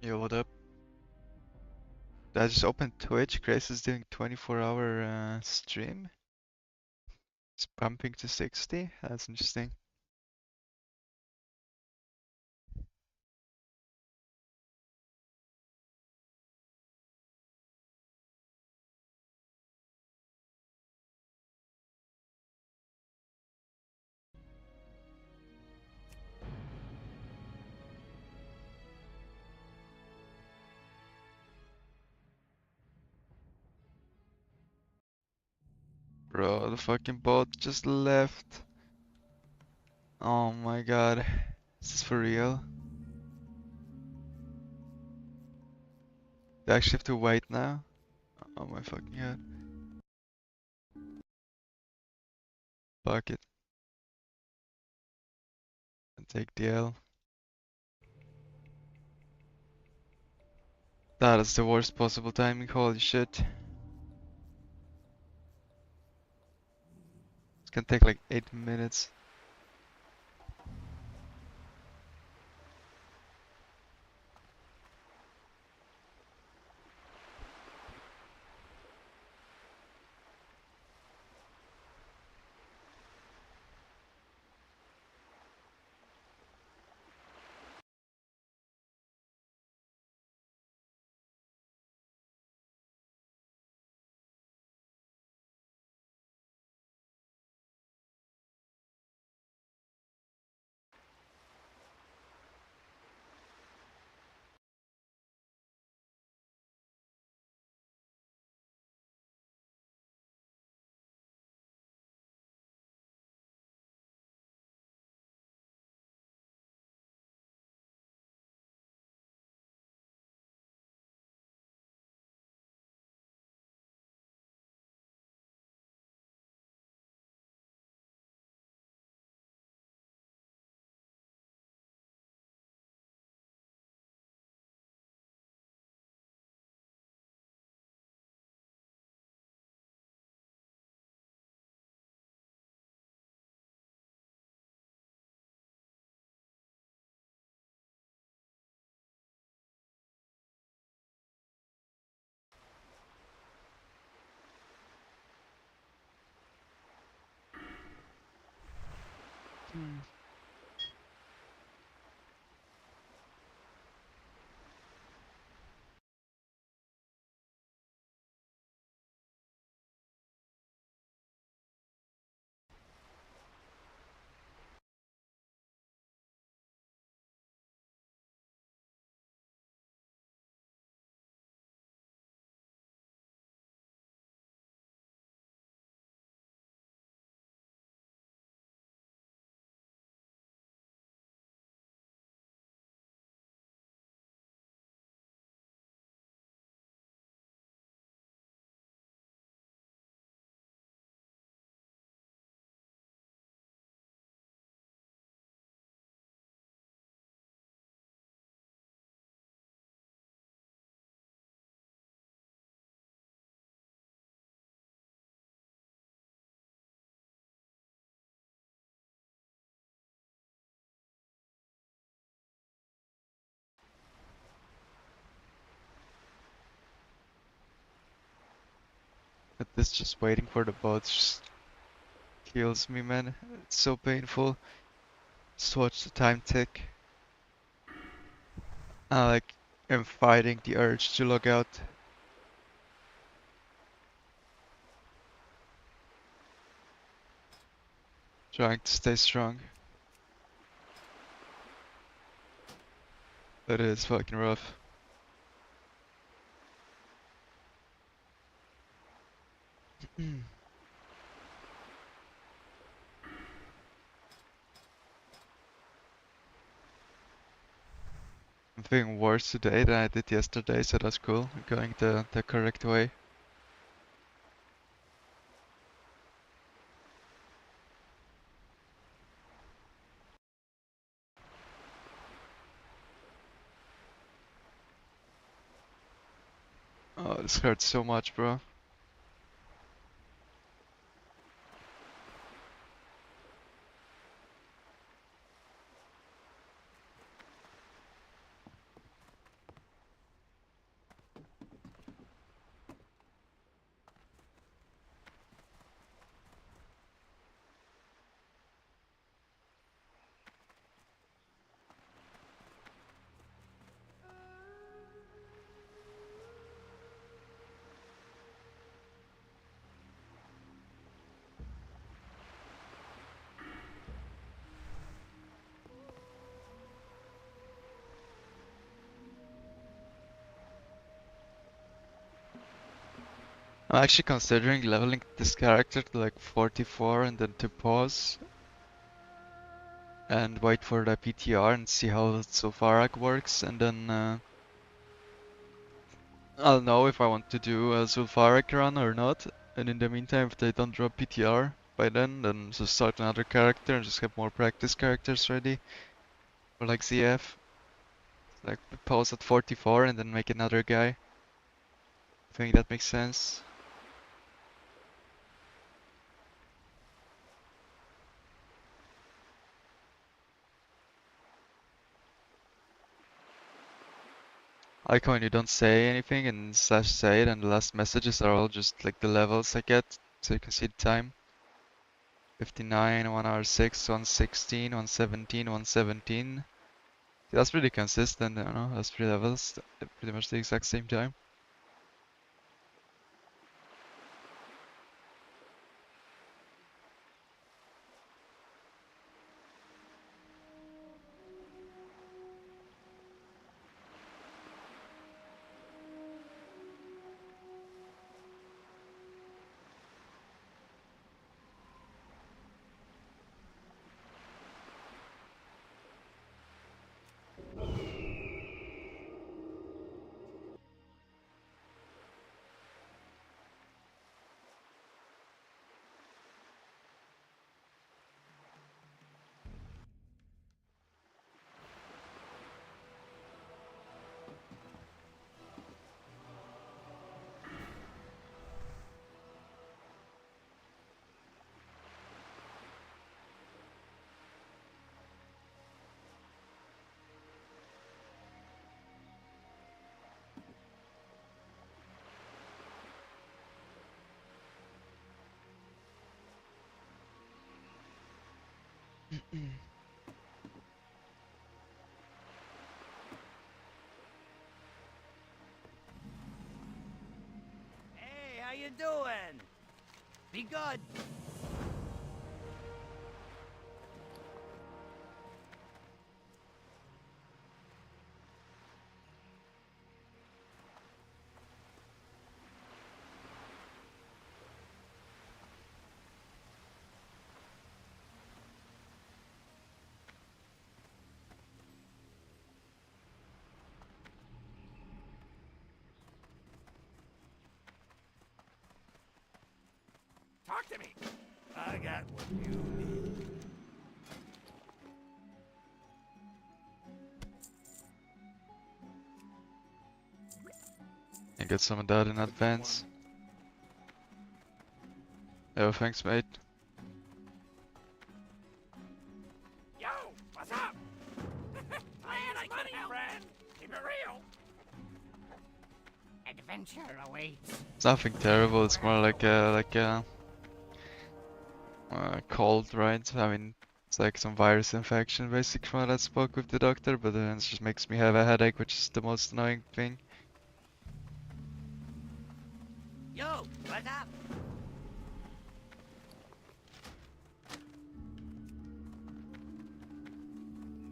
Yo, what up? I just opened Twitch. Grace is doing 24-hour stream. It's pumping to 60. That's interesting. Bro, the fucking bot just left. Oh my god. Is this for real? Do I actually have to wait now? Oh my fucking god. Fuck it. And take the L. That is the worst possible timing, holy shit. It's gonna take like 8 minutes. Hmm. But this just waiting for the bot just kills me, man. It's so painful. Just watch the time tick. I like am fighting the urge to log out. Trying to stay strong. But it is fucking rough. I'm feeling worse today than I did yesterday, so that's cool. I'm going the correct way. Oh, this hurts so much, bro. I'm actually considering leveling this character to like 44 and then to pause and wait for the PTR and see how Sulfurak works, and then I'll know if I want to do a Sulfurak run or not. And in the meantime, if they don't drop PTR by then just start another character and just have more practice characters ready for like ZF. Like pause at 44 and then make another guy. I think that makes sense. I like when you don't say anything and slash say it, and the last messages are all just like the levels I get, so you can see the time. 59, 1 hour 6, 116, 117, 117. That's pretty consistent, I don't know, that's 3 levels, pretty much the exact same time. Hey, how you doing? Be good. Talk to me. I got what you need. And get some of that in advance. Oh, thanks mate. Yo, what's up? Plan money, friend. Keep it real. Adventure awaits. It's nothing terrible, it's more like a cold, right? I mean, it's like some virus infection basically from what I spoke with the doctor, but then it just makes me have a headache, which is the most annoying thing. Yo, what's up?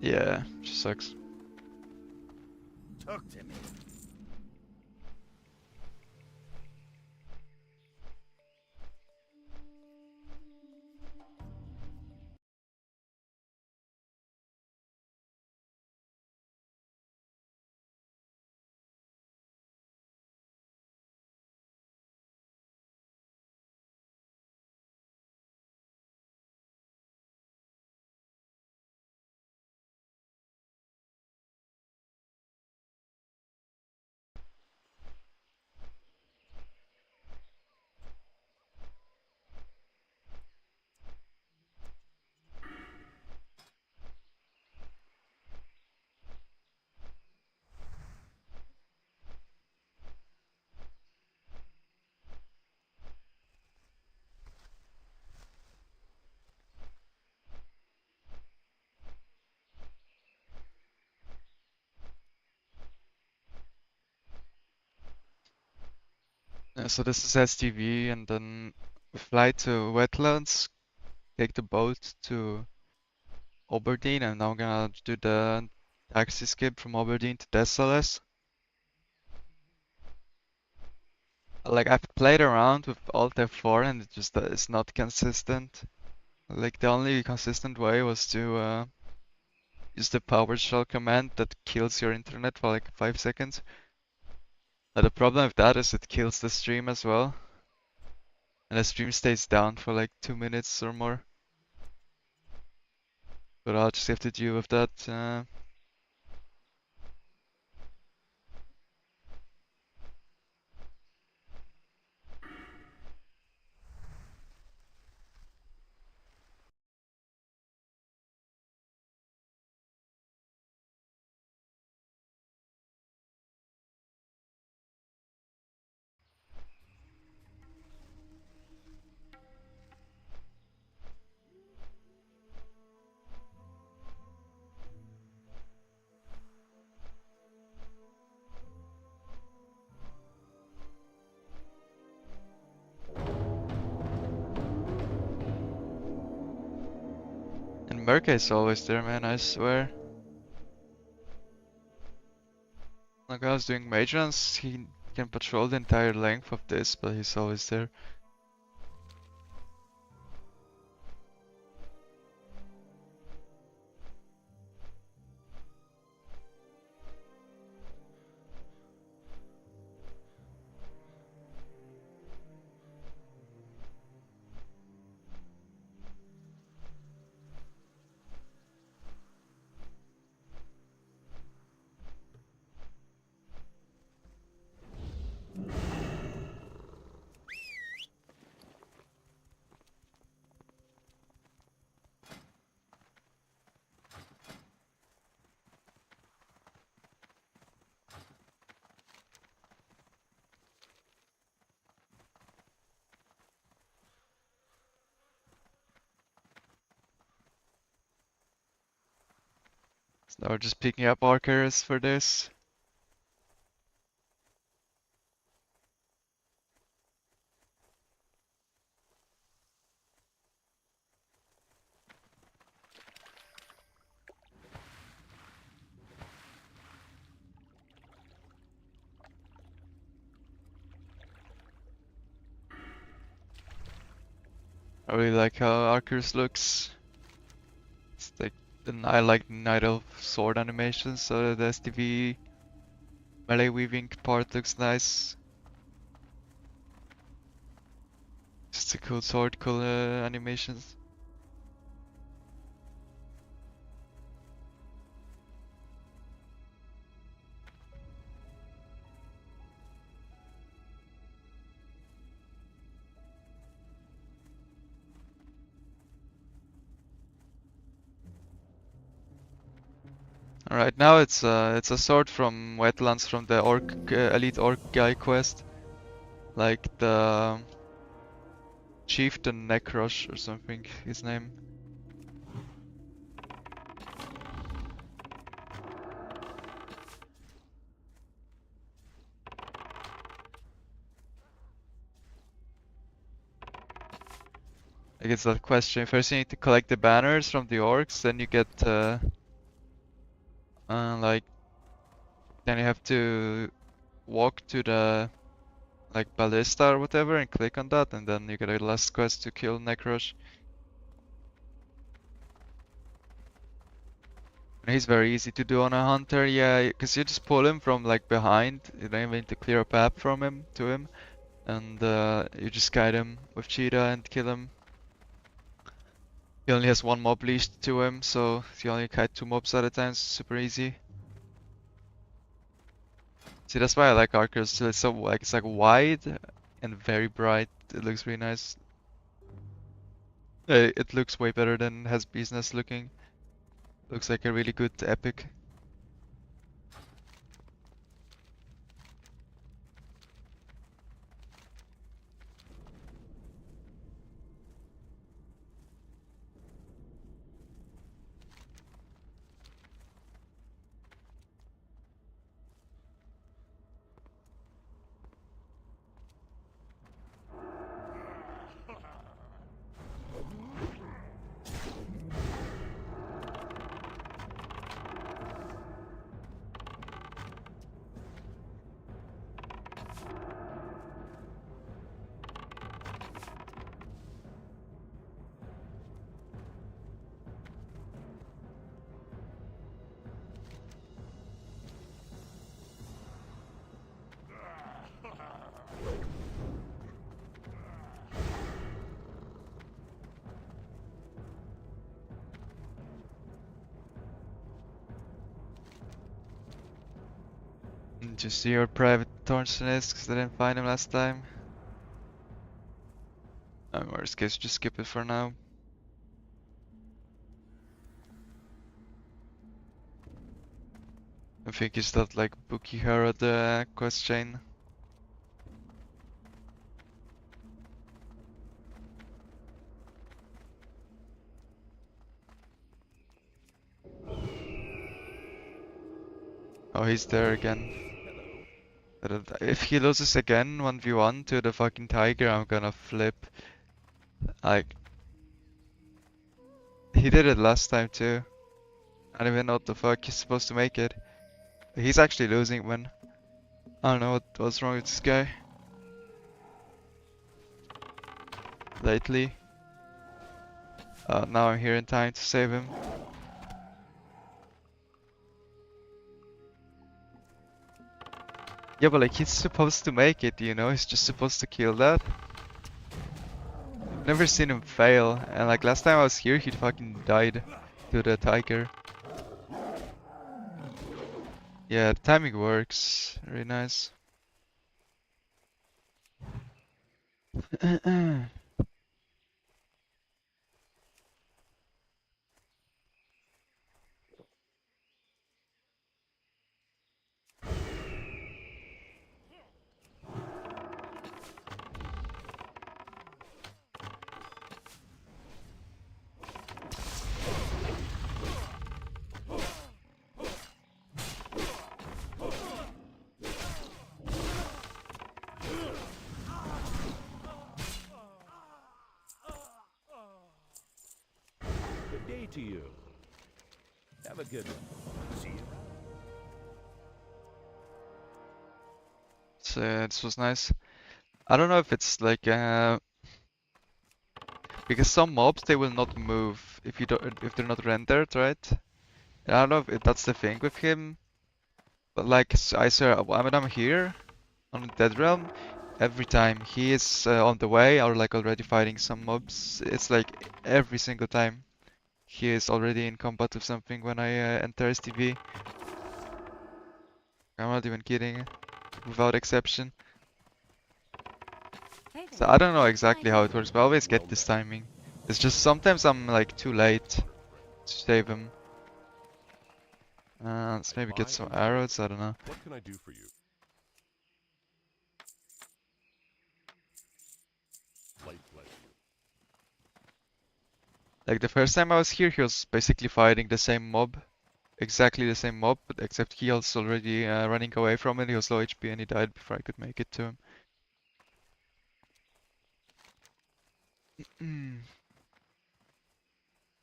Yeah, just sucks. Talk to me. So this is STV, and then fly to wetlands, take the boat to Aberdeen, and now I'm gonna do the taxi skip from Aberdeen to Desales. Like I've played around with Alt F4 and it just it's not consistent. Like the only consistent way was to use the PowerShell command that kills your internet for like 5 seconds. But the problem with that is it kills the stream as well. And the stream stays down for like 2 minutes or more. But I'll just have to deal with that. And Merca is always there, man, I swear. Like I was doing mage runs, he can patrol the entire length of this, but he's always there. So now we're just picking up archers for this. I really like how archers looks. It's like I like Night Elf sword animations, so the STV melee weaving part looks nice. Just a cool sword, cool animations. Alright, now it's a sword from Wetlands from the orc elite orc guy quest, like the Chieftain Necrosh or something. His name. Like it's that question. First you need to collect the banners from the orcs, then you get like then you have to walk to the like ballista or whatever and click on that, and then you get a last quest to kill Necrosh. And he's very easy to do on a hunter, yeah, because you just pull him from like behind. You don't even need to clear a path from him to him, and you just guide him with cheetah and kill him. He only has one mob leashed to him, so if you only kite 2 mobs at a time, it's super easy. See, that's why I like archers too. It's so like it's like wide and very bright. It looks really nice. It looks way better than has business looking. Looks like a really good epic. Did you see your private Thornsonist? Because I didn't find him last time. In worst case, just skip it for now. I think he's that like Bookie Hero the quest chain. Oh, he's there again. If he loses again 1v1 to the fucking tiger, I'm gonna flip. Like, he did it last time too. I don't even know what the fuck he's supposed to make it. He's actually losing when. I don't know what's wrong with this guy. Lately. Now I'm here in time to save him. Yeah, but like he's supposed to make it, you know? He's just supposed to kill that. Never seen him fail, and like last time I was here, he fucking died to the tiger. Yeah, the timing works. Very nice. Good day to you. Have a good one. See you. So this was nice. I don't know if it's like because some mobs they will not move if they're not rendered, right? And I don't know if that's the thing with him, but like I swear when I'm here on Dead Realm, every time he is on the way or like already fighting some mobs, it's like every single time he is already in combat with something when I enter STV. I'm not even kidding, without exception. So I don't know exactly how it works, but I always get this timing. It's just sometimes I'm like too late to save him. Let's maybe get some arrows, I don't know. What can I do for you? Light bless you. Like the first time I was here, he was basically fighting the same mob. Exactly the same mob, but except he was already running away from it. He was low HP and he died before I could make it to him.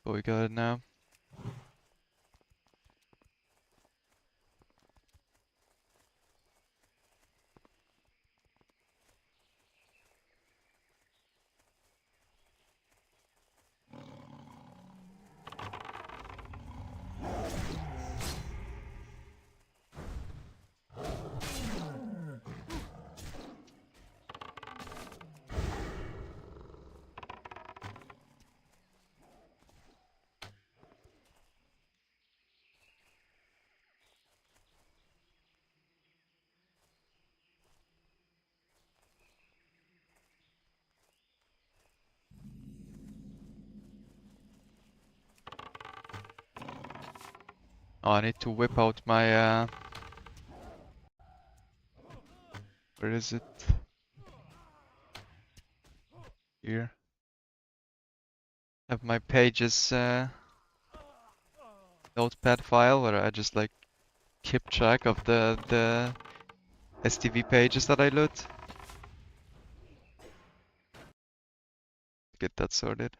But we got it now. Oh, I need to whip out my where is it? Here. I have my pages notepad file where I just like keep track of the STV pages that I loot. Get that sorted.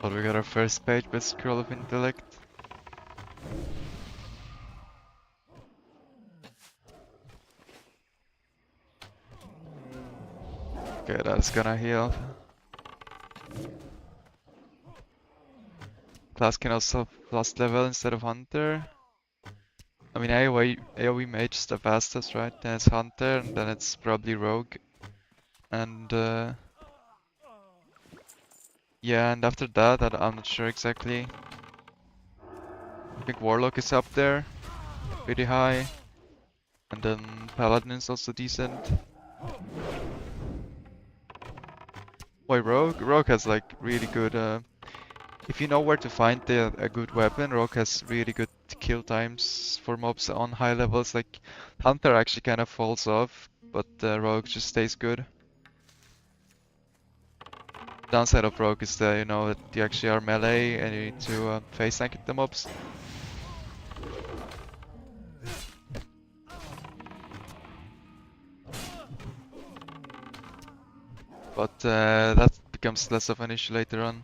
But we got our first page with Scroll of Intellect. Okay, that's gonna heal. Class can also plus level instead of Hunter. I mean, AoE mage is the fastest, right? Then it's Hunter, and then it's probably Rogue. And yeah, and after that, I'm not sure exactly. I think Warlock is up there, pretty high. And then Paladin is also decent. Why Rogue? Rogue has like really good, if you know where to find a good weapon, Rogue has really good kill times for mobs on high levels. Like Hunter actually kind of falls off, but Rogue just stays good. Downside of Rogue is that you know that you actually are melee and you need to face tank the mobs. But that becomes less of an issue later on.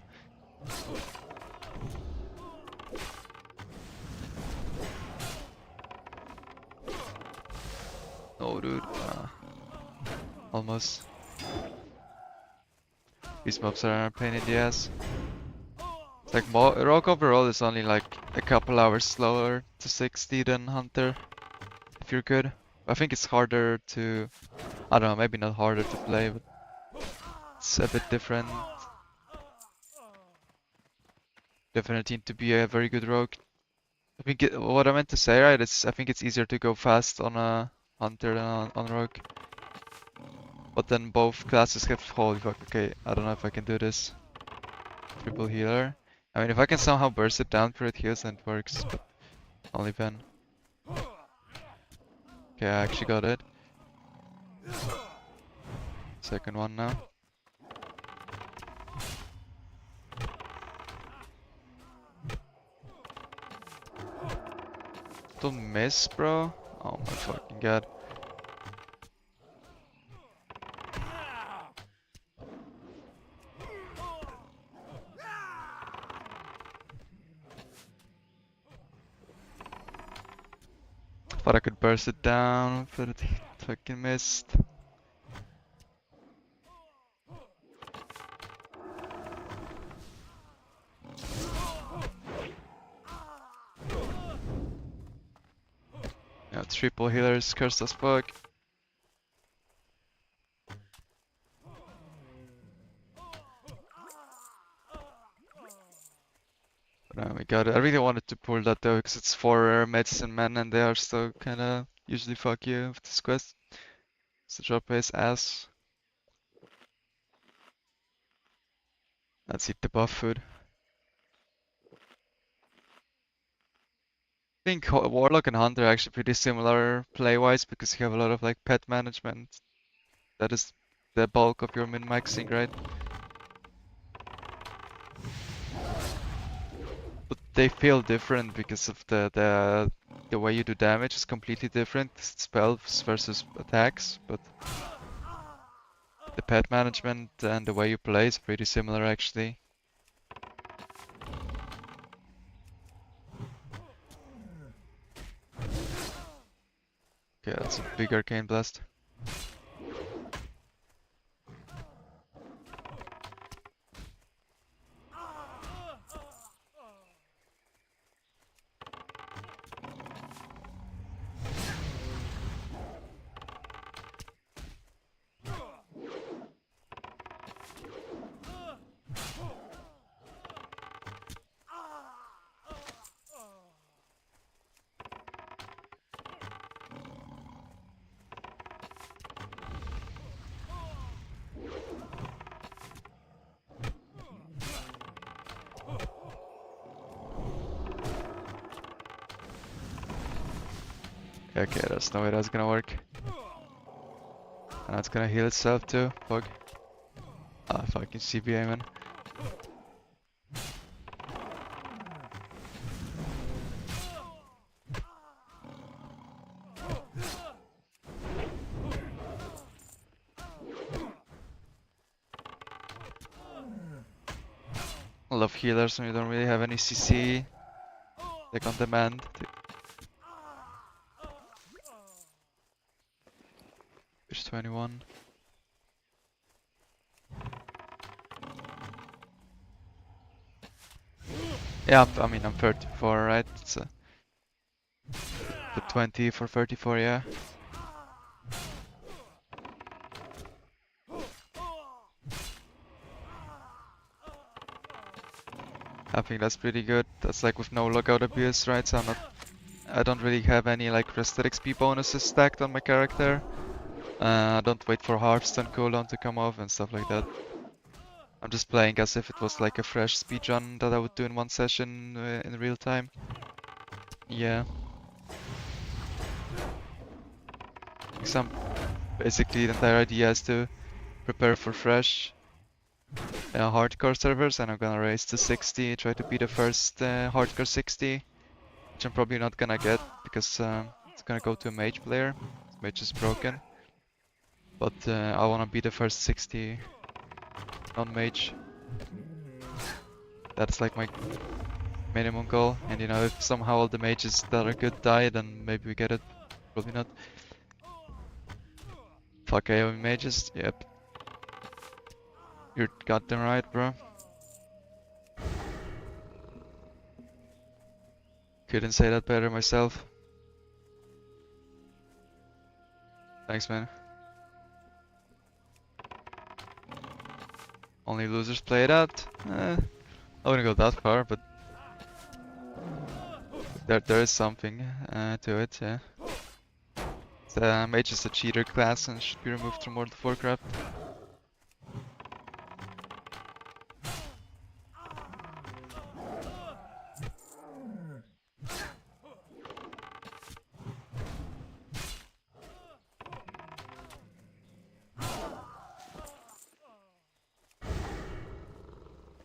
Oh dude, almost. These mobs are a pain in the ass. It's like Rogue overall is only like a couple hours slower to 60 than Hunter, if you're good. I think it's harder to, I don't know, maybe not harder to play, but it's a bit different. Definitely need to be a very good rogue. I think what I meant to say, right, is I think it's easier to go fast on a Hunter than on rogue. But then both classes have, holy fuck, okay, I don't know if I can do this. Triple healer. I mean, if I can somehow burst it down for it heals, then it works, but only then. Okay, I actually got it. Second one now. Don't miss, bro. Oh my fucking god. Thought I could burst it down, but it fucking missed. Yeah, triple healers, cursed as fuck. But we got it. I really wanted to pull that though, because it's 4 medicine men and they are still kinda usually fuck you with this quest. So drop his ass. Let's eat the buff food. I think Warlock and Hunter are actually pretty similar play-wise because you have a lot of like pet management. That is the bulk of your min-maxing, right? But they feel different because of the way you do damage is completely different. Spells versus attacks, but the pet management and the way you play is pretty similar actually. Okay, that's a big arcane blast. Okay, there's no way that's gonna work. And it's gonna heal itself too. Fuck. Ah, fucking CBA, man. I love healers when you don't really have any CC, like on demand. Push 21. Yeah, I mean, I'm 34, right? It's the 20 for 34, yeah. I think that's pretty good. That's like with no lockout abuse, right? So I don't really have any like rested XP bonuses stacked on my character. I don't wait for Hearthstone cooldown to come off and stuff like that. I'm just playing as if it was like a fresh speedrun that I would do in one session in real time. Yeah. Some basically the entire idea is to prepare for fresh hardcore servers, and I'm gonna race to 60, try to be the first hardcore 60, which I'm probably not gonna get because it's gonna go to a mage player. Mage is broken. But I wanna be the first 60 non-mage. That's like my minimum goal. And you know, if somehow all the mages that are good die, then maybe we get it. Probably not. Fuck AoE mages? Yep. You're goddamn right, bro. Couldn't say that better myself. Thanks, man. Only losers play that? I wouldn't go that far, but there is something to it, yeah. Mage is a cheater class and should be removed from World of Warcraft.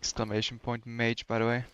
Exclamation point mage, by the way.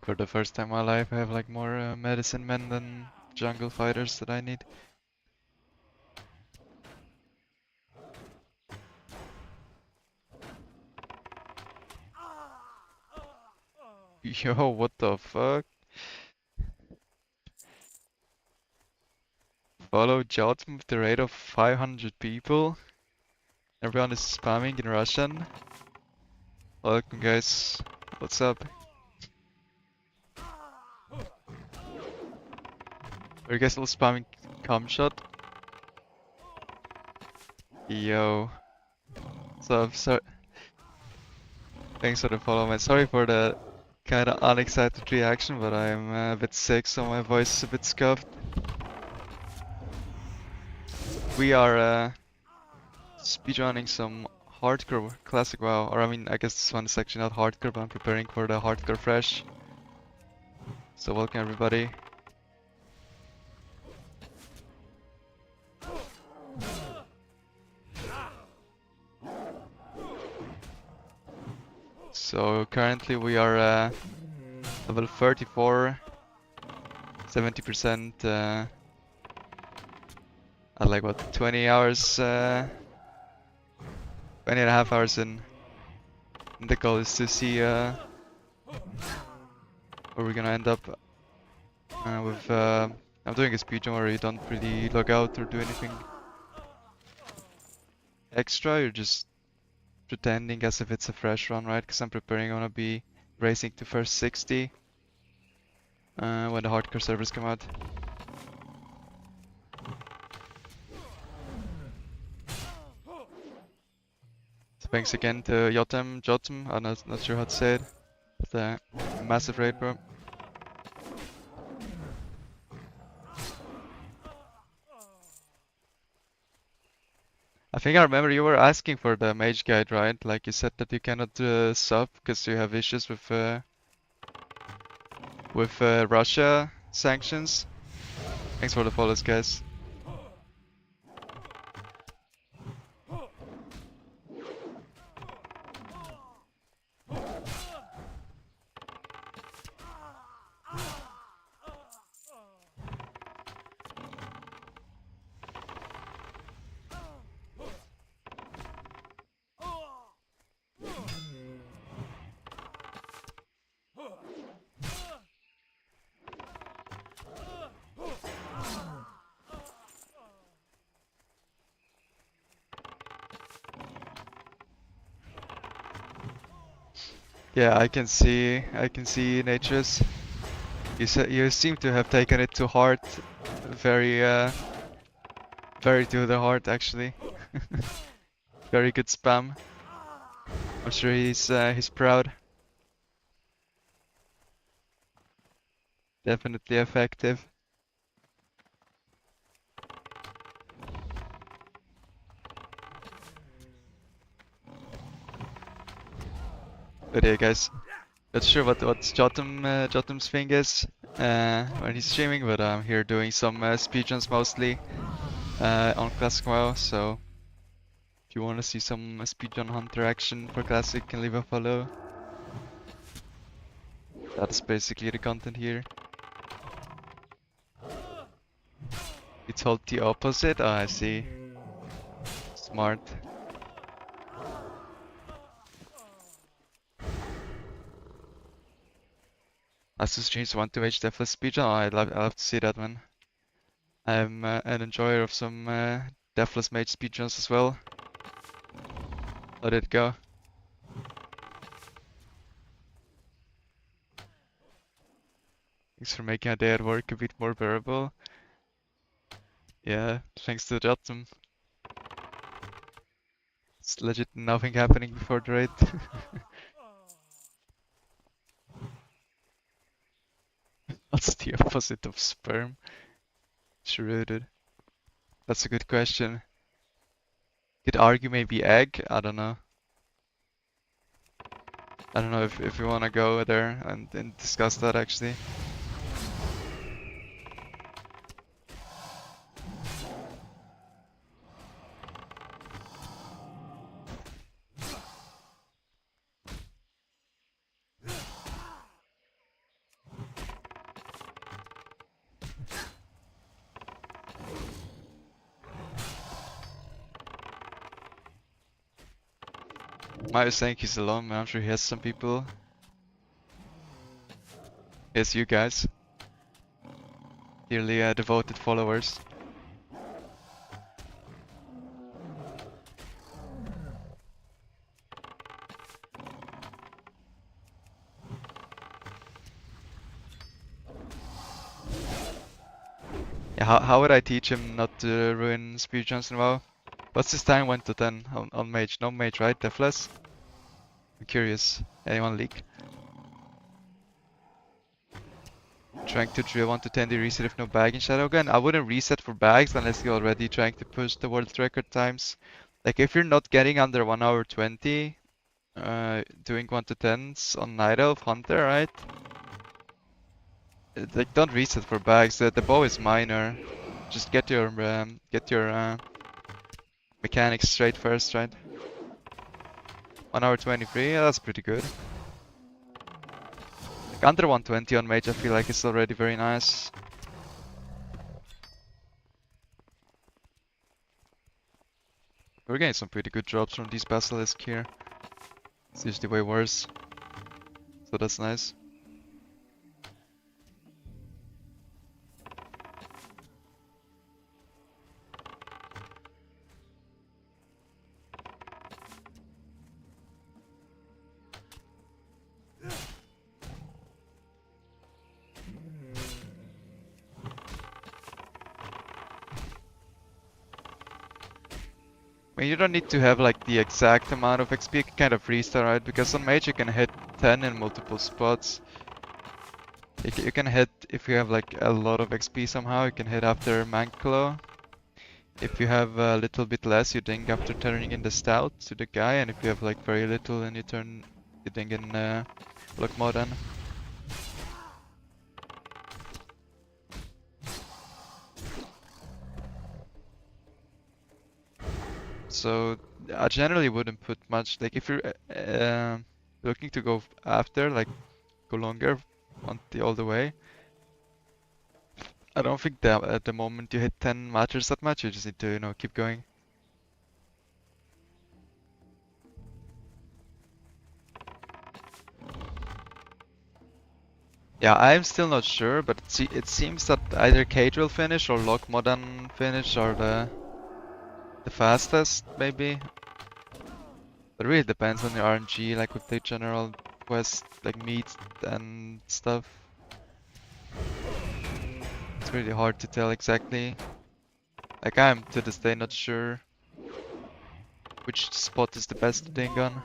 think for the first time in my life I have like more medicine men than jungle fighters that I need. Yo, what the fuck? Follow Jotum with the rate of 500 people. Everyone is spamming in Russian. Welcome guys. What's up? Are you guys all spamming cum shot? Yo. So thanks for the follow, man. Sorry for the kind of unexcited reaction, but I'm a bit sick, so my voice is a bit scuffed. We are speedrunning some hardcore classic WoW, or I mean, I guess this one is actually not hardcore, but I'm preparing for the hardcore fresh. So welcome everybody. So currently we are level 34, 70% at like what, 20 hours, 20 and a half hours in. And the goal is to see where we're gonna end up with. I'm doing a speedrun where you don't really log out or do anything extra, you're just pretending as if it's a fresh run, right? Because I'm preparing, I wanna be racing to first 60 when the hardcore servers come out. So thanks again to Jotem, I'm not sure how to say it. It's a massive raid, bro. I think I remember you were asking for the mage guide, right? Like you said that you cannot sub because you have issues with Russia sanctions. Thanks for the follows, guys. Yeah, I can see Natures. You seem to have taken it to heart, very very to the heart actually. Very good spam. I'm sure he's proud. Definitely effective. But yeah, guys, not sure what Jotum's thing is when he's streaming, but I'm here doing some speedruns mostly on Classic WoW. So if you want to see some speedrun Hunter action for Classic, you can leave a follow. That's basically the content here. You told the opposite? Oh, I see. Smart. As the streams want to age deathless speedrun, oh, I love to see that, man. I'm an enjoyer of some deathless mage speedruns as well. Let it go. Thanks for making a day at work a bit more bearable. Yeah, thanks to Jotum. It's legit nothing happening before the raid. What's the opposite of sperm? Shrewded. That's a good question. Could argue maybe egg? I don't know. I don't know if we wanna go there and discuss that actually. Maya is saying he's alone, man. I'm sure he has some people. He has you guys. Dearly devoted followers. Yeah, how would I teach him not to ruin speedruns in WoW? What's his time 1 to 10 on mage? No mage, right? Deathless? I'm curious. Anyone leak? Trying to drill 1 to 10, do you reset if no bag in Shadow Gun? I wouldn't reset for bags unless you're already trying to push the world record times. Like if you're not getting under 1 hour 20, doing 1 to 10s on Night Elf Hunter, right? Like don't reset for bags. The bow is minor. Just get your mechanics straight first, right? 1 hour 23, yeah, that's pretty good. Like under 120 on mage, I feel like it's already very nice. We're getting some pretty good drops from these basilisk here. It's usually way worse, so that's nice. I mean, you don't need to have like the exact amount of XP, you can kind of restart, right? Because on mage you can hit 10 in multiple spots. You can hit, if you have like a lot of XP somehow, you can hit after Manklo. If you have a little bit less, you ding after turning in the stout to the guy, and if you have like very little, then you ding in Lock Modern. So I generally wouldn't put much, like if you're looking to go after, like go longer all the way, I don't think that at the moment you hit 10 matters that much, you just need to, you know, keep going. Yeah, I'm still not sure, but it seems that either Cage will finish or Lock Modern finish are the fastest, maybe. But it really depends on your RNG, like with the general quest, like meat and stuff. It's really hard to tell exactly. Like I'm to this day not sure which spot is the best to ding on.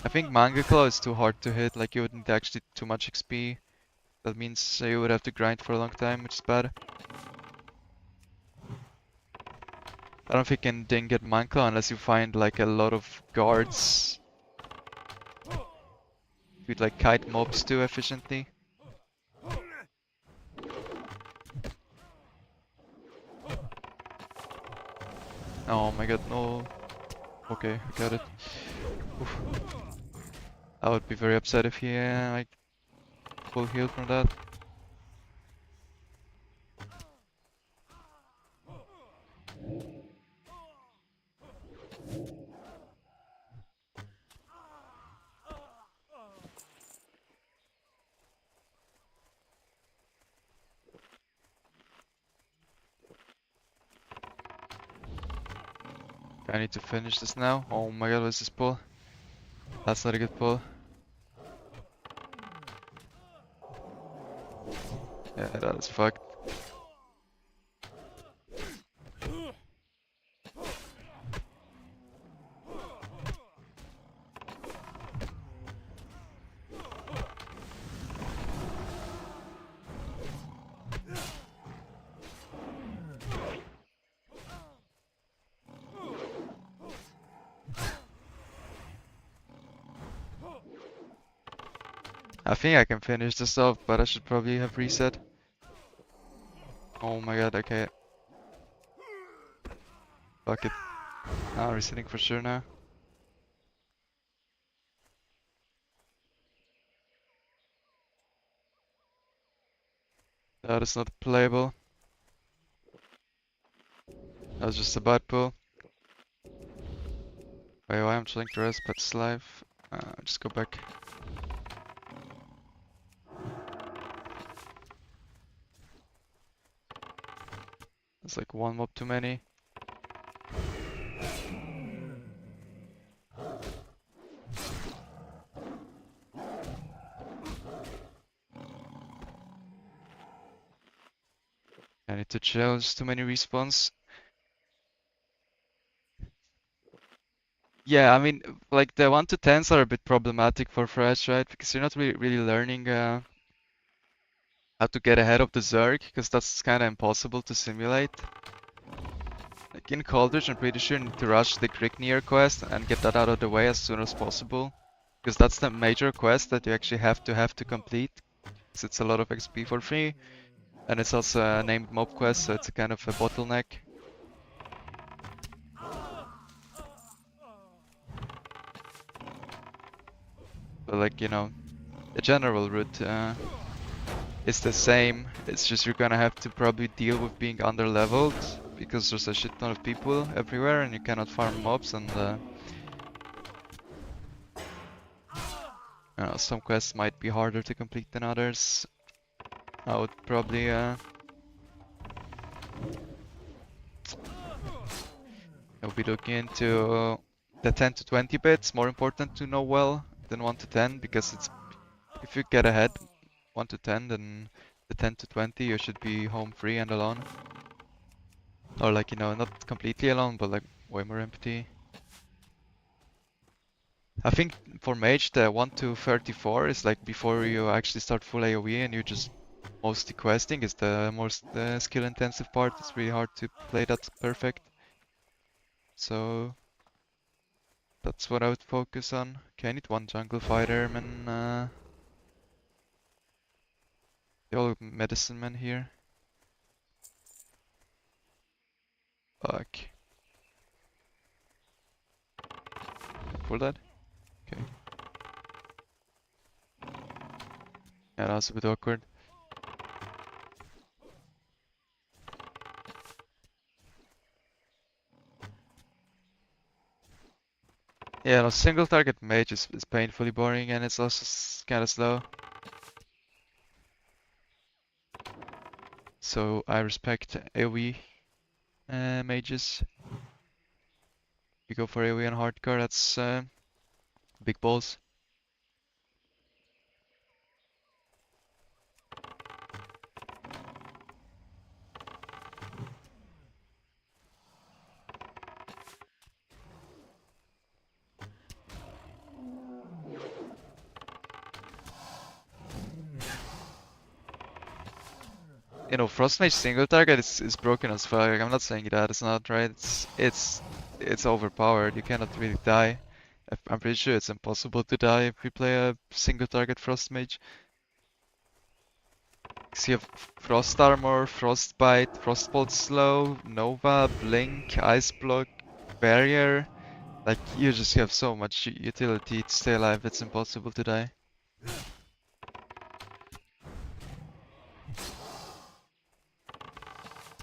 I think Manga Claw is too hard to hit, like you wouldn't actually too much XP. That means you would have to grind for a long time, which is bad. I don't think you can ding at Manga Claw unless you find like a lot of guards. You'd like kite mobs too efficiently. Oh my god, no. Okay, I got it. Oof. I would be very upset if he like full heal from that. I need to finish this now. Oh my god, what's this pull? That's not a good pull. Yeah, that is fucked. I think I can finish this off, but I should probably have reset. Oh my god, okay. Fuck it. I'm resetting for sure now. That is not playable. That was just a bad pull. Wait, why I'm trying to rest Pet's life? Just go back. It's like one mob too many. I need to chill, just too many respawns. Yeah, I mean, like the 1 to 10s are a bit problematic for Fresh, right? Because you're not really learning how to get ahead of the Zerg, because that's kind of impossible to simulate. Like in Coldridge, I'm pretty sure you need to rush the Grignir quest and get that out of the way as soon as possible. Because that's the major quest that you actually have to complete. Because it's a lot of XP for free. And it's also a named mob quest, so it's a kind of a bottleneck. But like, you know, the general route is the same. It's just you're gonna have to probably deal with being under-leveled because there's a shit ton of people everywhere and you cannot farm mobs and you know, some quests might be harder to complete than others. I would probably I'll be looking into the 10 to 20 bits, more important to know well than 1 to 10 because it's if you get ahead 1 to 10 then the 10 to 20 you should be home free and alone. Or like, you know, not completely alone but like way more empty. I think for Mage the 1 to 34 is like before you actually start full AoE and you just mostly questing is the most skill intensive part. It's really hard to play that perfect. So that's what I would focus on. Okay, I need one jungle fighter, man. The old medicine man here. Fuck. Full dead? Okay. Yeah, that was a bit awkward. Yeah, no, single target mage is painfully boring and it's also kind of slow. So I respect AoE mages. You go for AoE and hardcore, that's big balls. You know, Frostmage single target is broken as fuck. I'm not saying that it's not right. It's overpowered. You cannot really die. I'm pretty sure it's impossible to die if you play a single target Frostmage. Because you have Frost Armor, Frostbite, Frostbolt Slow, Nova, Blink, Ice Block, Barrier. Like you just have so much utility to stay alive. It's impossible to die.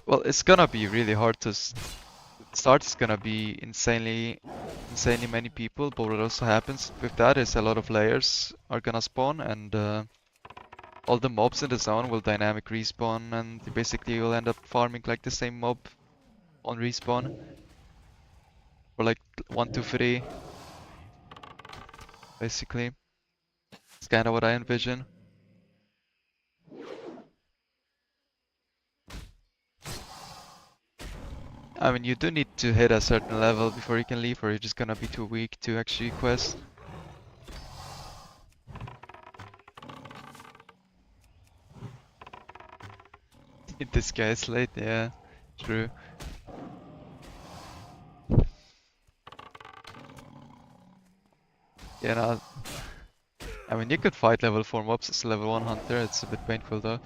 Well, it's gonna be really hard to start. Is gonna be insanely many people, but what also happens with that is a lot of layers are gonna spawn and all the mobs in the zone will dynamic respawn and basically you'll end up farming like the same mob on respawn. Or like 1, 2, 3. Basically. It's kinda what I envision. I mean, you do need to hit a certain level before you can leave or you're just gonna be too weak to actually quest. This guy is late, yeah, true. Yeah, no, I mean, you could fight level 4 mobs as a level 1 hunter, it's a bit painful though.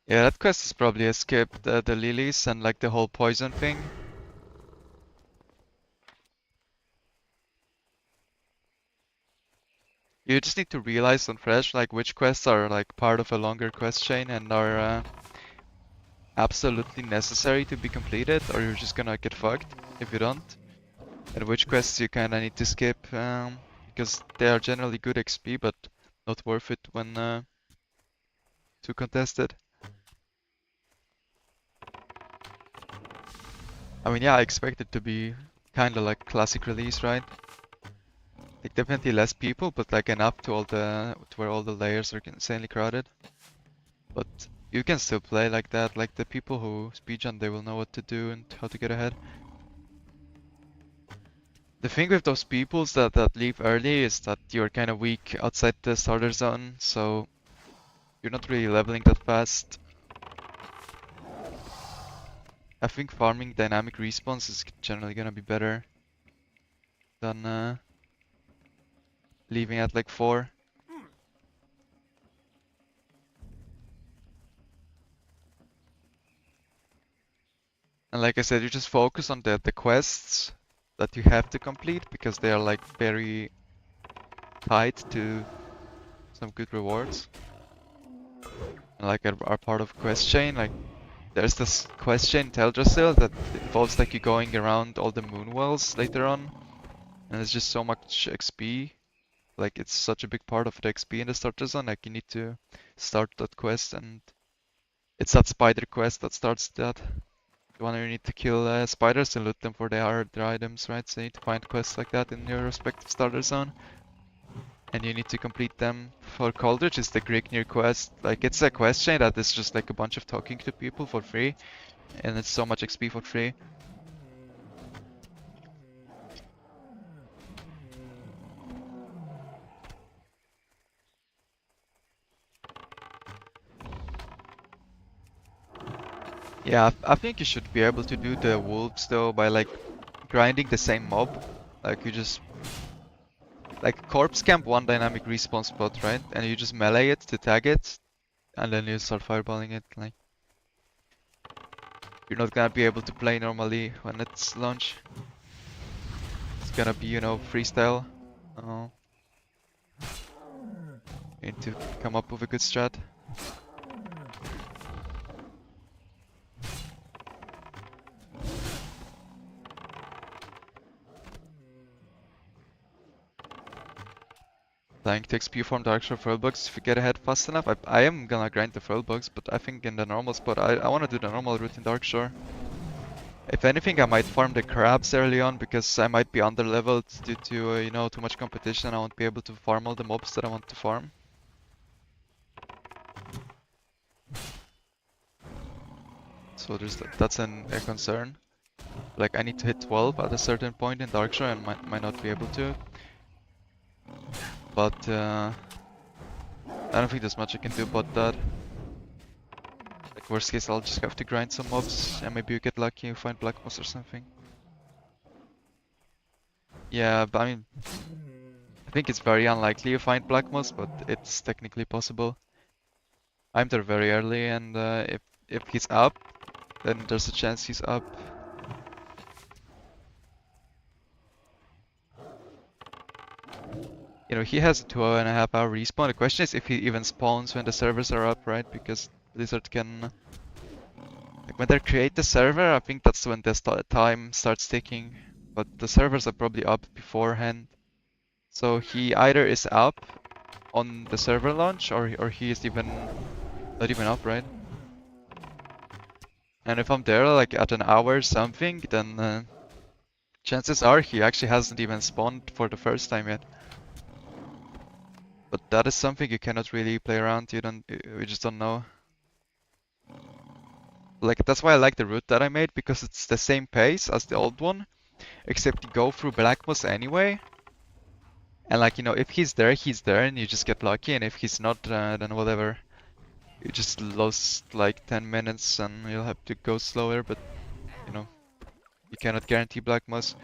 Yeah, that quest is probably a skip, the lilies and like the whole poison thing. You just need to realize on Fresh like which quests are like part of a longer quest chain and are absolutely necessary to be completed, or you're just gonna get fucked if you don't. And which quests you kinda need to skip, because they are generally good XP, but not worth it when too contested. I mean, yeah, I expect it to be kinda like classic release, right? Like definitely less people, but like enough to where all the layers are insanely crowded. But you can still play like that. Like the people who speedrun, they will know what to do and how to get ahead. The thing with those peoples that leave early is that you're kind of weak outside the starter zone, so you're not really leveling that fast. I think farming dynamic respawns is generally gonna be better than leaving at like 4. And like I said, you just focus on the quests that you have to complete because they are like very tied to some good rewards. And like are part of quest chain. Like there's this quest chain Teldrassil that involves like you going around all the moon wells later on. And it's just so much XP. Like it's such a big part of the XP in the starter zone. Like you need to start that quest, and it's that spider quest that starts that. The one where you need to kill spiders and loot them for their items, right? So you need to find quests like that in your respective starter zone. And you need to complete them. For Coldridge is the Grignir quest. Like it's a quest chain that is just like a bunch of talking to people for free. And it's so much XP for free. Yeah, I think you should be able to do the wolves though by like grinding the same mob. Like you just like corpse camp one dynamic respawn spot, right? And you just melee it to tag it, and then you start fireballing it. Like you're not gonna be able to play normally when it's launch. It's gonna be, you know, freestyle. Uh, you need to come up with a good strat. Planning to XP from the actual Furl bugs if you get ahead fast enough. I am gonna grind the Furl bugs, but I think in the normal spot, I wanna do the normal route in Darkshore. If anything, I might farm the crabs early on because I might be under-leveled due to, you know, too much competition. I won't be able to farm all the mobs that I want to farm. So that's a concern. Like I need to hit 12 at a certain point in Darkshore and might not be able to. But I don't think there's much I can do about that. Like worst case, I'll just have to grind some mobs and maybe you get lucky and find black moss or something. Yeah, but I mean, I think it's very unlikely you find black moss, but it's technically possible. I'm there very early, and if he's up, then there's a chance he's up. You know, he has a 2.5 hour respawn. The question is if he even spawns when the servers are up, right? Because Blizzard can... Like when they create the server, I think that's when the time starts ticking. But the servers are probably up beforehand. So he either is up on the server launch, or he is even not even up, right? And if I'm there like at an hour or something, then chances are he actually hasn't even spawned for the first time yet. But that is something you cannot really play around. We just don't know. Like that's why I like the route that I made, because it's the same pace as the old one, except you go through Black Moss anyway. And like, you know, if he's there, and you just get lucky, and if he's not, then whatever. You just lost like 10 minutes and you'll have to go slower, but you know, you cannot guarantee Black Moss.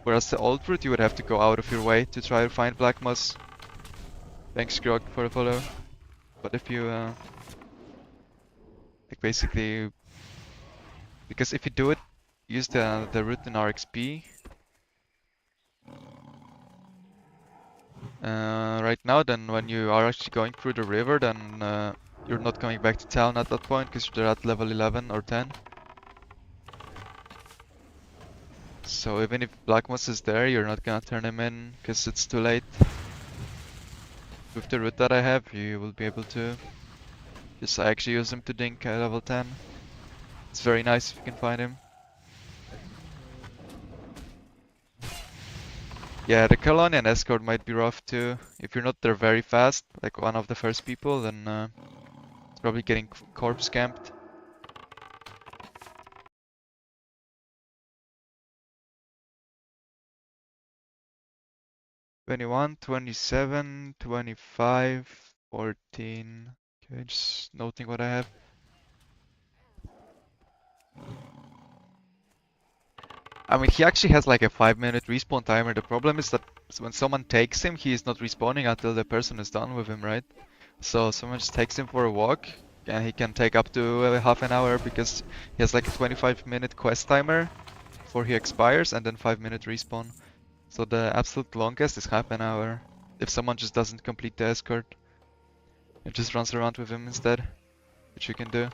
Whereas the old route, you would have to go out of your way to try to find Black Moss. Thanks, Grog, for the follow. But if you, like basically, because if you do it, use the route in RXP. Right now, then when you are actually going through the river, then you're not coming back to town at that point because you're at level 11 or 10. So even if Black Moss is there, you're not gonna turn him in because it's too late. With the route that I have, you will be able to. Just I actually use him to dink at level 10. It's very nice if you can find him. Yeah, the Colonian escort might be rough too. If you're not there very fast, like one of the first people, then it's probably getting corpse camped. 21, 27, 25, 14. Okay, just noting what I have. I mean, he actually has like a 5-minute respawn timer. The problem is that when someone takes him, he is not respawning until the person is done with him, right? So someone just takes him for a walk, and he can take up to half an hour because he has like a 25-minute quest timer before he expires, and then 5-minute respawn. So the absolute longest is half an hour if someone just doesn't complete the escort. It just runs around with him instead, which you can do.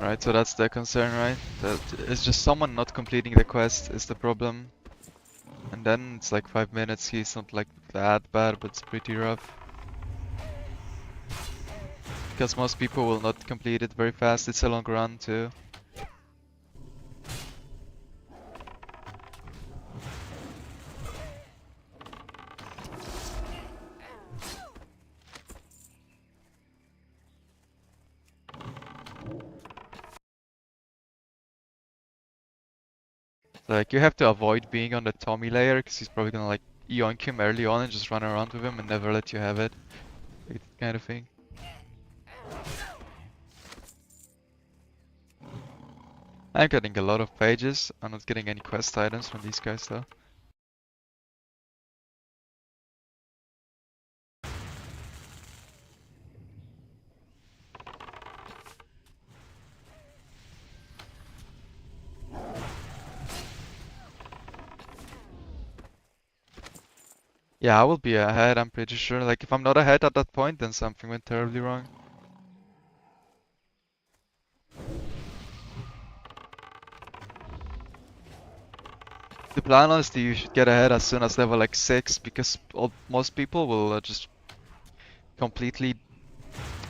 Right, so that's the concern, right? That it's just someone not completing the quest is the problem. And then it's like 5 minutes, he's not like that bad, but it's pretty rough. Because most people will not complete it very fast, it's a long run too. So, like you have to avoid being on the Tommy layer, because he's probably gonna like yoink him early on and just run around with him and never let you have it. Like, that kind of thing. I'm getting a lot of pages, I'm not getting any quest items from these guys though. Yeah, I will be ahead, I'm pretty sure. Like, if I'm not ahead at that point, then something went terribly wrong. The plan is that you should get ahead as soon as level like 6, because most people will just completely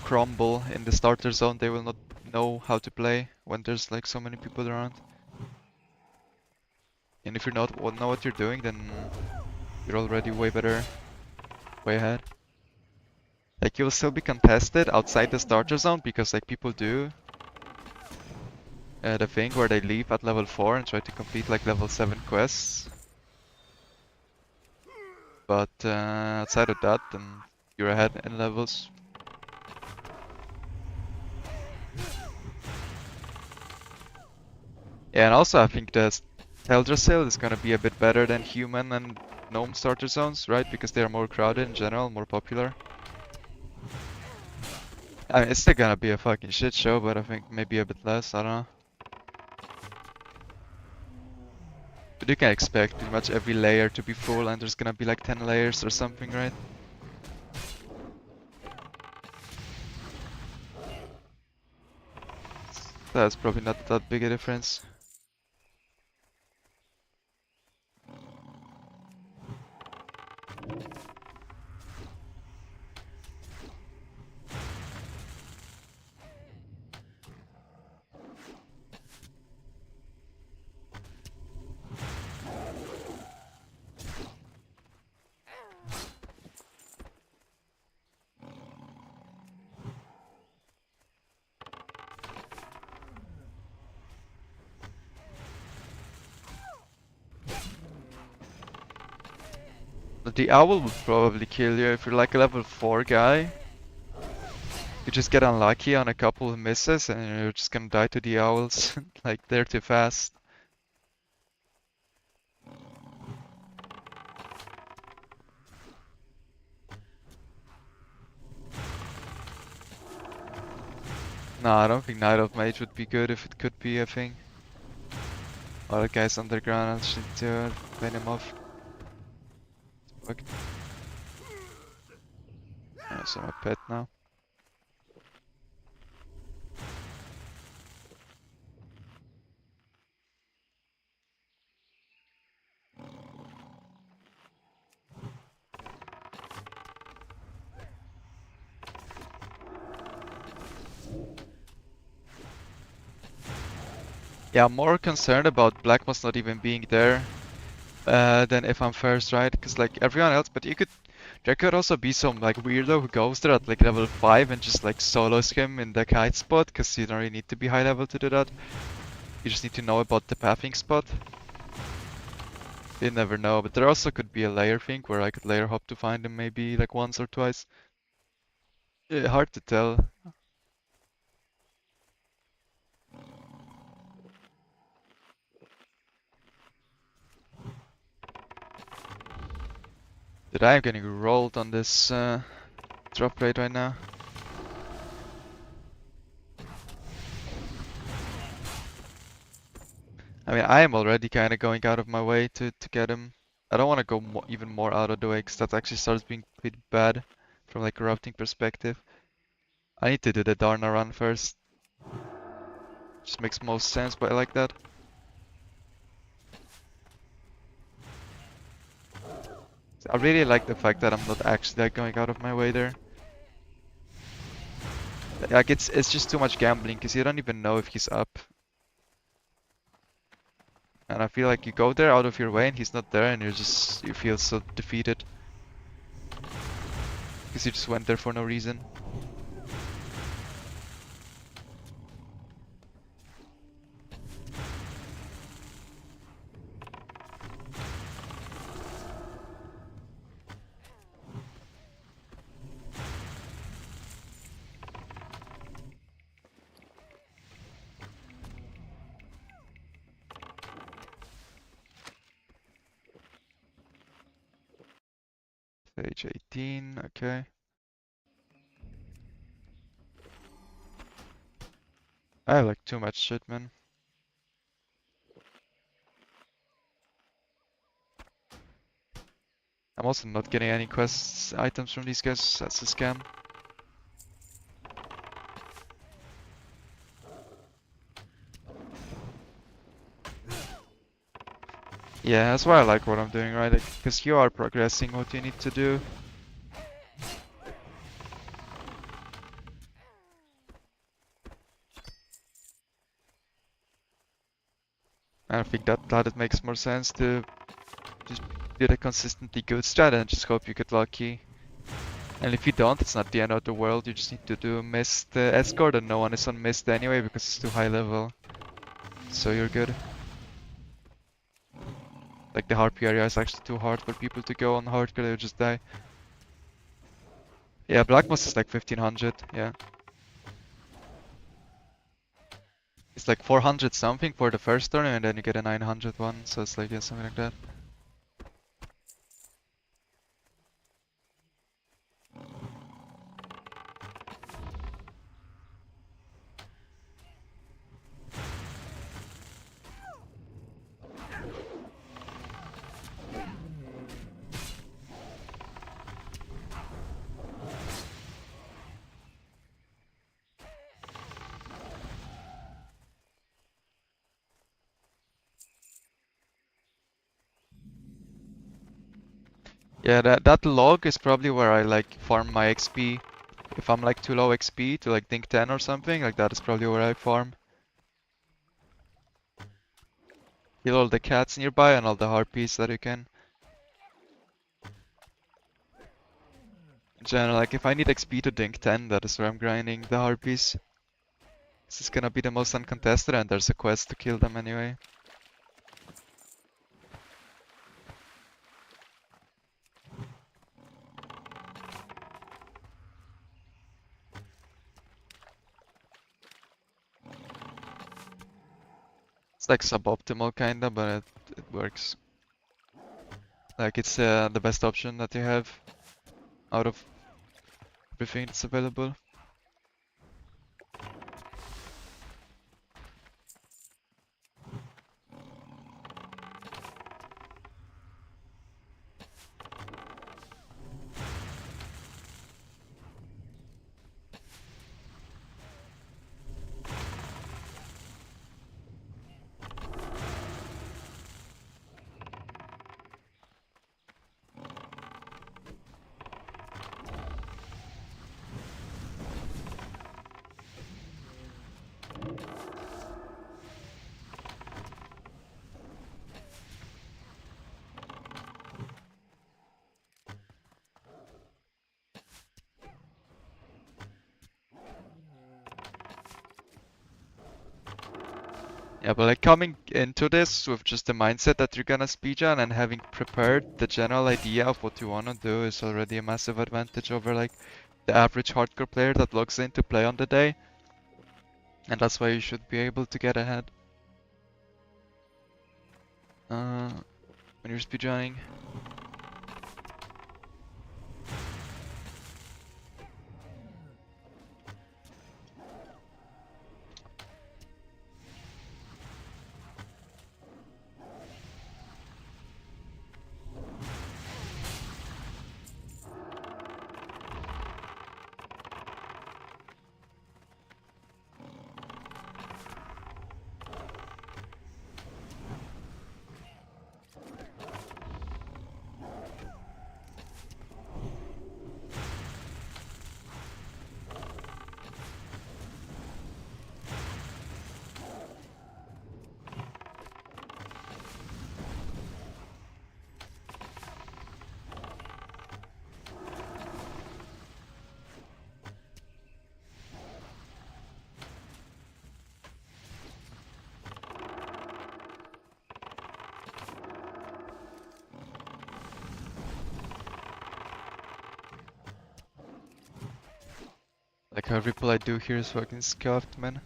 crumble in the starter zone. They will not know how to play when there's like so many people around. And if you not know what you're doing, then you're already way better, way ahead. Like, you'll still be contested outside the starter zone, because like people do the thing where they leave at level 4 and try to complete like level 7 quests. But outside of that, then you're ahead in levels. Yeah, and also I think the Teldrassil is gonna be a bit better than human and gnome starter zones, right? Because they are more crowded in general, more popular. I mean, it's still gonna be a fucking shit show, but I think maybe a bit less, I don't know. But you can expect pretty much every layer to be full, and there's gonna be like 10 layers or something, right? That's probably not that big a difference. But the owl would probably kill you if you're like a level 4 guy. You just get unlucky on a couple of misses and you're just gonna die to the owls. Like, they're too fast. No, I don't think Night of Mage would be good if it could be a thing. Oh, that guy's underground, I should clean him off. Fuck. So I'm a pet now. Yeah, I'm more concerned about Black Moss not even being there than if I'm first, right? Because like everyone else, but there could also be some like weirdo who goes there at like level 5 and just like solos him in the kite spot, because you don't really need to be high level to do that. You just need to know about the pathing spot. You never know, but there also could be a layer thing where I could layer hop to find him maybe like once or twice. Hard to tell. Dude, I am getting rolled on this drop rate right now. I mean, I am already kind of going out of my way to get him. I don't want to go even more out of the way, because that actually starts being pretty bad from like a routing perspective. I need to do the Darna run first. Just makes most sense, but I like that. I really like the fact that I'm not actually like going out of my way there. Like it's just too much gambling, because you don't even know if he's up. And I feel like you go there out of your way and he's not there, and you feel so defeated. Because you just went there for no reason. Page 18, okay. I have like too much shit, man. I'm also not getting any quests items from these guys. That's a scam. Yeah, that's why I like what I'm doing, right? Because you are progressing what you need to do. And I think that it makes more sense to just do the consistently good strat and just hope you get lucky. And if you don't, it's not the end of the world. You just need to do mist escort, and no one is on mist anyway because it's too high level. So you're good. Like the harpy area is actually too hard for people to go on hardcore, they'll just die. Yeah, Black Moss is like 1500, yeah. It's like 400 something for the first turn, and then you get a 900 one, so it's like, yeah, something like that. Yeah, that log is probably where I like farm my XP. If I'm like too low XP to like think 10 or something, like that is probably where I farm. Kill all the cats nearby and all the harpies that you can. In general, like if I need XP to dink 10, that is where I'm grinding the harpies. This is gonna be the most uncontested, and there's a quest to kill them anyway. It's like suboptimal kinda, but it works. Like it's the best option that you have out of everything that's available. Yeah, but like coming into this with just the mindset that you're gonna speedrun and having prepared the general idea of what you wanna do is already a massive advantage over like the average hardcore player that logs in to play on the day. And that's why you should be able to get ahead. When you're speedrunning. Like every pull I do here is fucking scuffed, man.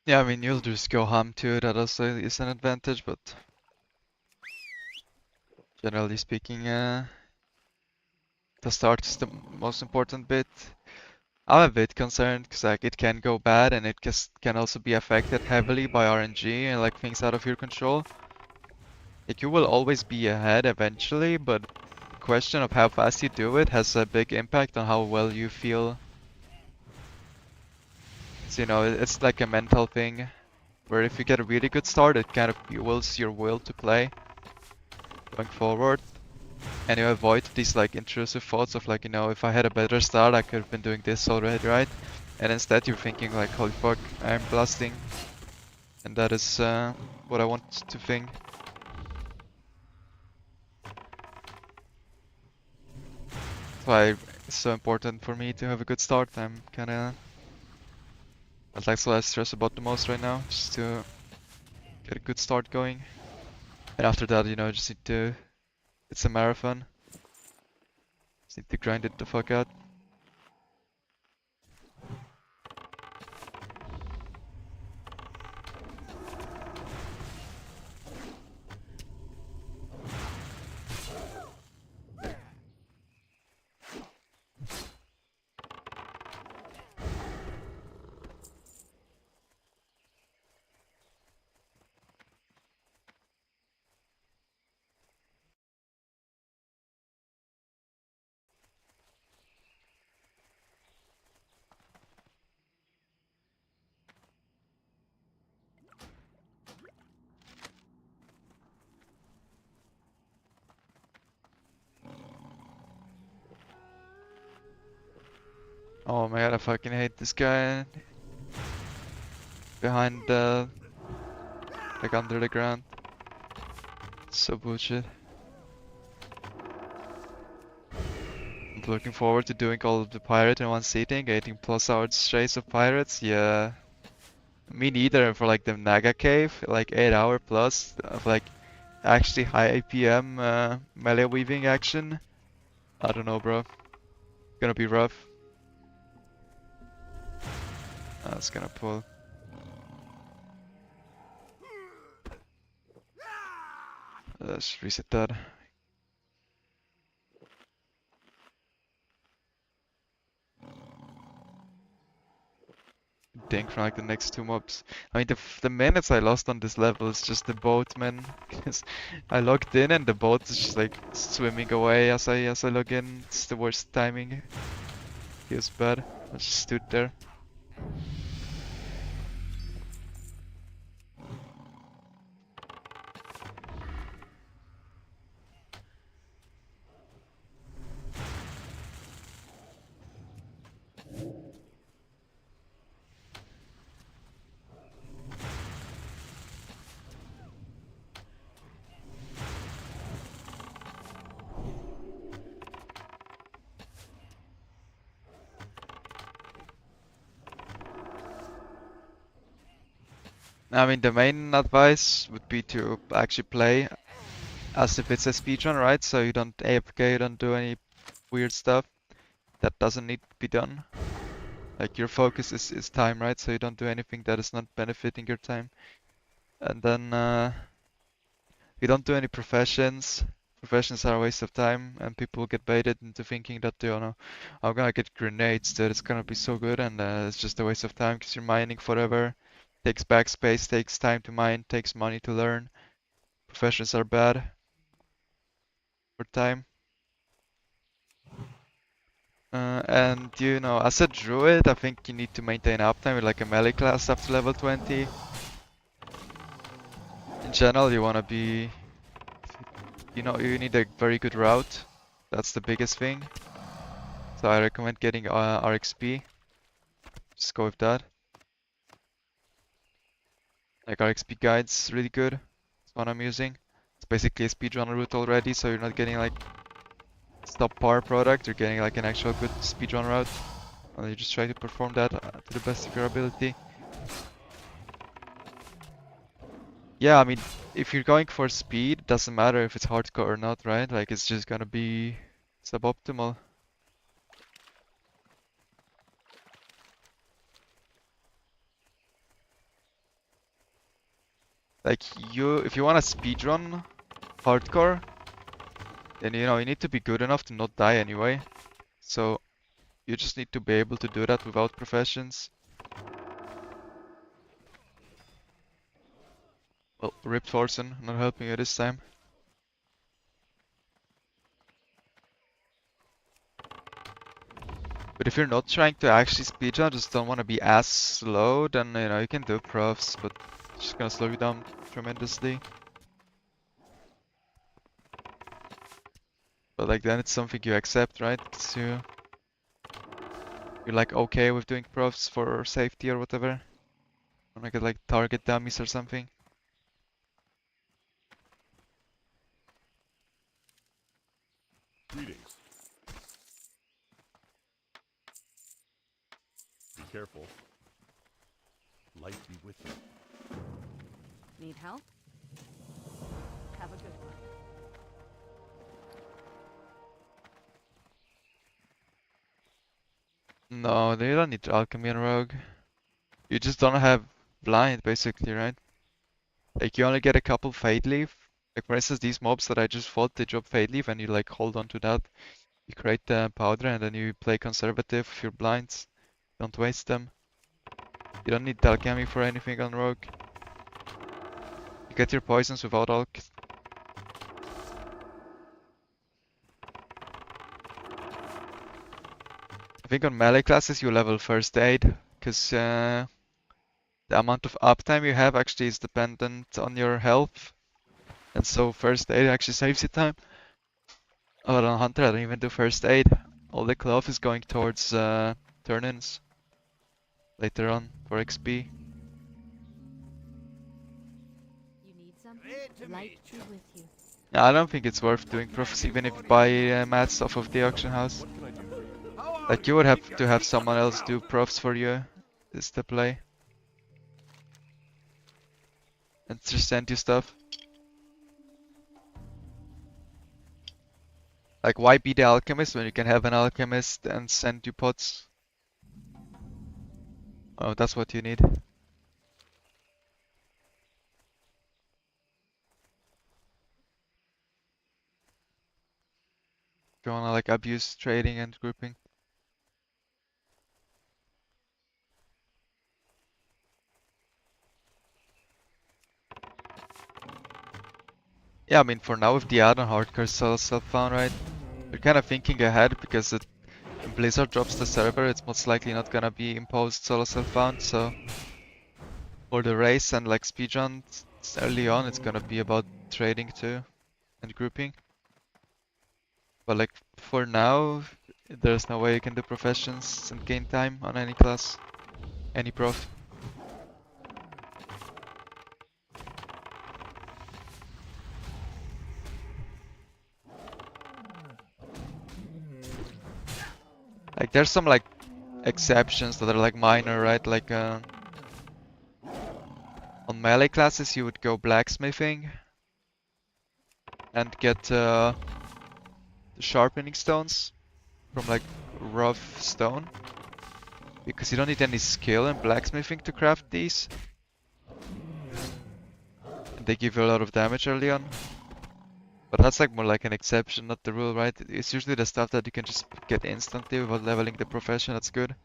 Yeah, I mean, you'll just go ham too, that also is an advantage, but generally speaking, the start is the most important bit. I'm a bit concerned because like it can go bad and it just can also be affected heavily by RNG and like things out of your control. Like you will always be ahead eventually, but the question of how fast you do it has a big impact on how well you feel. So, you know, it's like a mental thing where if you get a really good start, it kind of fuels your will to play going forward. And you avoid these like intrusive thoughts of like, you know, if I had a better start, I could have been doing this already, right? And instead you're thinking like, holy fuck, I'm blasting. And that is what I want to think. That's why it's so important for me to have a good start. I'm kinda... That's like what I stress about the most right now, just to get a good start going. And after that, you know, just need to... It's a marathon. Just need to grind it the fuck out. Oh my god, I fucking hate this guy behind the... like under the ground. So bullshit. looking forward to doing all of the pirate in one sitting, getting plus hours straight of pirates. Yeah, me neither. For like the Naga cave, like 8 hour plus of like actually high APM melee weaving action. I don't know, bro. Gonna be rough. It's gonna pull. Let's reset that. Dink from like the next two mobs. I mean, the minutes I lost on this level is just the boat, man. Because I logged in and the boat is just like swimming away as I log in. It's the worst timing. Feels bad. I just stood there. I mean, the main advice would be to actually play as if it's a speedrun, right? So you don't AFK, you don't do any weird stuff that doesn't need to be done. Like your focus is time, right? So you don't do anything that is not benefiting your time. And then you don't do any professions. Professions are a waste of time, and people get baited into thinking that, you know, I'm gonna get grenades, that it's gonna be so good, and it's just a waste of time because you're mining forever. Takes backspace, takes time to mine, takes money to learn. Professions are bad for time. And you know, as a druid, I think you need to maintain uptime with like a melee class up to level 20. In general, you wanna be, you know, you need a very good route. That's the biggest thing. So I recommend getting RXP. Just go with that. Like RXP guide's really good. That's what I'm using. It's basically a speedrun route already, so you're not getting like subpar product, you're getting like an actual good speedrun route. And you just try to perform that to the best of your ability. Yeah, I mean, if you're going for speed, doesn't matter if it's hardcore or not, right? Like it's just gonna be suboptimal. Like if you want to speedrun hardcore, then you know you need to be good enough to not die anyway. So you just need to be able to do that without professions. Well, Rip Thorson, not helping you this time. But if you're not trying to actually speedrun, just don't want to be as slow, then you know you can do profs, but it's just gonna slow you down tremendously. But like then it's something you accept, right? 'Cause you're like okay with doing profs for safety or whatever. Wanna get like target dummies or something. Greetings. Be careful. Light be with you. Need help? Have a good one. No, they don't need alchemy and rogue. You just don't have blind basically, right? Like you only get a couple fade leaf. Like for instance, these mobs that I just fought, they drop fade leaf, and you like hold on to that. You create the powder, and then you play conservative with your blinds. Don't waste them. You don't need alchemy for anything on rogue. You get your poisons without alch. I think on melee classes you level first aid, because the amount of uptime you have actually is dependent on your health. And so first aid actually saves you time. But on Hunter I don't even do first aid. All the cloth is going towards turn-ins later on for XP. You need something? Great to Light meet be you. with you. Yeah, I don't think it's worth doing profs even if you buy mats off of the auction house. What can I do Like you would have to have someone else do profs for you, is the play. And just send you stuff. Like why be the alchemist when you can have an alchemist and send you pots? Oh, that's what you need. If you wanna like abuse trading and grouping. Yeah, I mean for now with the add-on hardcore solo self-found, right? You're kind of thinking ahead because when Blizzard drops the server, it's most likely not gonna be imposed solo self-found, so for the race and like speedruns early on, it's gonna be about trading too and grouping. But like for now, there's no way you can do professions and gain time on any class, any prof. Like there's some like exceptions that are like minor, right? Like on melee classes you would go blacksmithing and get the sharpening stones from like rough stone. Because you don't need any skill in blacksmithing to craft these. And they give you a lot of damage early on. But that's like more like an exception, not the rule, right? It's usually the stuff that you can just get instantly without leveling the profession, that's good.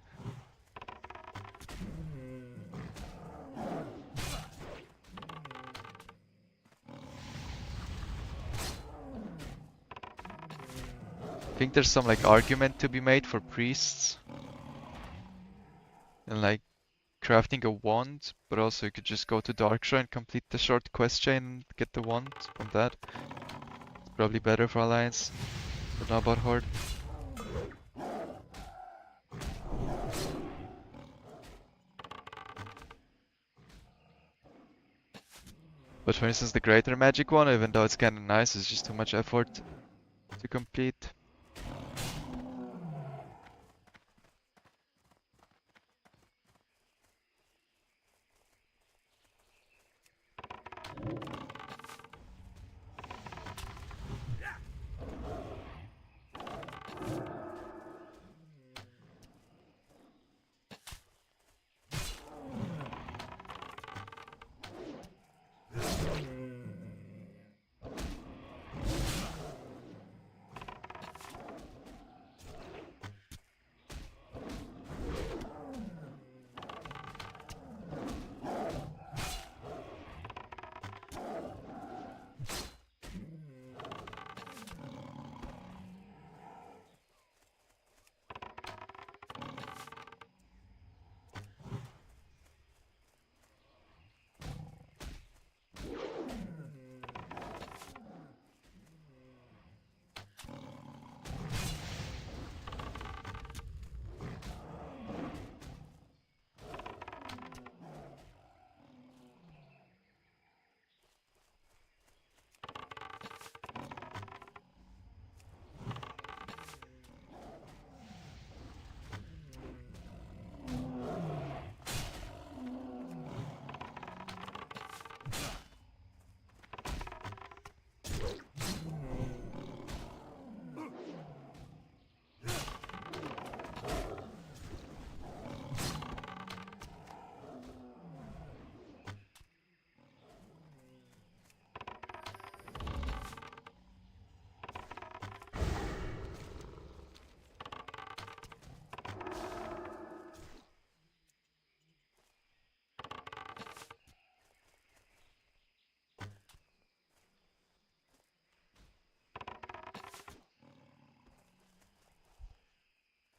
I think there's some like argument to be made for priests. And like crafting a wand, but also you could just go to Darkshrine, complete the short quest chain and get the wand from that. It's probably better for Alliance, but not about Horde. But for instance, the Greater Magic one, even though it's kinda nice, it's just too much effort to complete.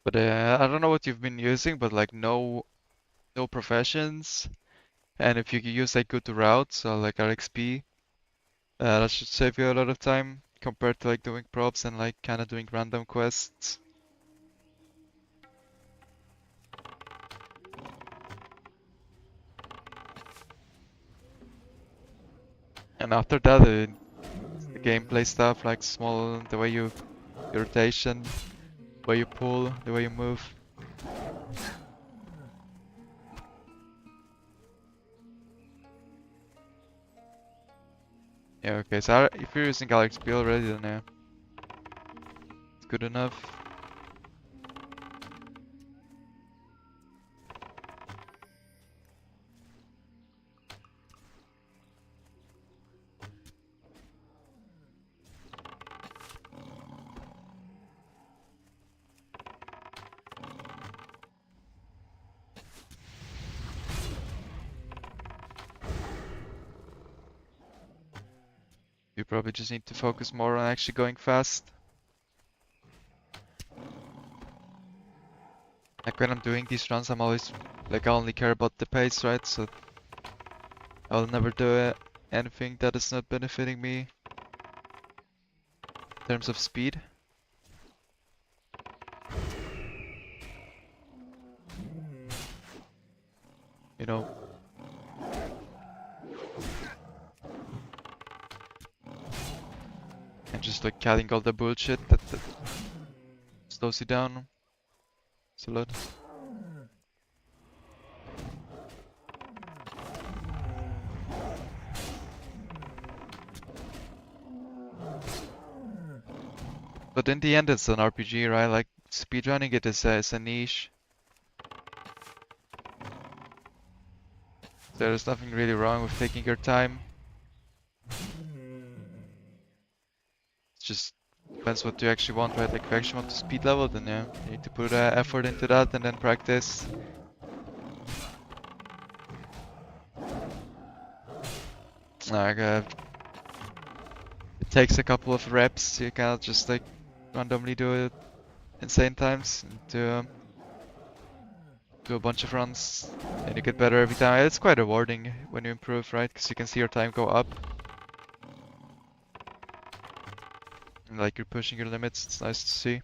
But I don't know what you've been using, but like no professions. And if you use like good routes, so like RXP, that should save you a lot of time compared to like doing props and like kind of doing random quests. And after that, the gameplay stuff, like small, the way you, your rotation, way you pull, the way you move. Yeah, okay, so if you're using Galaxy XP already, then yeah, it's good enough. You probably just need to focus more on actually going fast. Like when I'm doing these runs, I'm always like I only care about the pace, right? So I'll never do anything that is not benefiting me in terms of speed. You know, and just like cutting all the bullshit that slows you down. It's a lot. But in the end, it's an RPG, right? Like speedrunning it is a niche. There's nothing really wrong with taking your time. It just depends what you actually want, right? Like if you actually want to speed level, then yeah, you need to put effort into that and then practice. Like it takes a couple of reps. You cannot just like randomly do it insane times and do a bunch of runs and you get better every time. It's quite rewarding when you improve, right? Because you can see your time go up. And like you're pushing your limits. It's nice to see.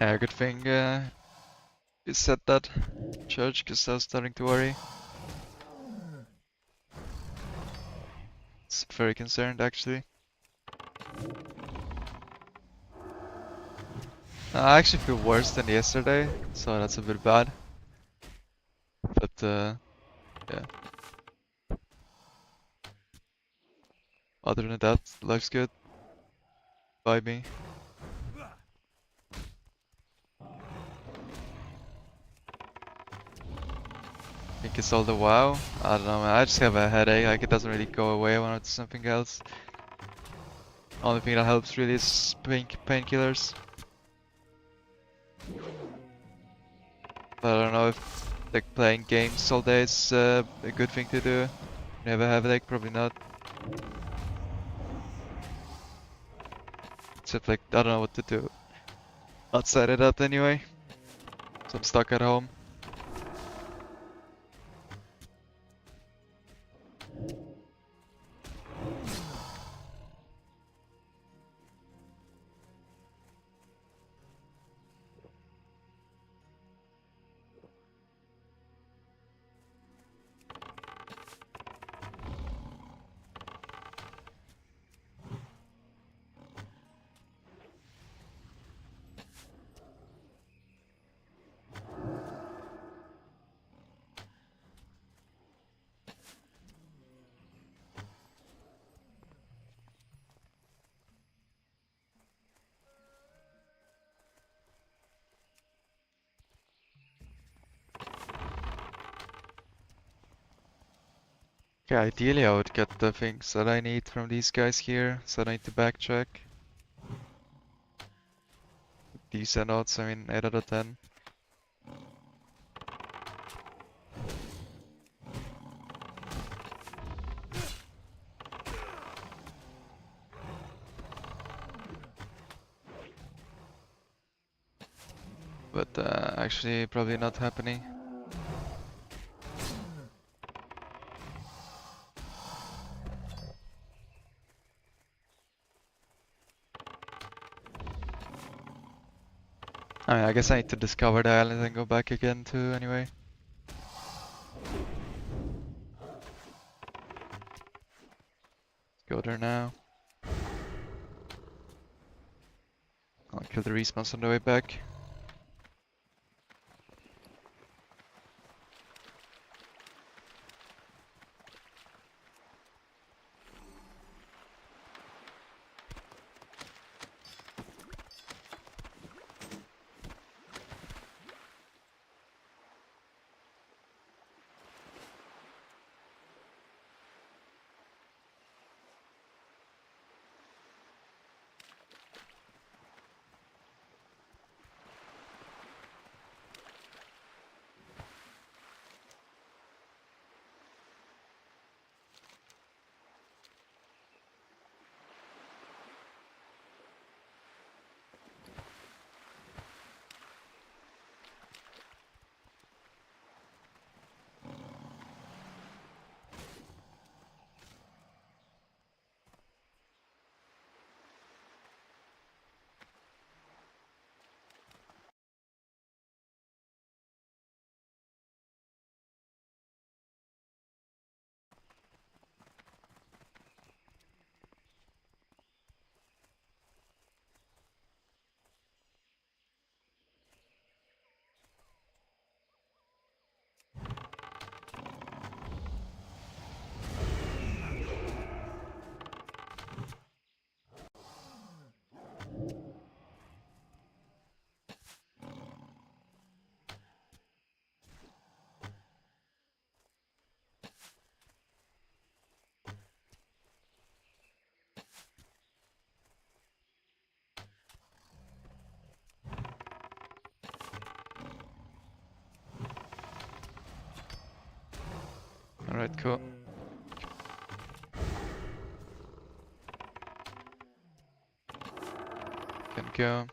Yeah, good thing you said that, Church, because I was starting to worry. It's very concerned, actually. I actually feel worse than yesterday, so that's a bit bad. But yeah. Other than that, life's good. By me. Think it's all the wow. I don't know, man. I just have a headache. Like it doesn't really go away when I do something else. Only thing that helps really is painkillers. But I don't know if like playing games all day is a good thing to do. You have a headache, probably not. Except like I don't know what to do outside of that anyway. So I'm stuck at home. Okay, ideally I would get the things that I need from these guys here, so I don't need to backtrack. Decent odds, I mean 8 out of 10. But actually probably not happening. I mean, I guess I need to discover the island and go back again too anyway. Go there now. I'll kill the respawns on the way back. Alright, cool. Can go.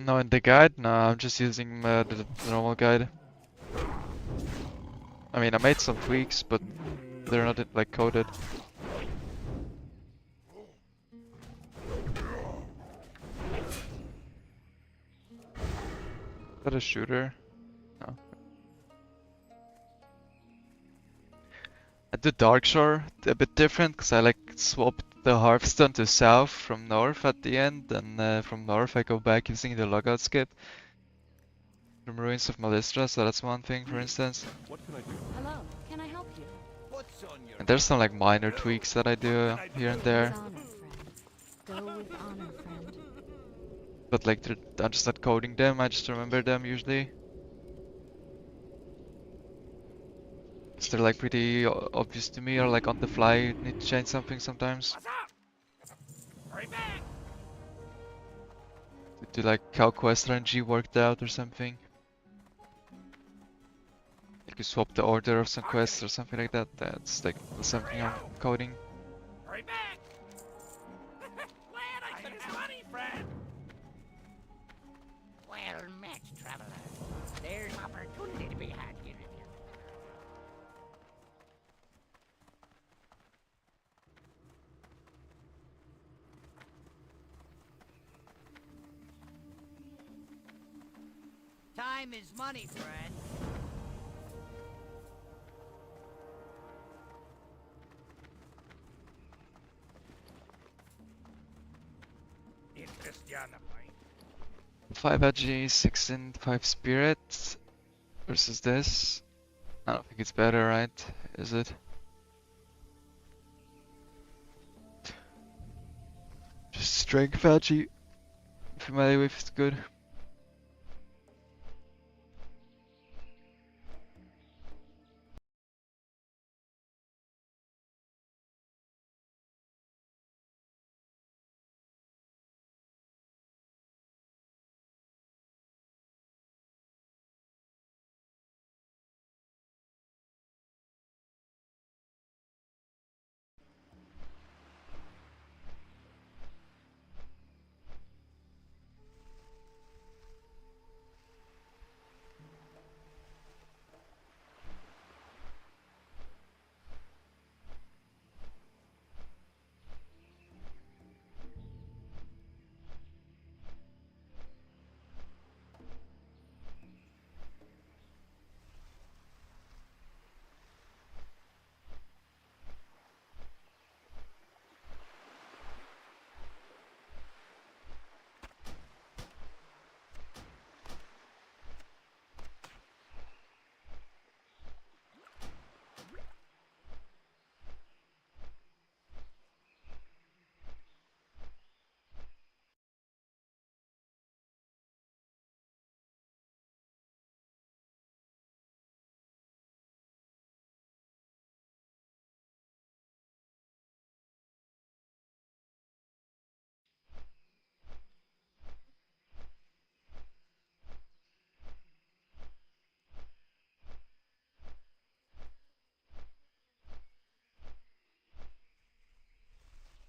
No, in the guide? No, I'm just using the normal guide. I mean, I made some tweaks, but they're not like coded. Is that a shooter? No. I do Dark Shore a bit different because I like swapped the Hearthstone to south from north at the end, and from north I go back using the logout skip from Ruins of Malistra, so that's one thing, for instance. What can I do? Hello, can I help you? What's on your And there's some like minor tweaks that I do here and there, With honor, friend. Go with honor, friend. but like I'm just not coding them, I just remember them usually. So they're like pretty obvious to me, or like on the fly, you need to change something sometimes. What's up? Hurry back! To like how quest RNG worked out or something. You could swap the order of some quests or something like that. That's like something I'm coding. Hurry back! Glad I could help. Money, friend! Well met, traveler. There's opportunity to be had here. Time is money, friend. Interest ya na point. 5 Agi, 6 and 5 Spirit versus this. I don't think it's better, right? Is it? Just strength Agi. If melee wave is good.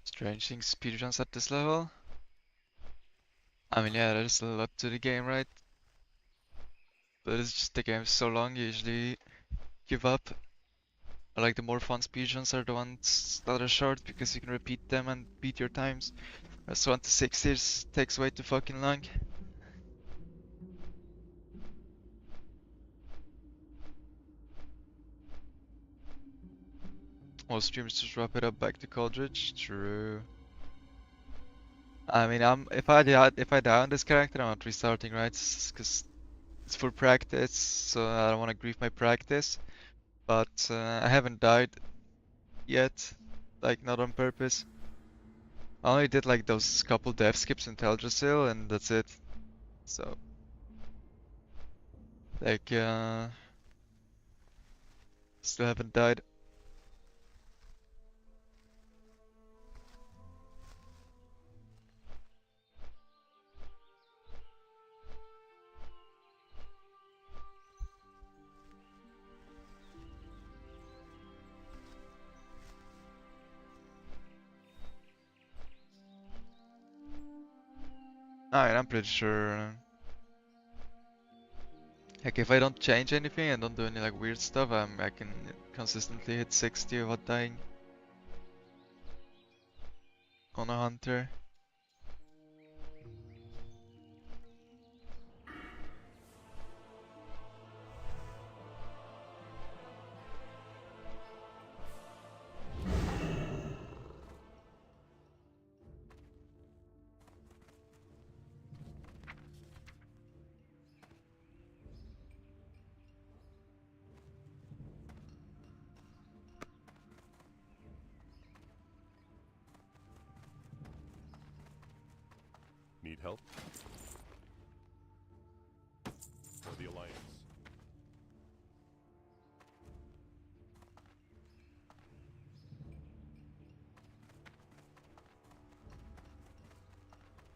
Strange things speedruns at this level. I mean, yeah, there's a lot to the game, right? But it's just the game's so long, you usually give up. I like the more fun speedruns are the ones that are short because you can repeat them and beat your times. Whereas 1 to 6 years takes way too fucking long. Most streamers just wrap it up back to Coldridge. True. I mean, if I die on this character, I'm not restarting, right? Because it's for practice, so I don't want to grieve my practice. But I haven't died yet, like not on purpose. I only did like those couple death skips in Teldrassil, and that's it. So, like, still haven't died. I mean, I'm pretty sure. Like if I don't change anything and don't do any like weird stuff, I can consistently hit 60 without dying on a hunter. Need help? For the Alliance.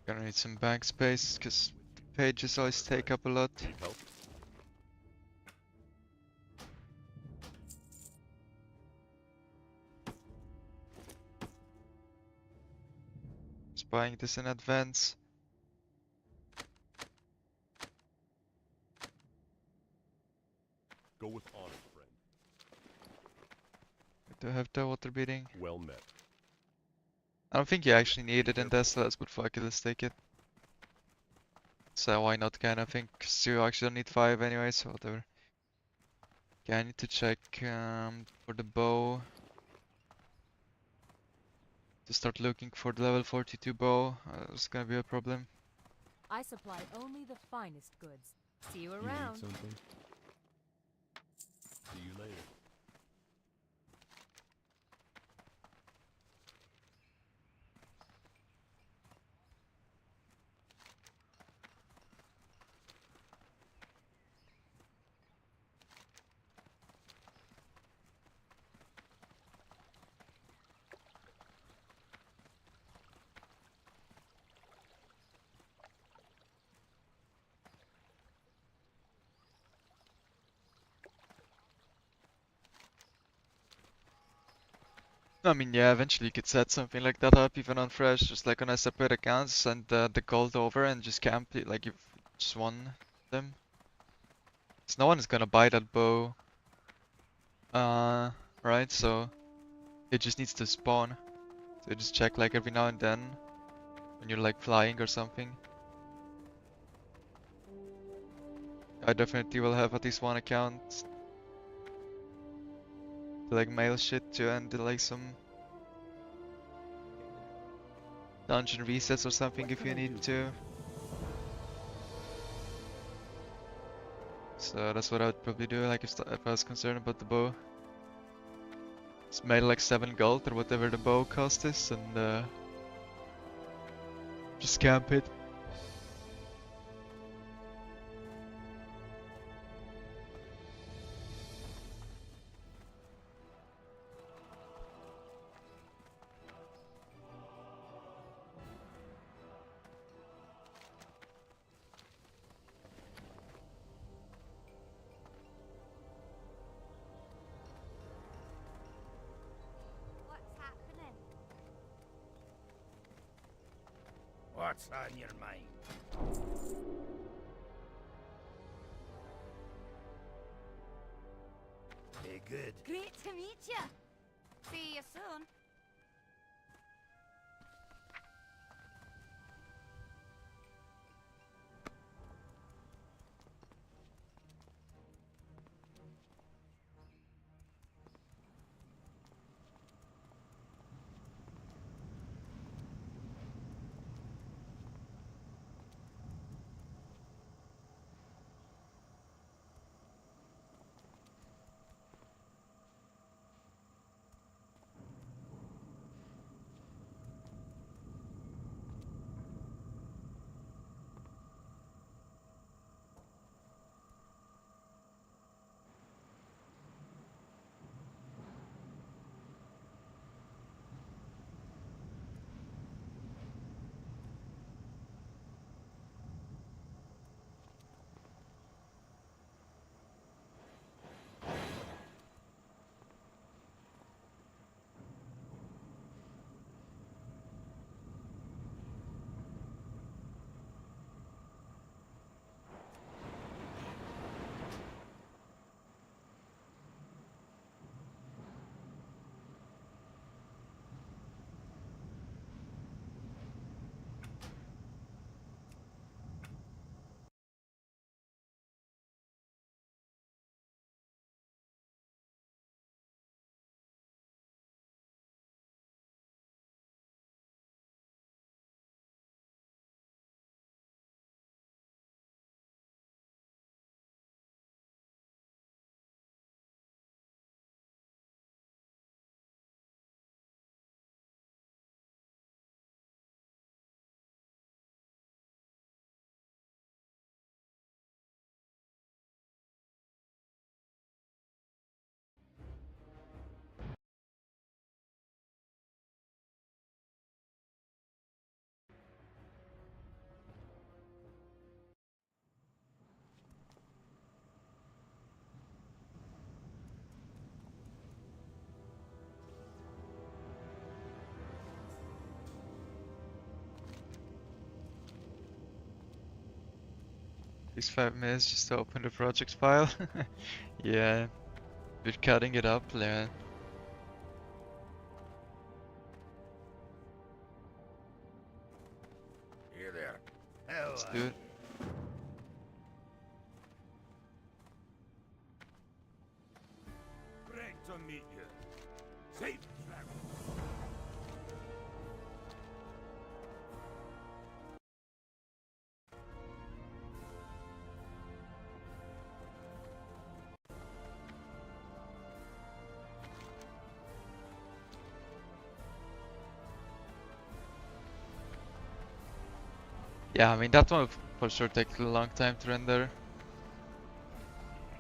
Gonna need some bank space because pages always take up a lot. Need help? Just buying this in advance. Go with honor, friend. Do I have the water beating? Well met. I don't think you actually need it in Teslas, but fuck it, let's take it. So why not kind of thing, 'cause you actually don't need 5 anyway, so whatever. Okay, I need to check for the bow. To start looking for the level 42 bow, it's gonna be a problem. I supply only the finest goods. See you You need around. something? See you later. I mean, yeah, eventually you could set something like that up even on fresh, just like on a separate account, send the gold over and just camp it like you've just won them. 'Cause no one is gonna buy that bow. Right, so it just needs to spawn. So you just check like every now and then when you're like flying or something. I definitely will have at least one account to like mail shit to and do like some dungeon resets or something if you need to. So that's what I would probably do, like if I was concerned about the bow. Just mail like 7 gold or whatever the bow cost is and just camp it. What's happening? What's on your mind? Be good. Great to meet you. See you soon. Takes 5 minutes just to open the project file. Yeah, we're cutting it up, yeah. Here there. How Let's are do it. Great to meet you. Safe travel. Yeah, I mean that one will for sure take a long time to render.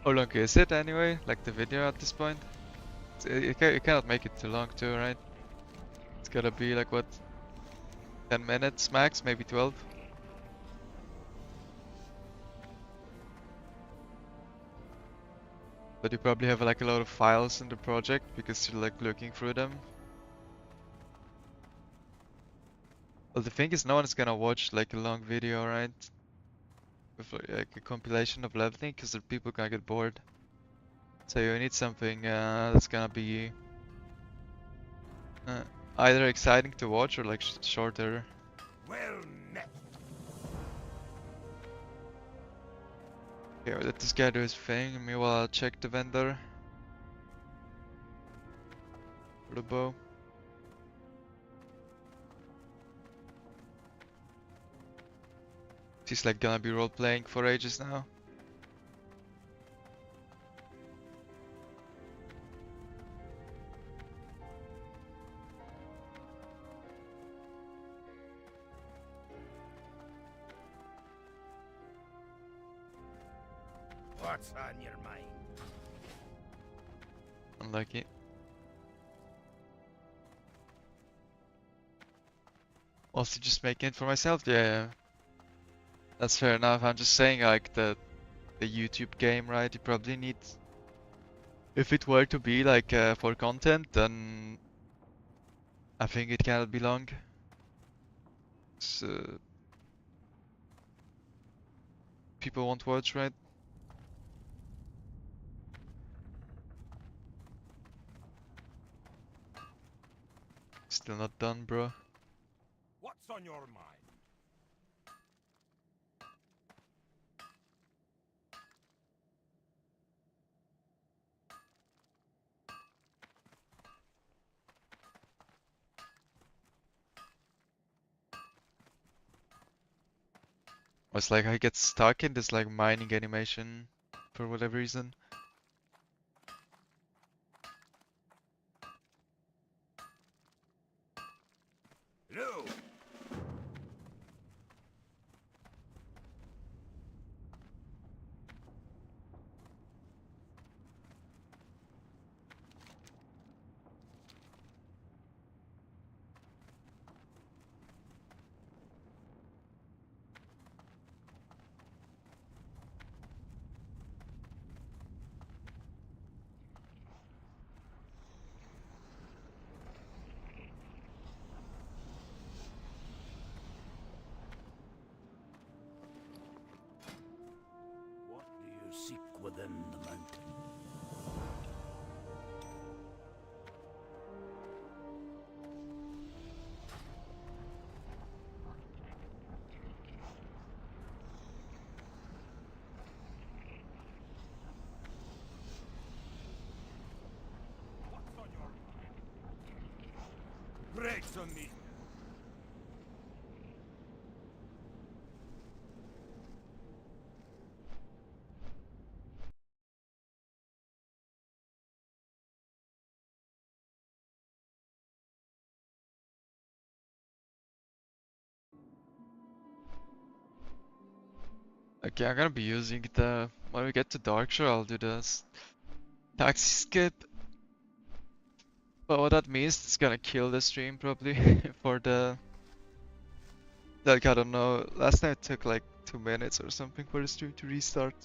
How long is it anyway? Like the video at this point? You cannot make it too long too, right? It's gotta be like what? 10 minutes max, maybe 12? But you probably have like a lot of files in the project because you're like looking through them. Well, the thing is no one's gonna watch like a long video, right? With like a compilation of leveling because the people gonna get bored. So you need something that's gonna be uh, either exciting to watch or like shorter. Well met. Okay, let this guy do his thing. Meanwhile, I'll check the vendor for the bow. He's like gonna be role playing for ages now. What's on your mind? Unlucky. Also, just making it for myself. Yeah, that's fair enough. I'm just saying, like the YouTube game, right? You probably need. If it were to be like for content, then I think it cannot be long. So people won't watch, right? Still not done, bro. What's on your mind? It's like I get stuck in this like mining animation for whatever reason. Hello. What do you seek within the mountain? What's on your mind? Brakes on me. Okay, I'm gonna be using the when we get to Darkshore, I'll do this taxi skip. But what that means, it's gonna kill the stream probably for the like I don't know. Last time it took like 2 minutes or something for the stream to restart.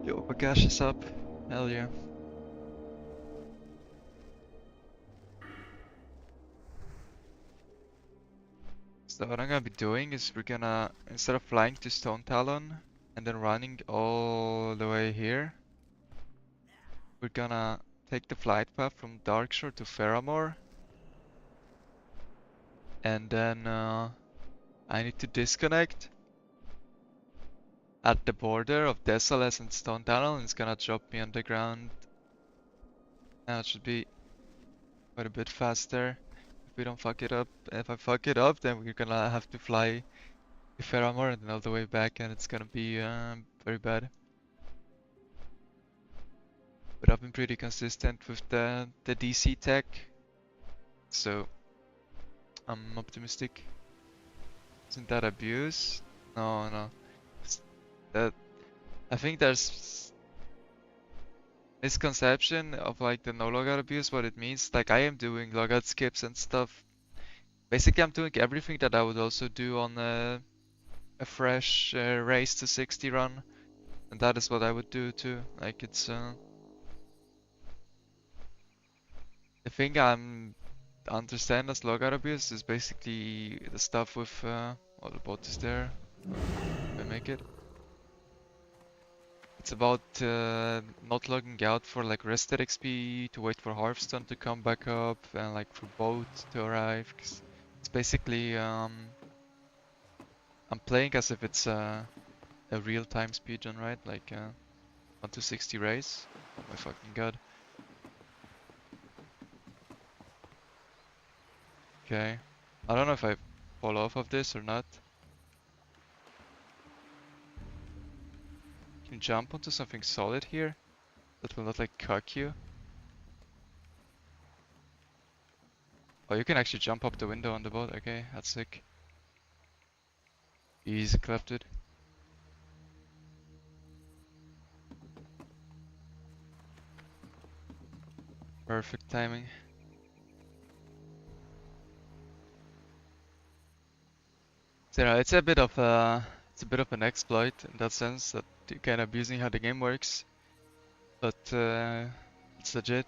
Yo, Bagash is up. Hell yeah. So what I'm gonna be doing is we're gonna, instead of flying to Stone Talon and then running all the way here, we're gonna take the flight path from Darkshore to Faramore, and then I need to disconnect at the border of Desolace and Stone Talon, and it's gonna drop me on the ground. Now it should be quite a bit faster if we don't fuck it up. If I fuck it up, then we're gonna have to fly to Faramore and then all the way back, and it's gonna be very bad. But I've been pretty consistent with the DC tech, so I'm optimistic. Isn't that abuse? No, no. That I think there's misconception of like the no logout abuse, what it means. Like I am doing logout skips and stuff. Basically, I'm doing everything that I would also do on a fresh race to 60 run, and that is what I would do too. Like it's the thing I'm understand as logout abuse is basically the stuff with oh, the bot is there. If I make it. It's about not logging out for like rested XP, to wait for Hearthstone to come back up, and like for boat to arrive. 'Cause it's basically I'm playing as if it's a real-time speedrun, right? Like 1 to 60 race. Oh my fucking god. Okay. I don't know if I fall off of this or not. Can you jump onto something solid here that will not like cuck you? Oh, you can actually jump up the window on the boat. Okay, that's sick. Easy clapped it. Perfect timing. So, it's a bit of an exploit in that sense that you're kind of abusing how the game works, but it's legit.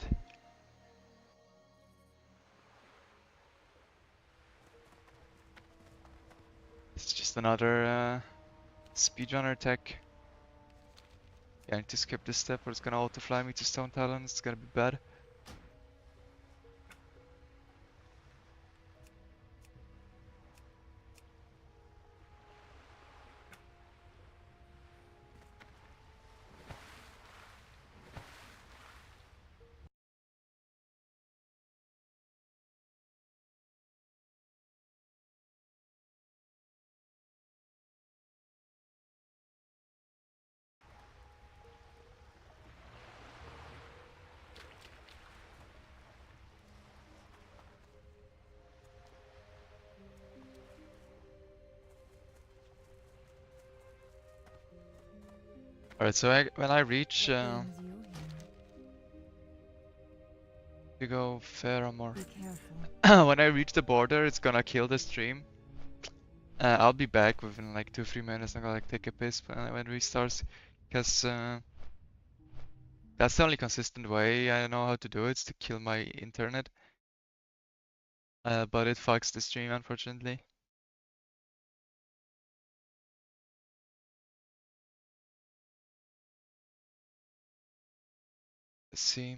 It's just another speedrunner tech. Yeah, I need to skip this step or it's gonna auto fly me to Stone Talon. It's gonna be bad. Alright, so when I reach What brings you we go Faramore. here? Be careful. When I reach the border, it's gonna kill the stream. I'll be back within like 2-3 minutes. I'm gonna like take a piss when it restarts, because that's the only consistent way I know how to do it, is to kill my internet. But it fucks the stream, unfortunately. Let's see.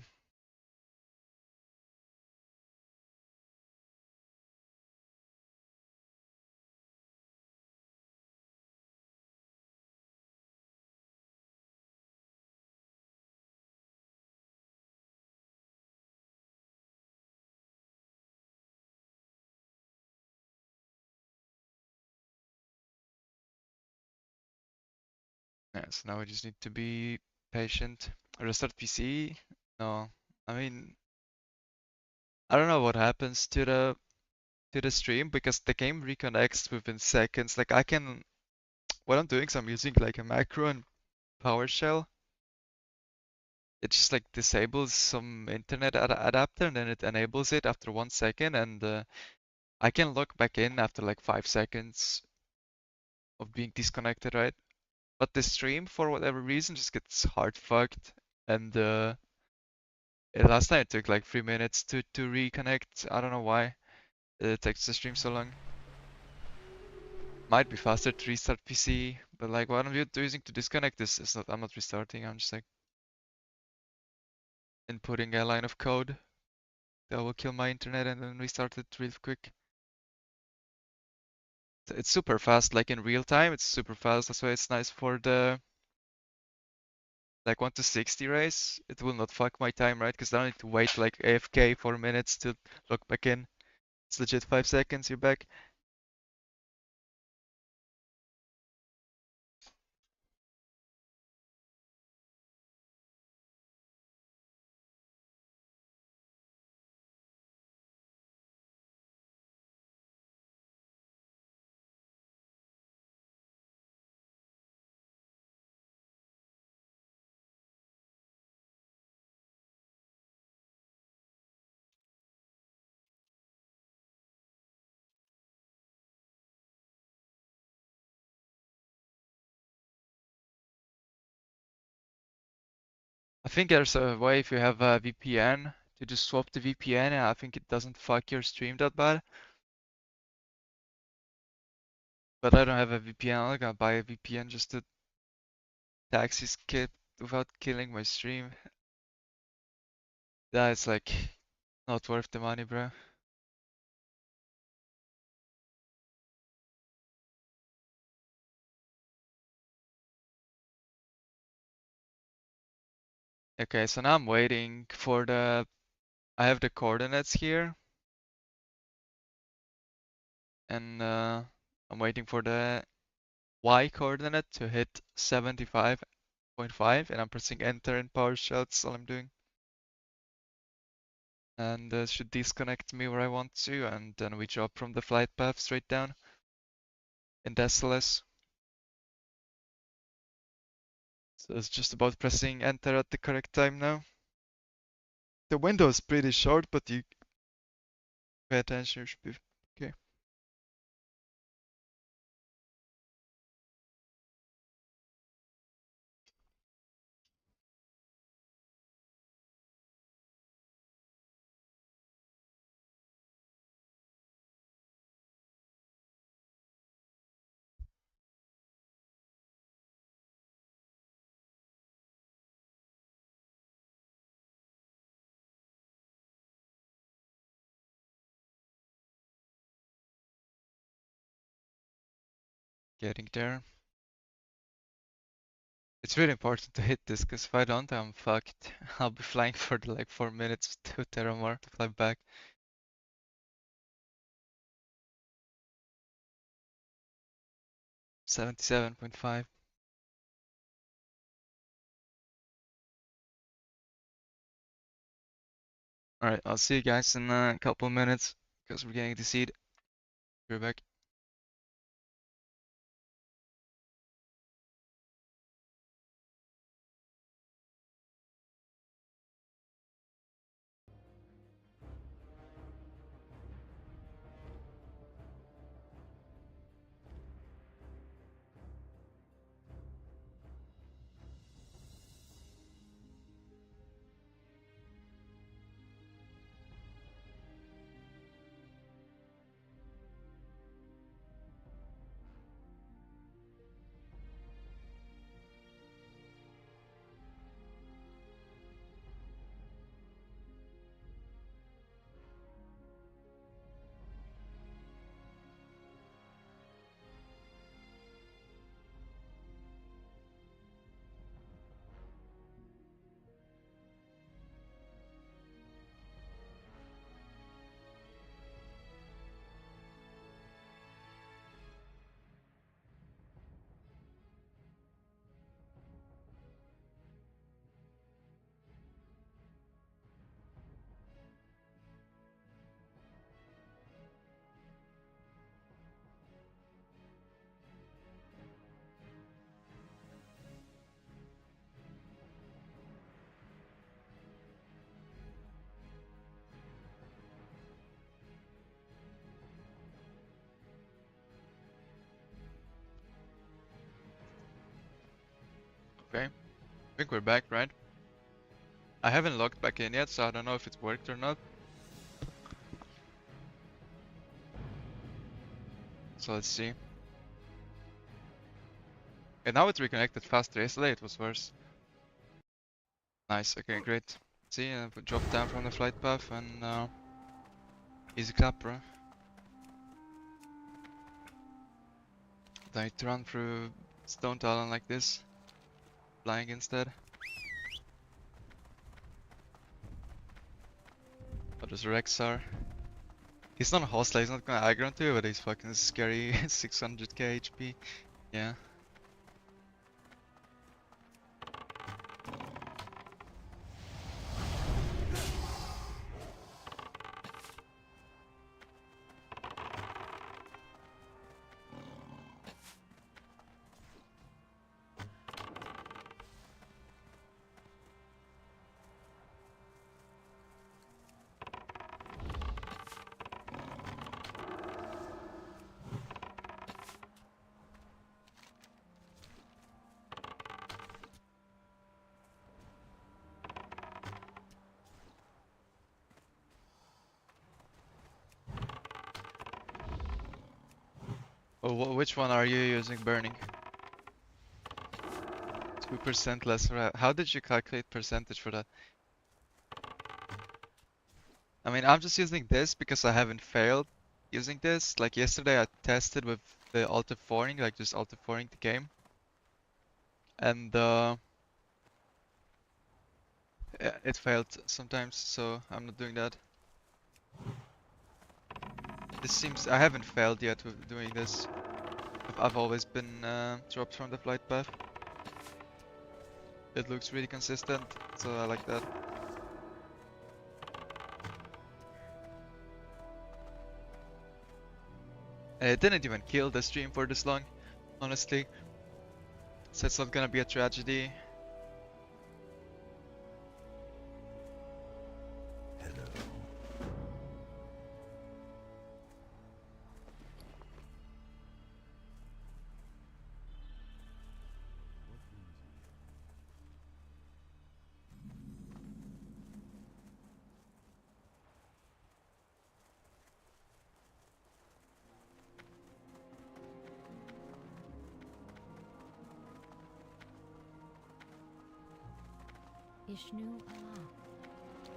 Yeah, so now we just need to be patient. Restart PC? No. I mean, I don't know what happens to the stream, because the game reconnects within seconds. Like I can, what I'm doing is I'm using like a macro and PowerShell. It just like disables some internet adapter and then it enables it after 1 second, and I can log back in after like 5 seconds of being disconnected, right? But the stream, for whatever reason, just gets hard fucked, and last time it took like 3 minutes to reconnect. I don't know why it takes the stream so long. Might be faster to restart PC, but like what I'm using to disconnect this is not, I'm not restarting, I'm just like inputting a line of code that will kill my internet and then restart it real quick. It's super fast, like in real time, it's super fast. That's why it's nice for the like 1 to 60 race. It will not fuck my time, right? Because I don't need to wait like AFK 4 minutes to log back in. It's legit 5 seconds, you're back. I think there's a way if you have a VPN to just swap the VPN, and I think it doesn't fuck your stream that bad. But I don't have a VPN. I'm gonna buy a VPN just to taxi skip without killing my stream. That's like not worth the money, bro. Okay, so now I'm waiting for the. I have the coordinates here, and I'm waiting for the Y coordinate to hit 75.5, and I'm pressing enter in PowerShell. That's all I'm doing. And should disconnect me where I want to, and then we drop from the flight path straight down in the SLS. So it's just about pressing enter at the correct time now. The window is pretty short, but you pay attention, you should be okay. Getting there. It's really important to hit this, because if I don't, I'm fucked. I'll be flying for like 4 minutes to Terramar to fly back. $77.5. Alright, I'll see you guys in a couple minutes, because we're getting the seed. We're back. Okay, I think we're back, right? I haven't logged back in yet, so I don't know if it worked or not. So let's see. And now it reconnected faster. Yesterday it was worse. Nice, okay, great. See, drop down from the flight path and easy clap, bro. Don't need to run through Stone Talon like this. Flying instead. What does Rexar? He's not hostile, he's not gonna aggro into you, but he's fucking scary 600k HP. Yeah. Oh, which one are you using burning? 2% less. How did you calculate percentage for that? I mean, I'm just using this because I haven't failed using this. Like yesterday I tested with the alt F4ing, like just alt F4ing the game. And yeah, it failed sometimes, so I'm not doing that. This seems, I haven't failed yet with doing this. I've always been dropped from the flight path. It looks really consistent, so I like that. And it didn't even kill the stream for this long, honestly. So it's not gonna be a tragedy. Hello. Ishnu Allah.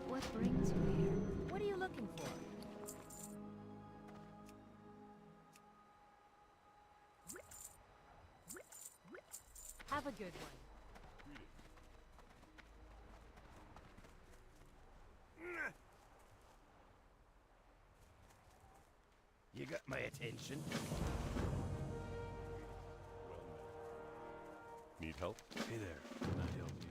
What brings you here? What are you looking for? Have a good one. You got my attention. Need help? Hey there, can I help you?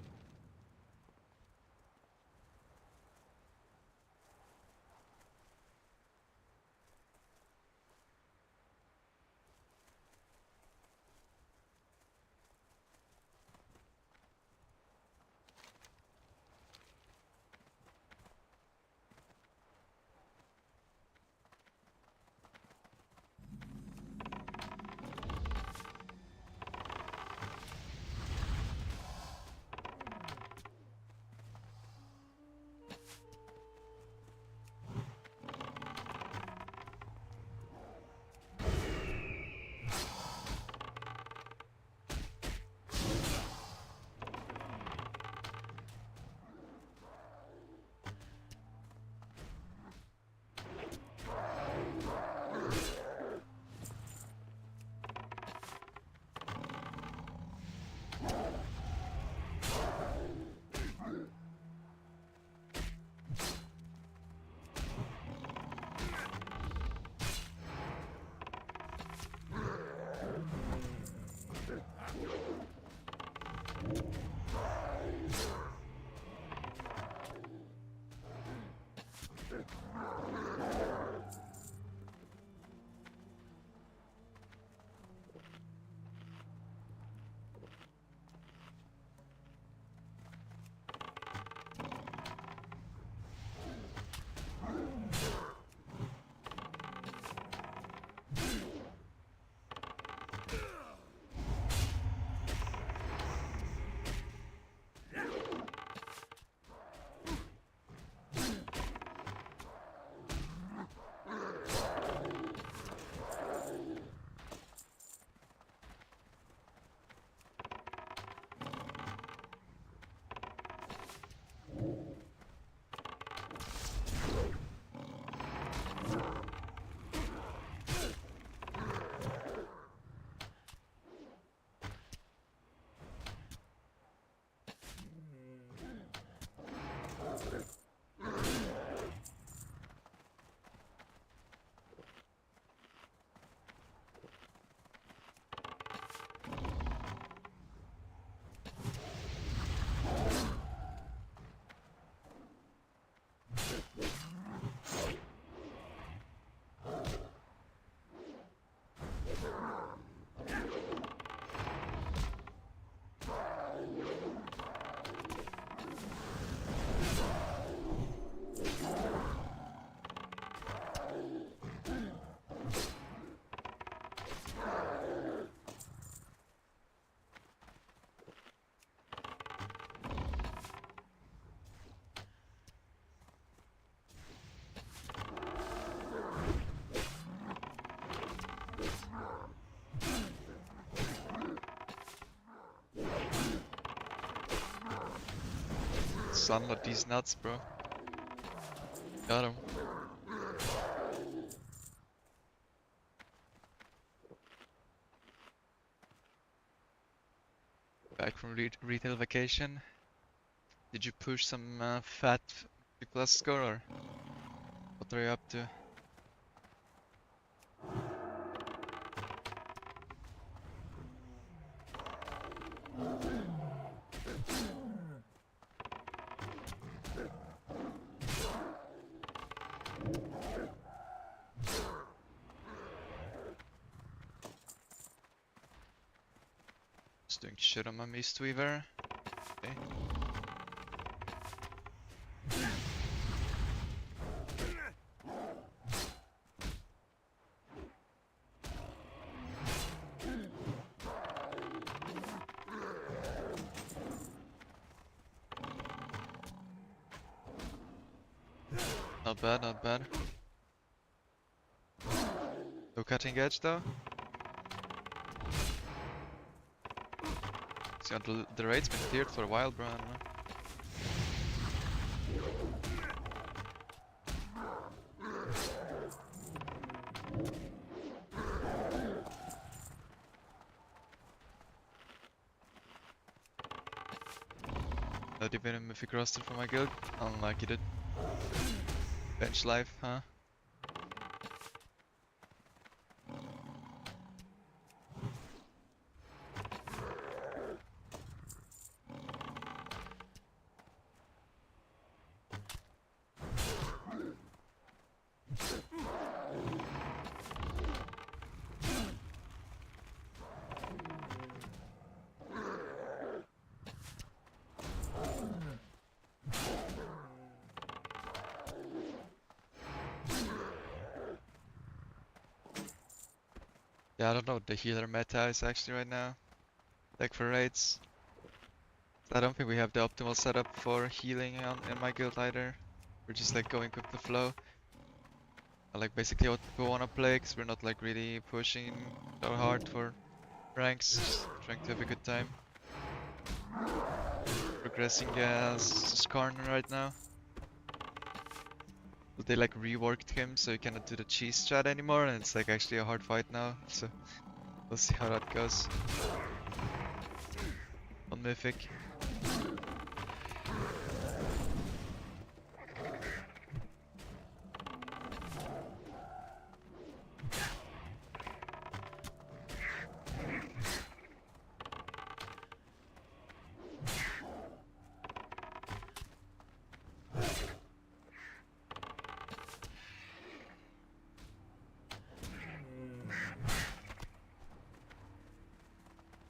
SUNLA these nuts, bro. Got him. Back from retail vacation. Did you push some fat 50+ score, or what are you up to? Just doing shit on my Mistweaver. Okay. Not bad, not bad. No cutting edge though. See, the raid's been cleared for a while, bro. I don't know. Not even a mythic roster for my guild. Unlucky, dude. Bench life, huh? Yeah, I don't know what the healer meta is actually right now. Like for raids. I don't think we have the optimal setup for healing in my guild either. We're just like going with the flow. I like basically what people wanna play, cause we're not like really pushing so hard for ranks, just trying to have a good time. Progressing as Skarner right now. But they like reworked him so you cannot do the cheese strat anymore, and it's like actually a hard fight now, so we'll see how that goes. On Mythic.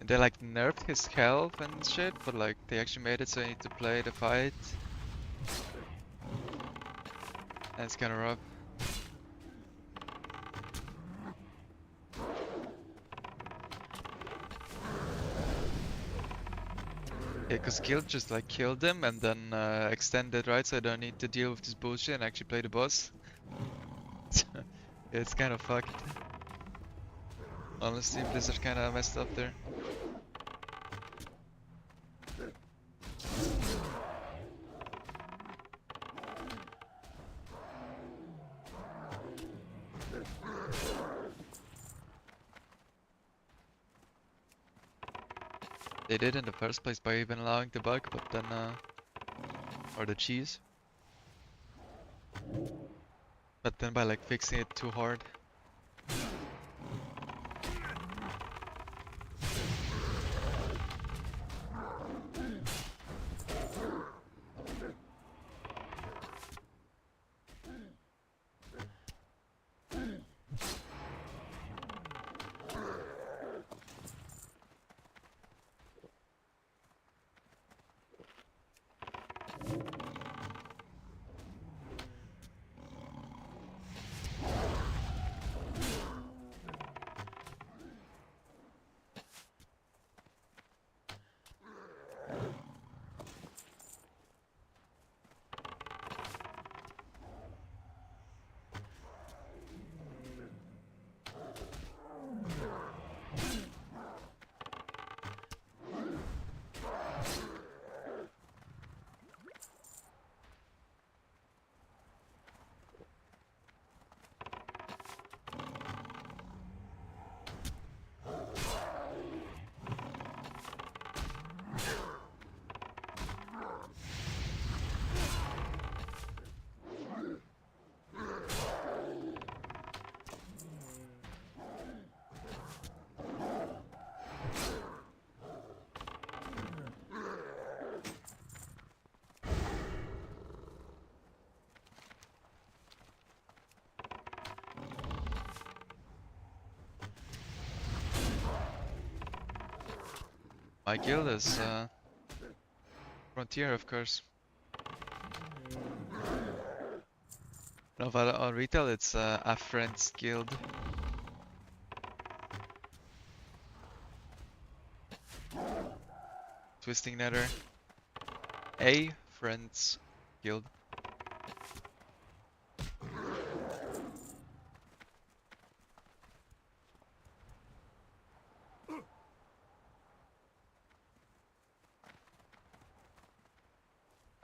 They like nerfed his health and shit, but like they actually made it so you need to play the fight. And it's kinda rough. Yeah, cause Guild just like killed him and then extended, right? So I don't need to deal with this bullshit and actually play the boss. Yeah, it's kind of fucked. Honestly, Blizzard kinda messed up there. They did in the first place by even allowing the bug, but then or the cheese. But then by like fixing it too hard. My guild is Frontier, of course. No, but on retail it's a friend's guild. Twisting Nether. A friend's guild.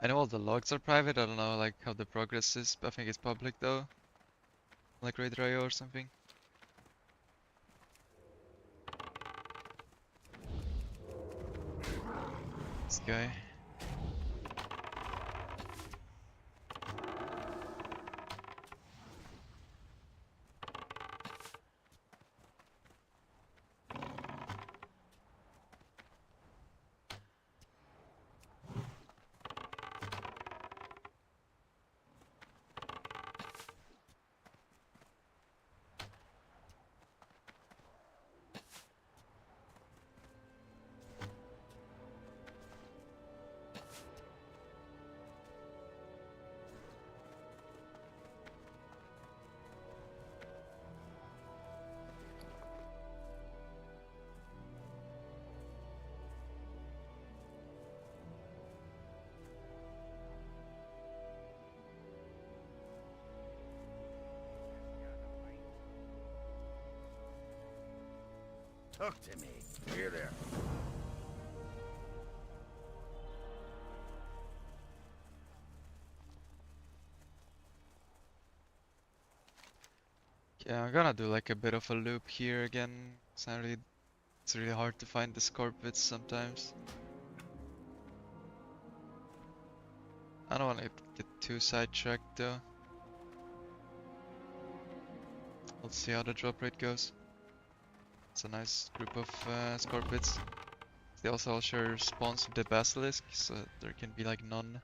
I know all the logs are private, I don't know like how the progress is, but I think it's public though. Like Raider.io or something. This guy. Talk to me. Here there. Yeah, I'm gonna do like a bit of a loop here again. It's really hard to find the scorpions sometimes. I don't wanna get too sidetracked though. Let's see how the drop rate goes. It's a nice group of scorpions. They also all share spawns with the basilisk, so there can be like none.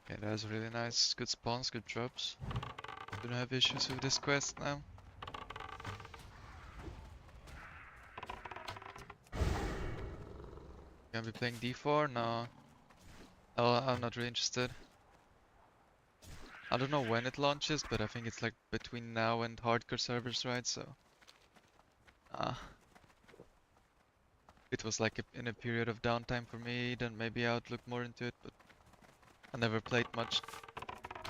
Okay, that was really nice. Good spawns, good drops. Don't have issues with this quest now. Gonna be playing D4? No. Oh, I'm not really interested. I don't know when it launches, but I think it's like between now and hardcore servers, right? So, it was like in a period of downtime for me, then maybe I would look more into it, but I never played much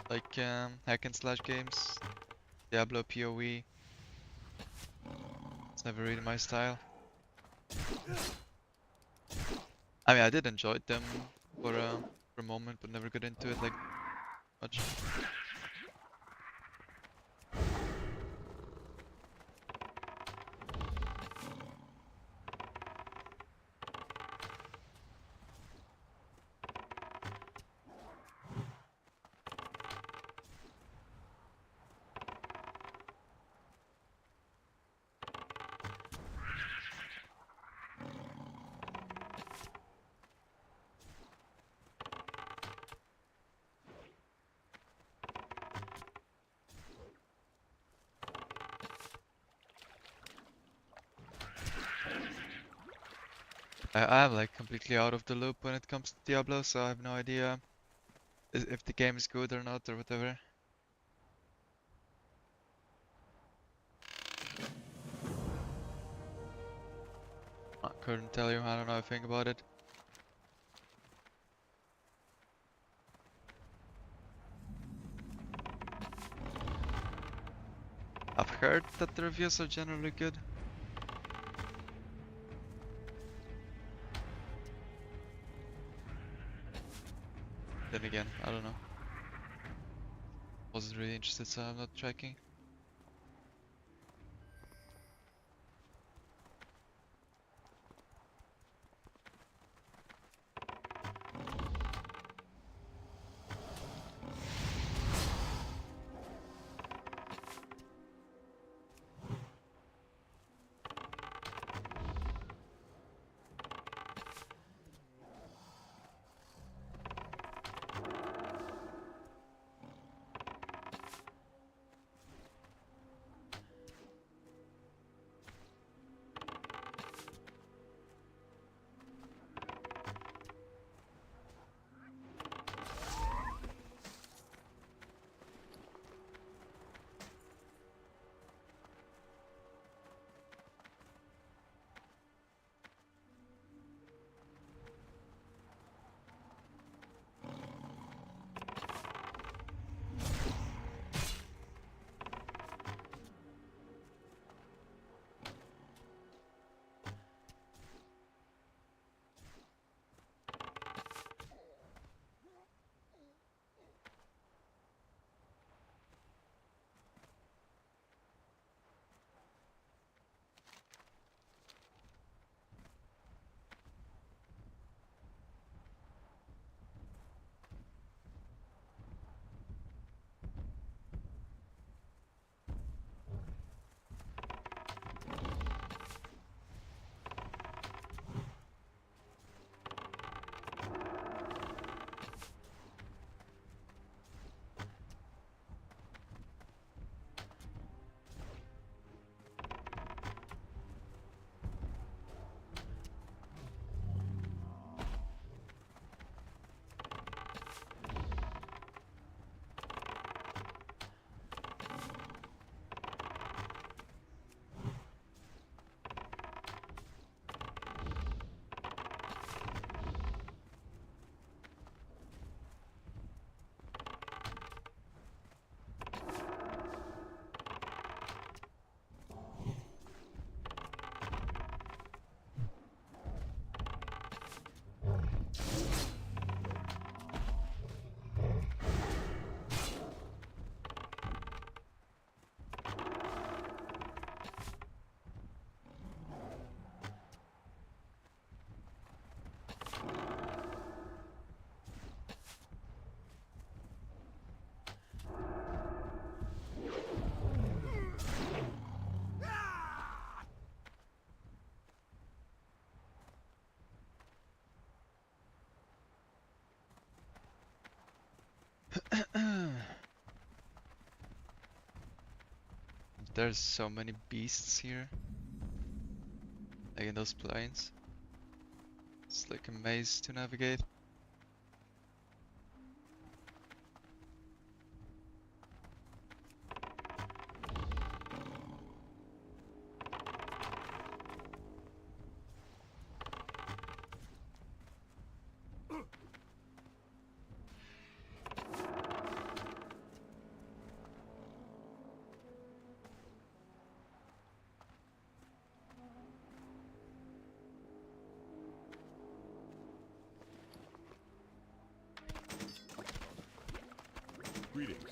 like hack and slash games, Diablo, PoE. It's never really my style. I mean, I did enjoy them for a moment, but never got into it like much. I'm like completely out of the loop when it comes to Diablo, so I have no idea if the game is good or not or whatever. I couldn't tell you, I don't know a thing about it. I've heard that the reviews are generally good. Then again, I don't know. Wasn't really interested, so I'm not tracking. There's so many beasts here. Like in those plains. It's like a maze to navigate. Greetings.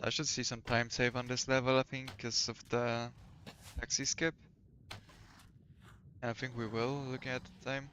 I should see some time save on this level, I think, because of the taxi skip. And I think we will, looking at the time.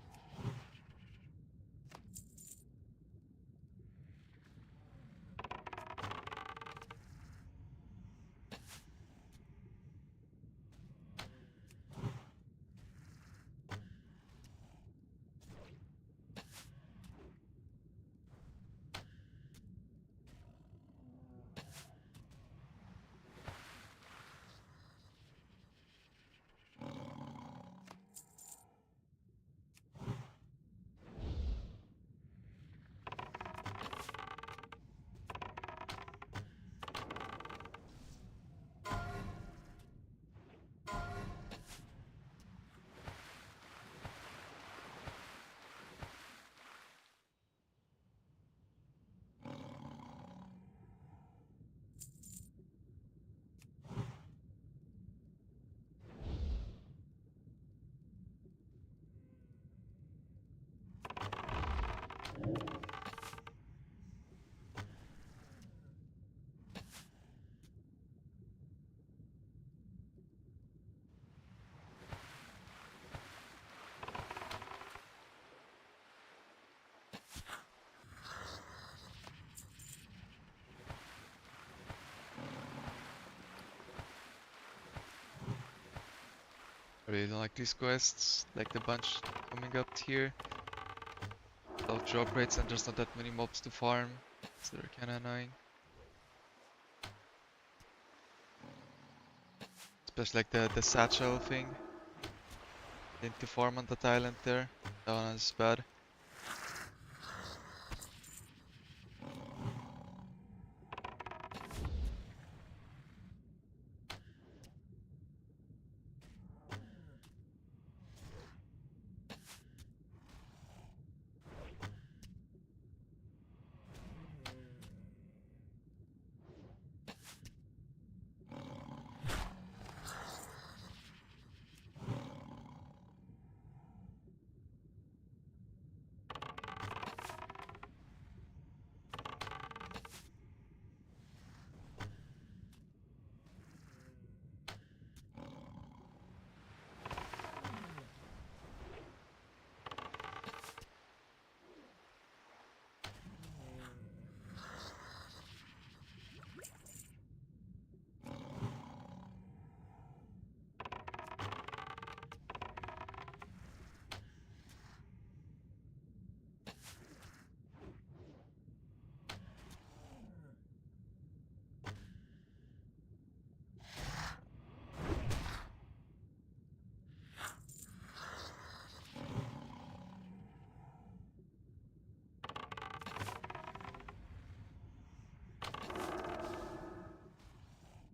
I really don't like these quests, like the bunch coming up here. Low drop rates and there's not that many mobs to farm, so they're kinda annoying. Especially like the satchel thing. Need to farm on that island there. That one is bad.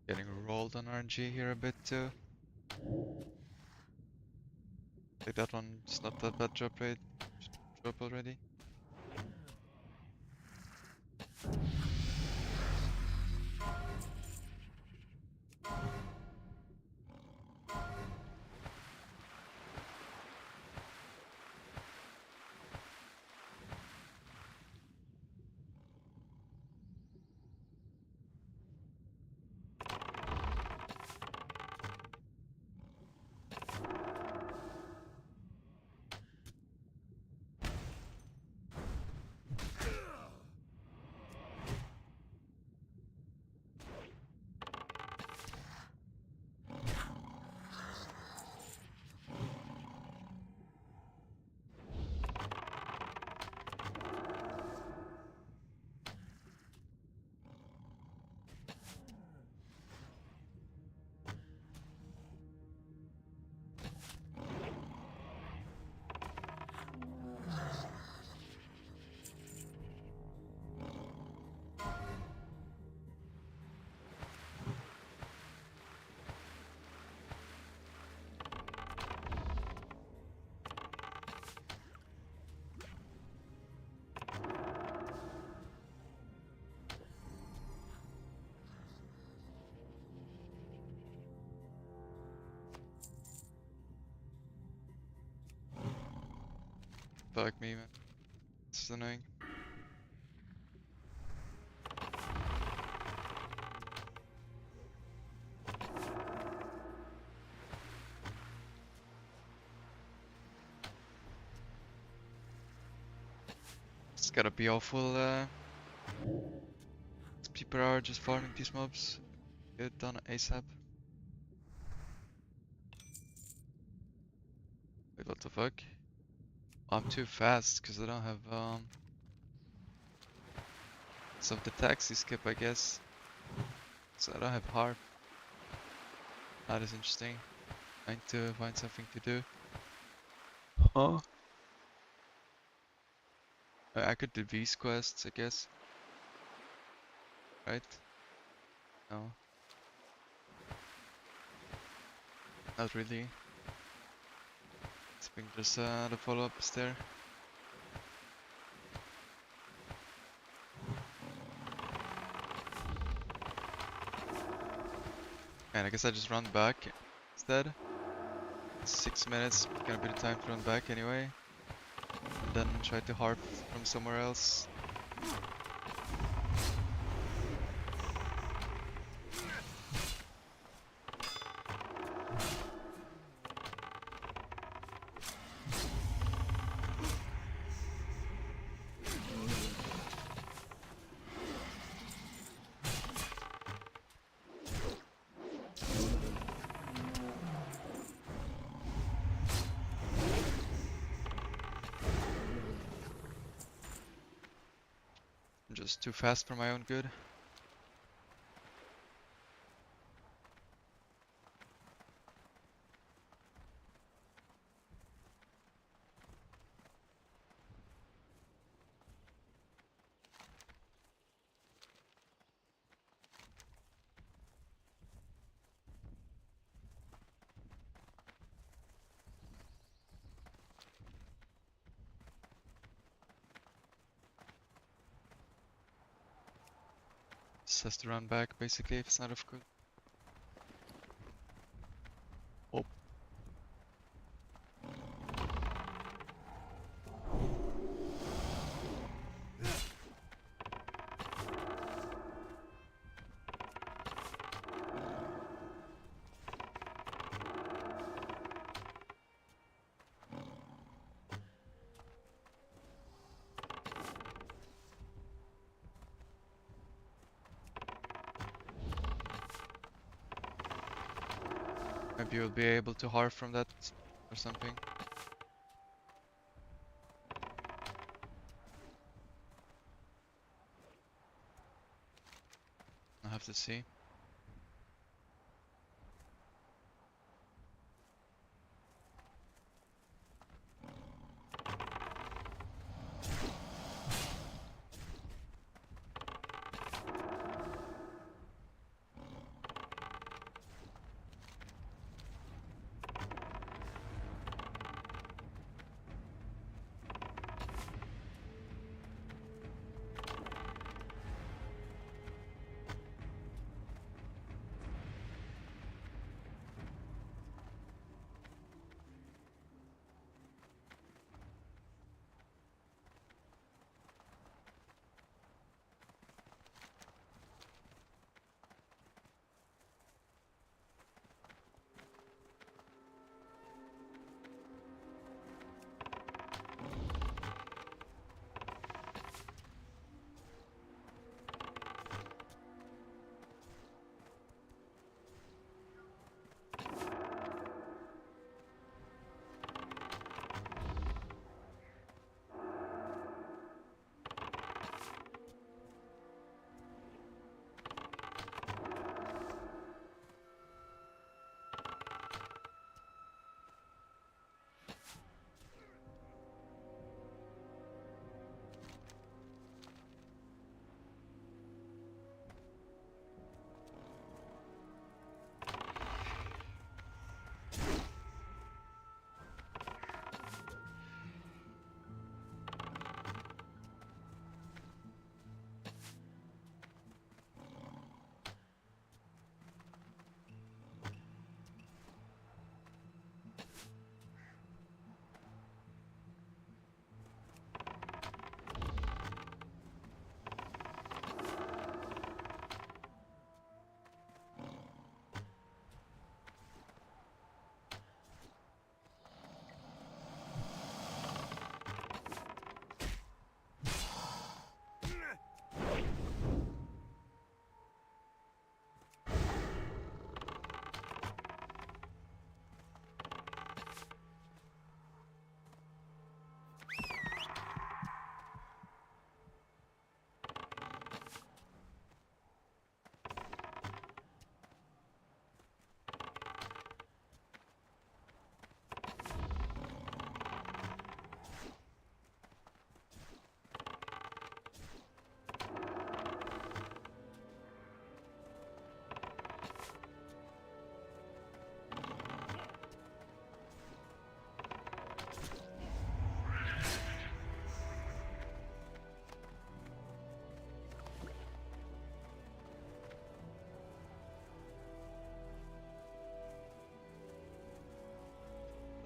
Getting rolled on RNG here a bit too. Like that one, it's not that bad drop rate. Should drop already. Fuck me, man. This is annoying. It's gotta be awful. People are just farming these mobs. Get it done ASAP. Wait, what the fuck? I'm too fast because I don't have some of the taxi skip, I guess. So I don't have harp. That is interesting. I need to find something to do. Huh? I could do these quests, I guess. Right? No. Not really. I think there's the follow-up is there. And I guess I just run back instead. 6 minutes, gonna be the time to run back anyway. And then try to harp from somewhere else. I'm just too fast for my own good. Just has to run back basically if it's not of good. Oh. Maybe you'll be able to harp from that or something. I'll have to see.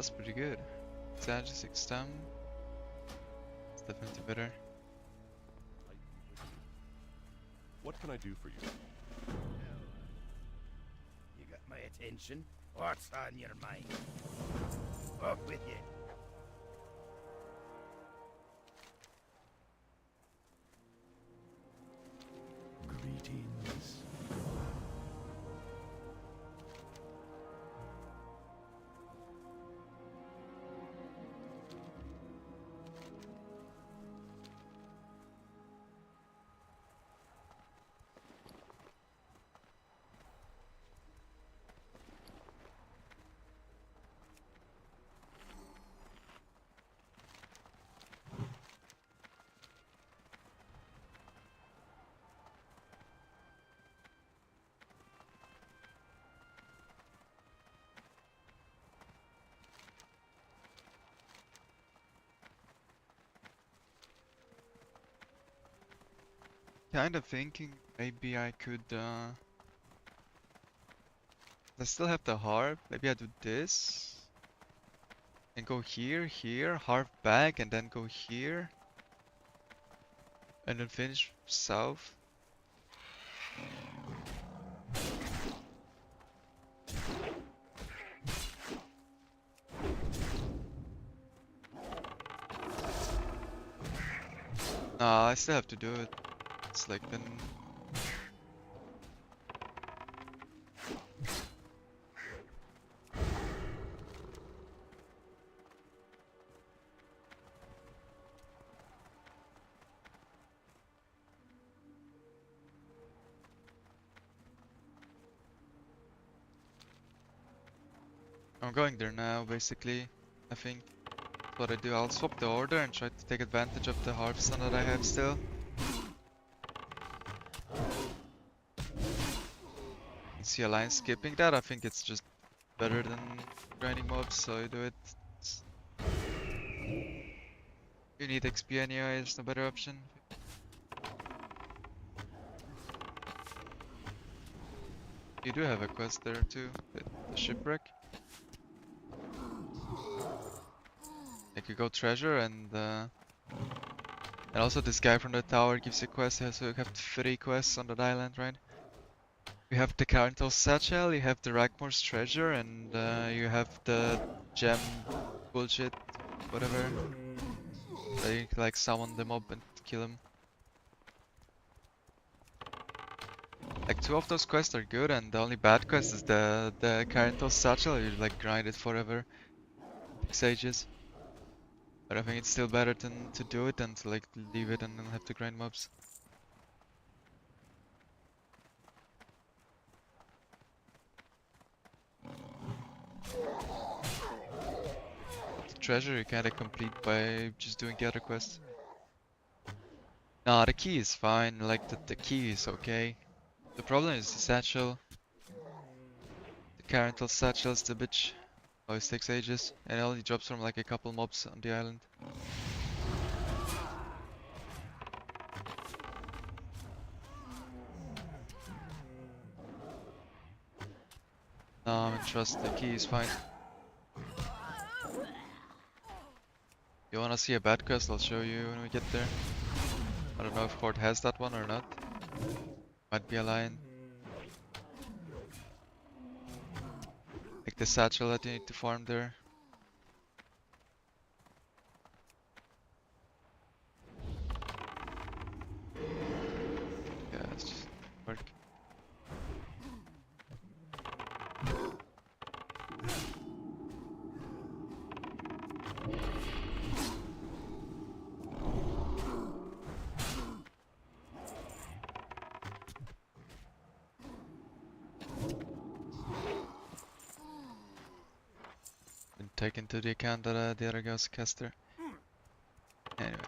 That's pretty good. Sage 6 stam. It's definitely better. Light be with you. What can I do for you? You got my attention? What's on your mind? Off with you. Greetings. Kind of thinking maybe I could I still have the harp. Maybe I do this and go here, here, harp back, and then go here, and then finish south. Nah, I still have to do it. It's like then. I'm going there now, basically. I think that's what I do. I'll swap the order and try to take advantage of the harvestone that I have still. You see a line skipping that? I think it's just better than grinding mobs, so I do it. You need XP anyway, there's no better option. You do have a quest there too, the shipwreck. Like you go treasure and also this guy from the tower gives you quests, so you have 3 quests on that island, right? You have the Carntal Satchel, you have the Rackmore's treasure, and you have the gem bullshit, whatever. So you can like summon them up and kill them. Like 2 of those quests are good, and the only bad quest is the Carntal Satchel. You like grind it forever, 6 ages. But I think it's still better than to do it than to like leave it and then have to grind mobs. The treasure you kinda complete by just doing the other quests. Nah, the key is fine, like the key is okay. The problem is the satchel. The Carental satchel is the bitch. Always takes ages, and it only drops from like a couple mobs on the island. No, I trust the key is fine. You wanna see a bad quest? I'll show you when we get there. I don't know if Horde has that one or not. Might be a line. Like the satchel that you need to farm there. Yeah, it's just work. Been taken to the account that the other guy's a caster. Anyway.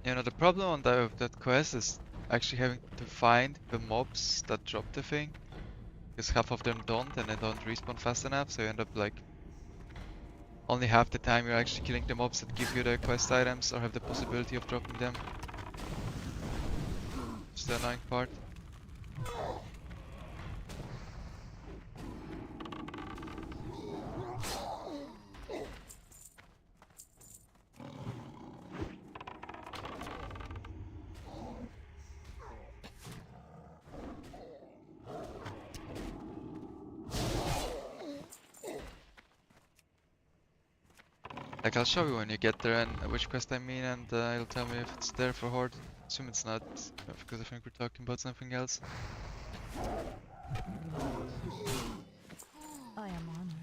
You know, the problem on that, with that quest is actually having to find the mobs that drop the thing. Because half of them don't, and they don't respawn fast enough, so you end up like only half the time you're actually killing the mobs that give you the quest items or have the possibility of dropping them. It's the annoying part. Like, I'll show you when you get there and which quest I mean, and it'll tell me if it's there for Horde. Assume it's not, because I think we're talking about something else. I am honored.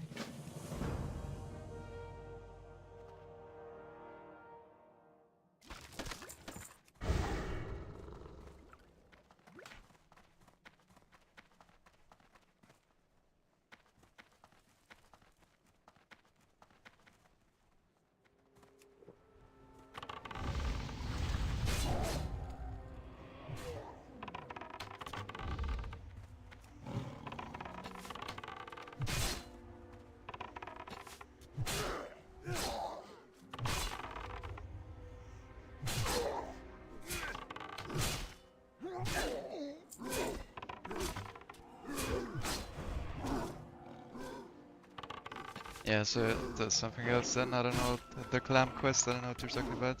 Yeah, so there's something else then. I don't know, the clam quest, I don't know what you're talking about.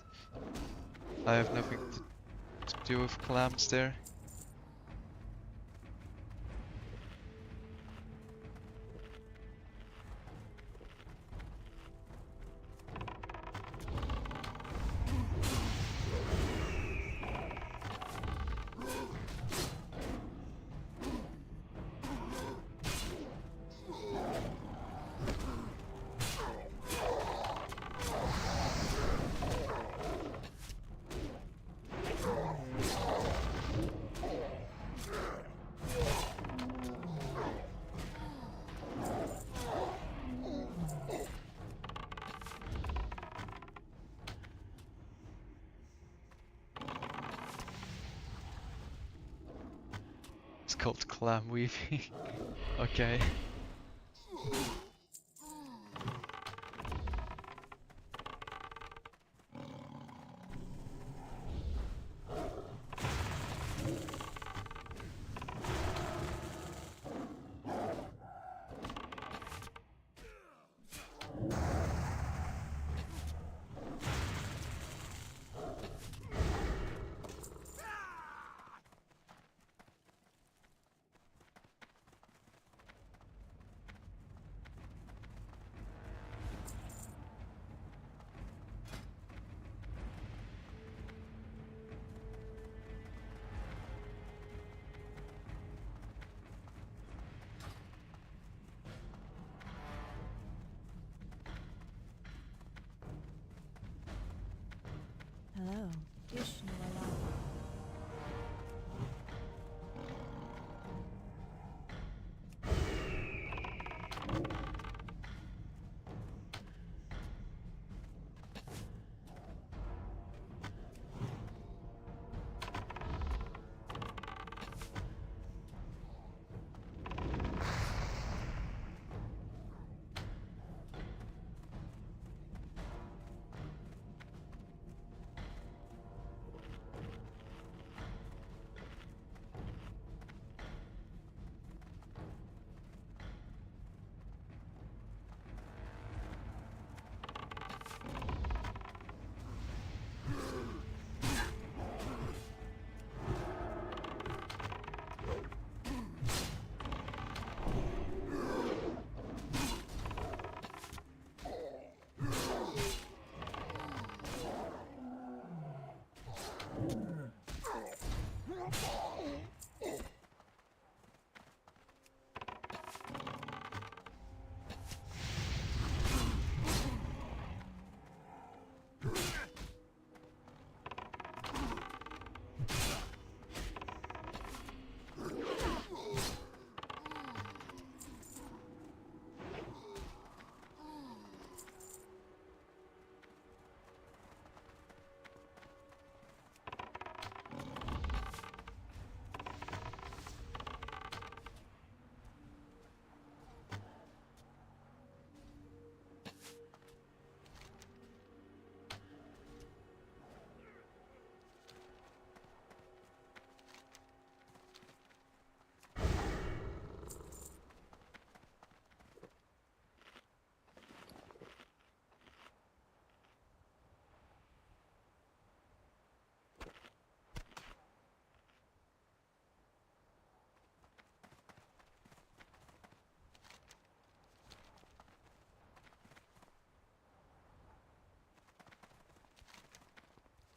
I have nothing to do with clams there. It's called clam weaving. Okay. Hello, Ishnu Allah.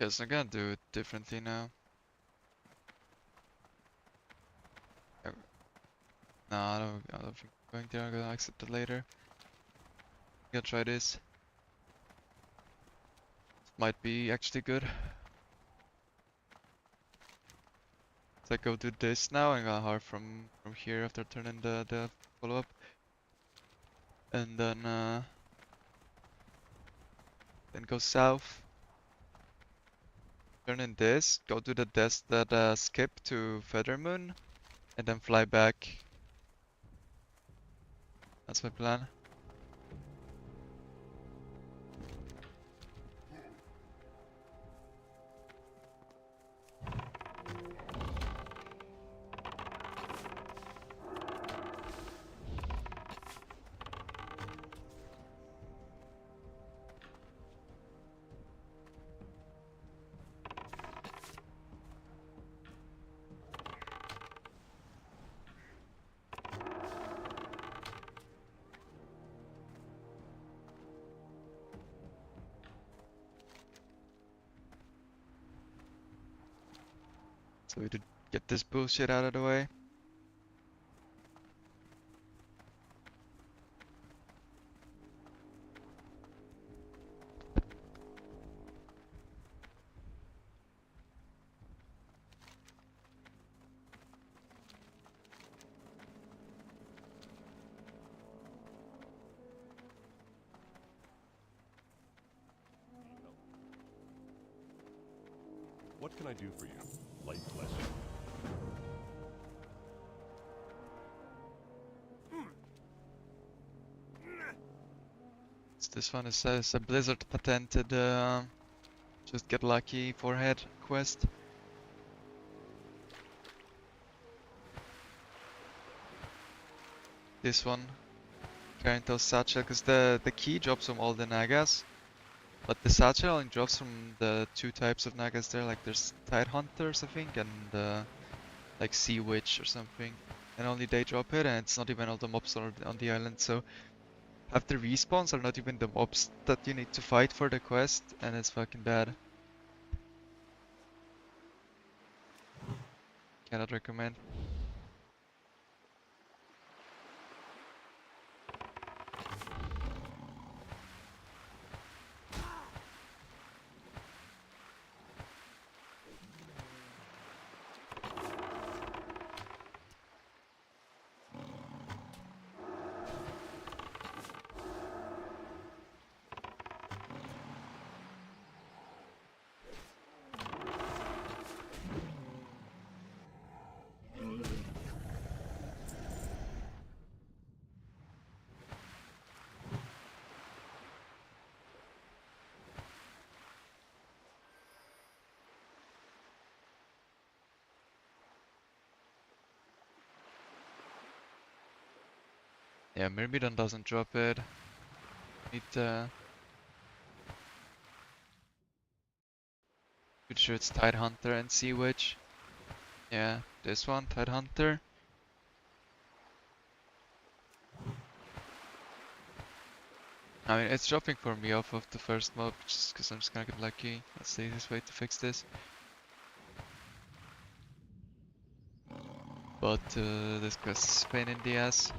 Guess I'm gonna do it differently now. No, I don't think I'm going there. I'm gonna accept it later. I'm gonna try this. Might be actually good. So I go do this now and gonna hard from here after turning the follow up. And then go south. Turn in this, go to the desk that skip to Feathermoon, and then fly back. That's my plan. So we to get this bullshit out of the way. What can I do for you? Light question. So this one is a Blizzard patented just get lucky forehead quest. This one, carrying those satchel, because the key drops from all the Nagas, but the satchel only drops from the two types of Nagas there. Like there's Tide Hunters, I think, and like Sea Witch or something, and only they drop it, and it's not even all the mobs on the island. So half the respawns are not even the mobs that you need to fight for the quest, and it's fucking bad. Cannot recommend. Yeah, Myrmidon doesn't drop it. Need pretty sure it's Tide Hunter and Sea Witch. Yeah, this one, Tide Hunter. I mean, it's dropping for me off of the first mob, just because I'm just gonna get lucky. That's the easiest way to fix this. But this quest is a pain in the ass.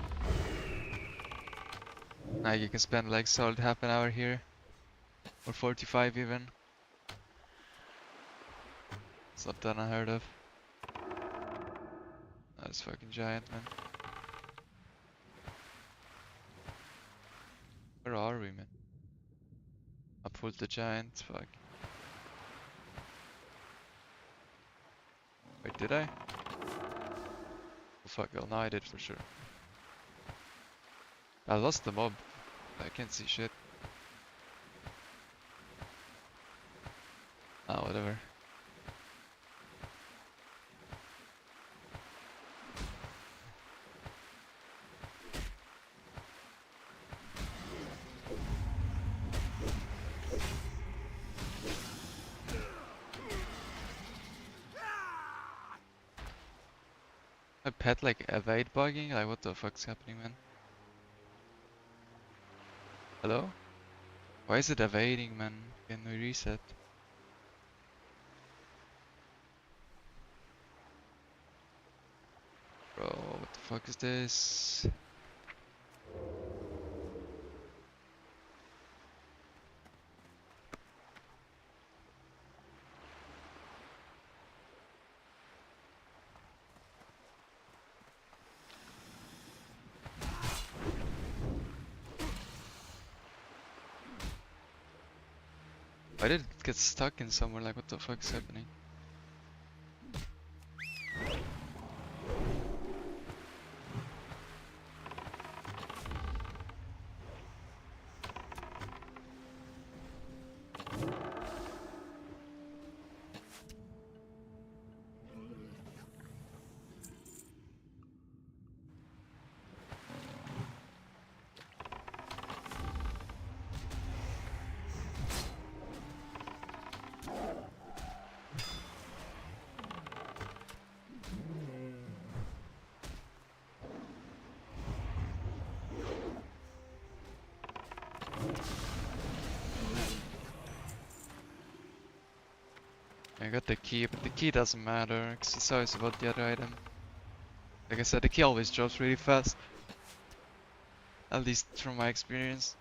Now you can spend like solid half an hour here, or 45 even. It's not that unheard of. That's fucking giant, man. Where are we, man? I pulled the giant, fuck. Wait, did I? Oh fuck, well now I did for sure. I lost the mob. I can't see shit. Ah, whatever. My pet like evade bugging? Like what the fuck's happening, man? Hello? Why is it evading, man? Can we reset? fuck is this? Why did it get stuck in somewhere? Like, what the fuck is happening? I got the key, but the key doesn't matter, because it's always about the other item. Like I said, the key always drops really fast. At least from my experience.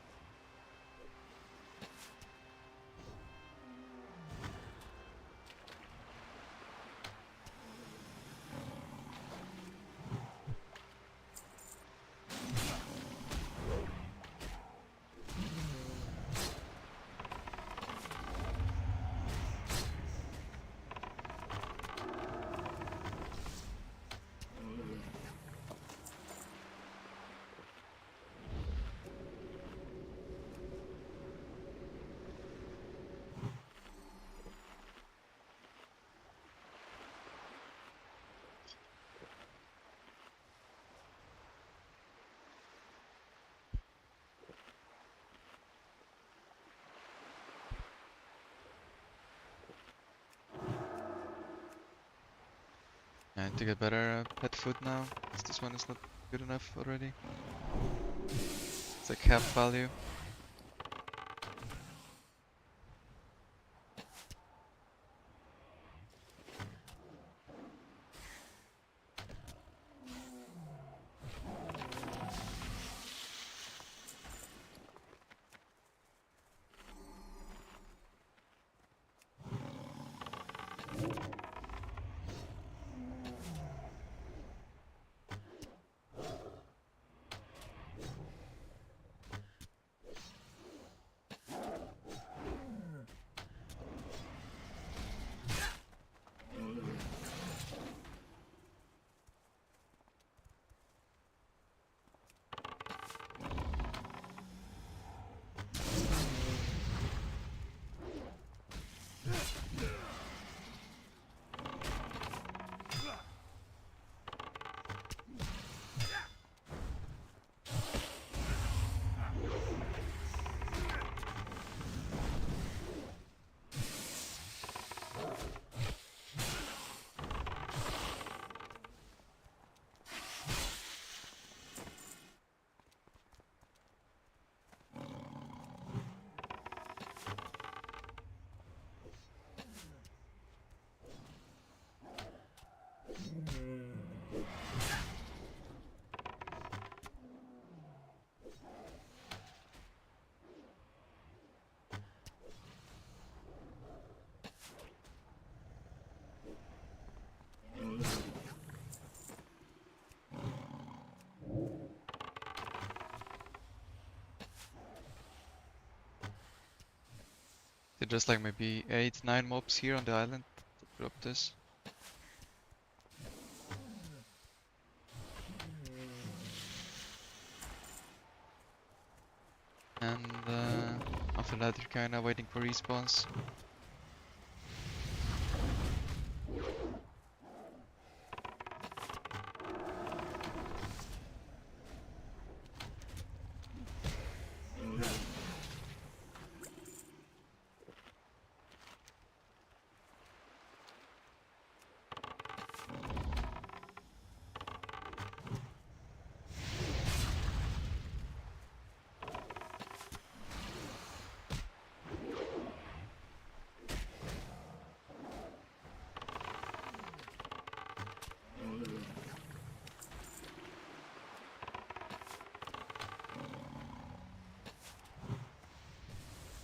I need to get better pet food now, 'cause this one is not good enough already. It's like half value. There's just like maybe 8, 9 mobs here on the island to drop this. And after that you're kinda waiting for respawns.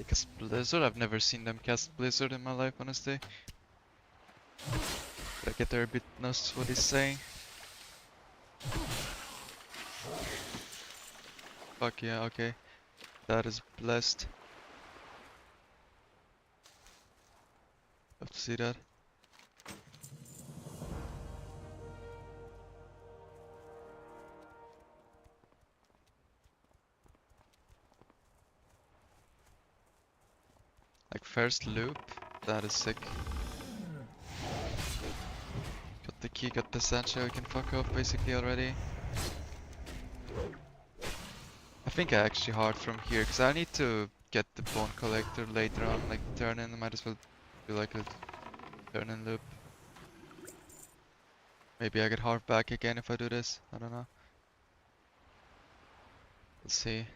Because Blizzard, I've never seen them cast Blizzard in my life, honestly. But I get there a bit knows what he's saying. Fuck yeah, okay. That is blessed. Love to see that. Like first loop, that is sick. Got the key, got the Sancho, we can fuck off basically already. I think I actually hard from here, because I need to get the bone collector later on, like turn in, I might as well do like a turn in loop. Maybe I get hard back again if I do this, I don't know. Let's see.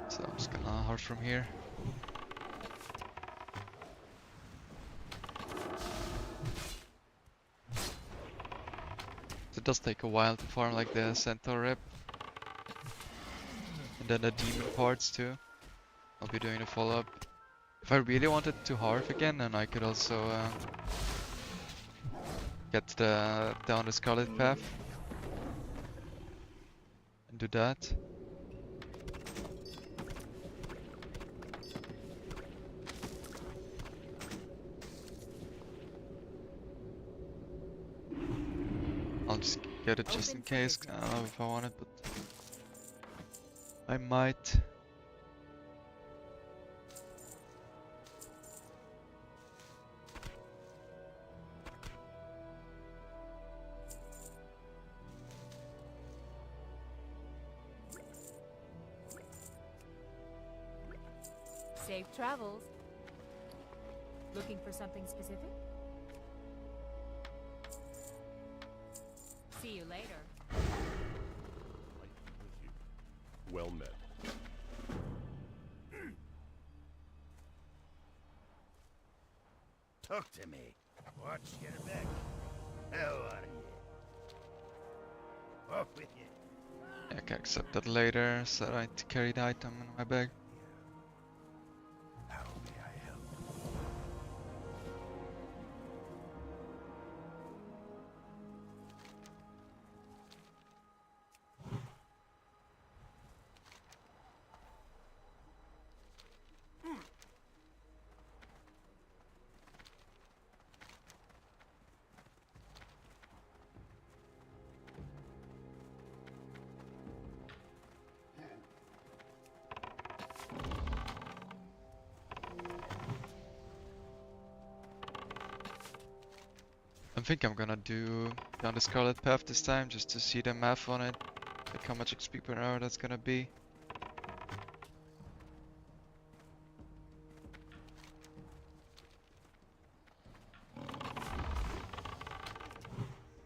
So I'm just gonna hard from here. It does take a while to farm like the centaur rep. And then the demon parts too. I'll be doing a follow-up. If I really wanted to harv again, then I could also get down the scarlet path and do that. I'll just get it just in case. I don't know if I want it, but I might. Safe travels. Looking for something specific? See you later. I with you. Well met. Talk to me. Watch your back. How are you? Off with you. Yeah, I can accept that later, so I need to carry the item in my bag. How may I help? I think I'm gonna do down the scarlet path this time, just to see the math on it, like how much XP per hour that's gonna be.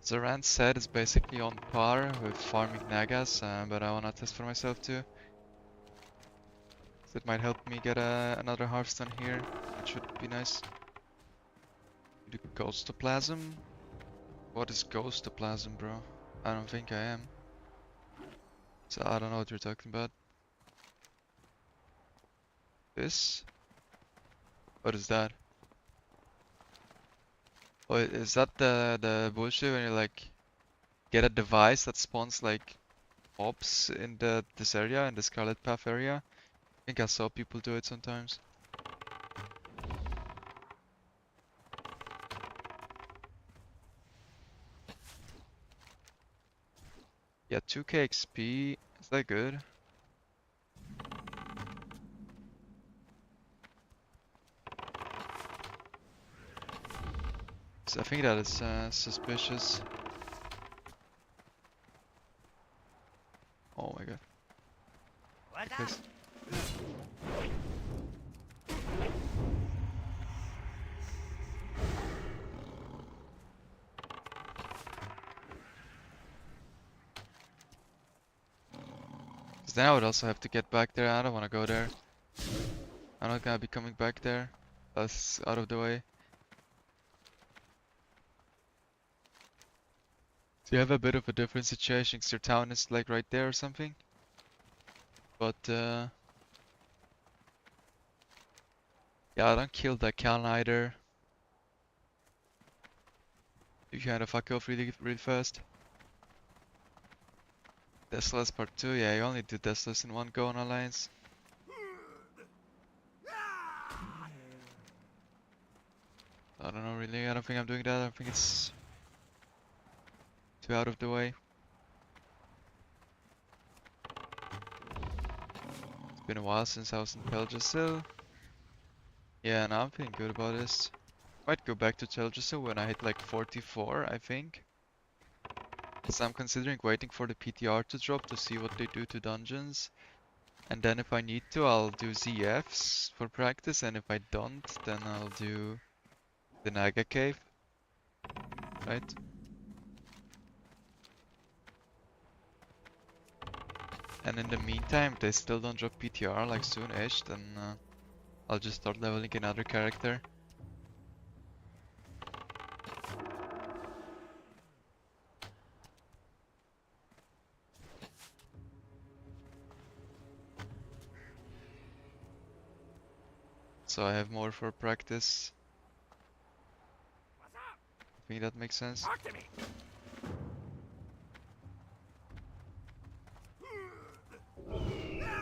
Zoran said it's basically on par with farming Nagas, but I wanna test for myself too. So it might help me get another Hearthstone here, which would be nice. Do Ghostoplasm? What is Ghostoplasm, bro? I don't think I am. So I don't know what you're talking about. This? What is that? Oh, is that the bullshit when you like get a device that spawns like mobs in this area, in the Scarlet Path area? I think I saw people do it sometimes. Yeah, 2k XP. Is that good? So I think that is suspicious. Oh my god. What's Yes. up? Because then I would also have to get back there. I don't want to go there. I'm not gonna be coming back there. That's out of the way. So you have a bit of a different situation 'cause your town is like right there or something. But yeah, don't kill that can either. You kind of fuck off really fast. Deathless part 2, yeah, you only do Deathless in one go on Alliance. I don't know really, I don't think I'm doing that, I think it's too out of the way. It's been a while since I was in Peldrasil. Yeah, now I'm feeling good about this. Might go back to Teldrassil when I hit like 44, I think. Because I'm considering waiting for the PTR to drop to see what they do to dungeons. And then if I need to, I'll do ZFs for practice, and if I don't, then I'll do the Naga Cave. Right? And in the meantime, if they still don't drop PTR like soon-ish, then I'll just start leveling another character. So I have more for practice. What's up? I think that makes sense. Talk to me.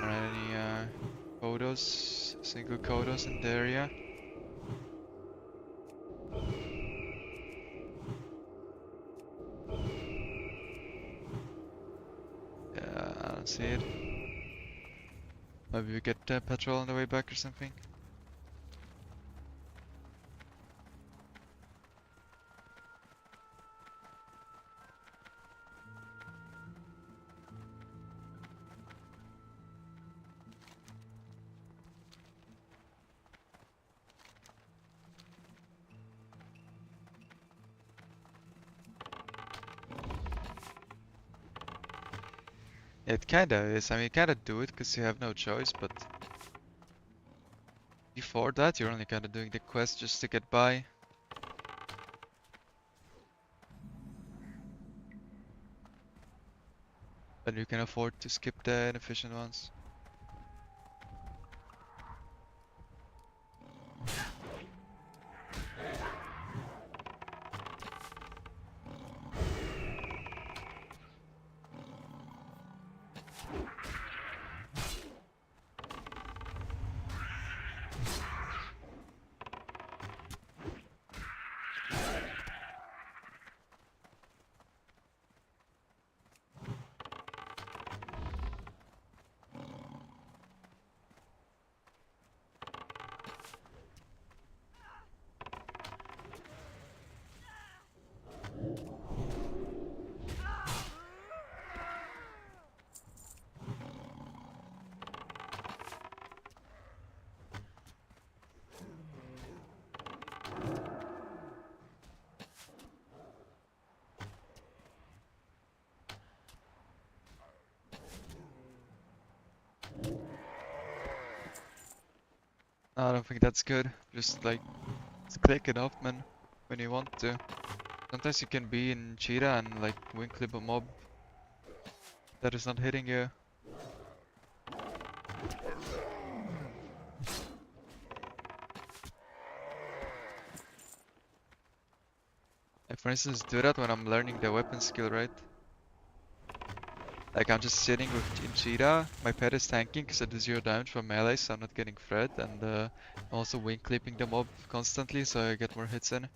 Are any photos, single photos in the area? Yeah, I don't see it. Maybe we get petrol on the way back or something. It kinda is. I mean, you kinda do it because you have no choice, but before that, you're only kinda doing the quest just to get by. Then you can afford to skip the inefficient ones. No, I don't think that's good. Just like click it off, man, when you want to. Sometimes you can be in Cheetah and like wing clip a mob that is not hitting you. I, for instance, do that when I'm learning the weapon skill, right? Like I'm just sitting with in Cheetah, my pet is tanking because I do 0 damage from melee, so I'm not getting fred, and I'm also wing clipping the mob constantly, so I get more hits in.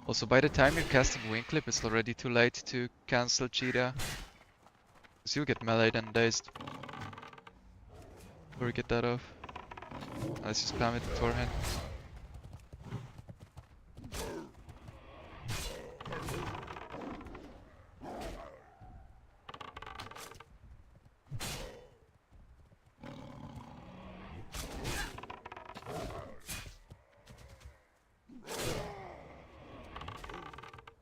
Also, by the time you're casting wing clip, it's already too late to cancel Cheetah. Because you'll get meleeed and dazed. Or get that off. Unless you spam it beforehand.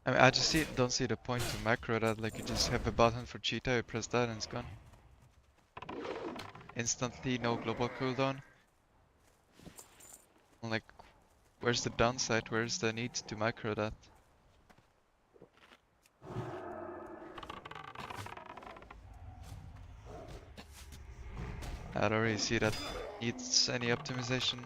I mean, I just don't see the point to macro that. Like, you just have a button for cheetah, you press that and it's gone. Instantly, no global cooldown. And like, where's the downside? Where's the need to macro that? I don't really see that needs any optimization.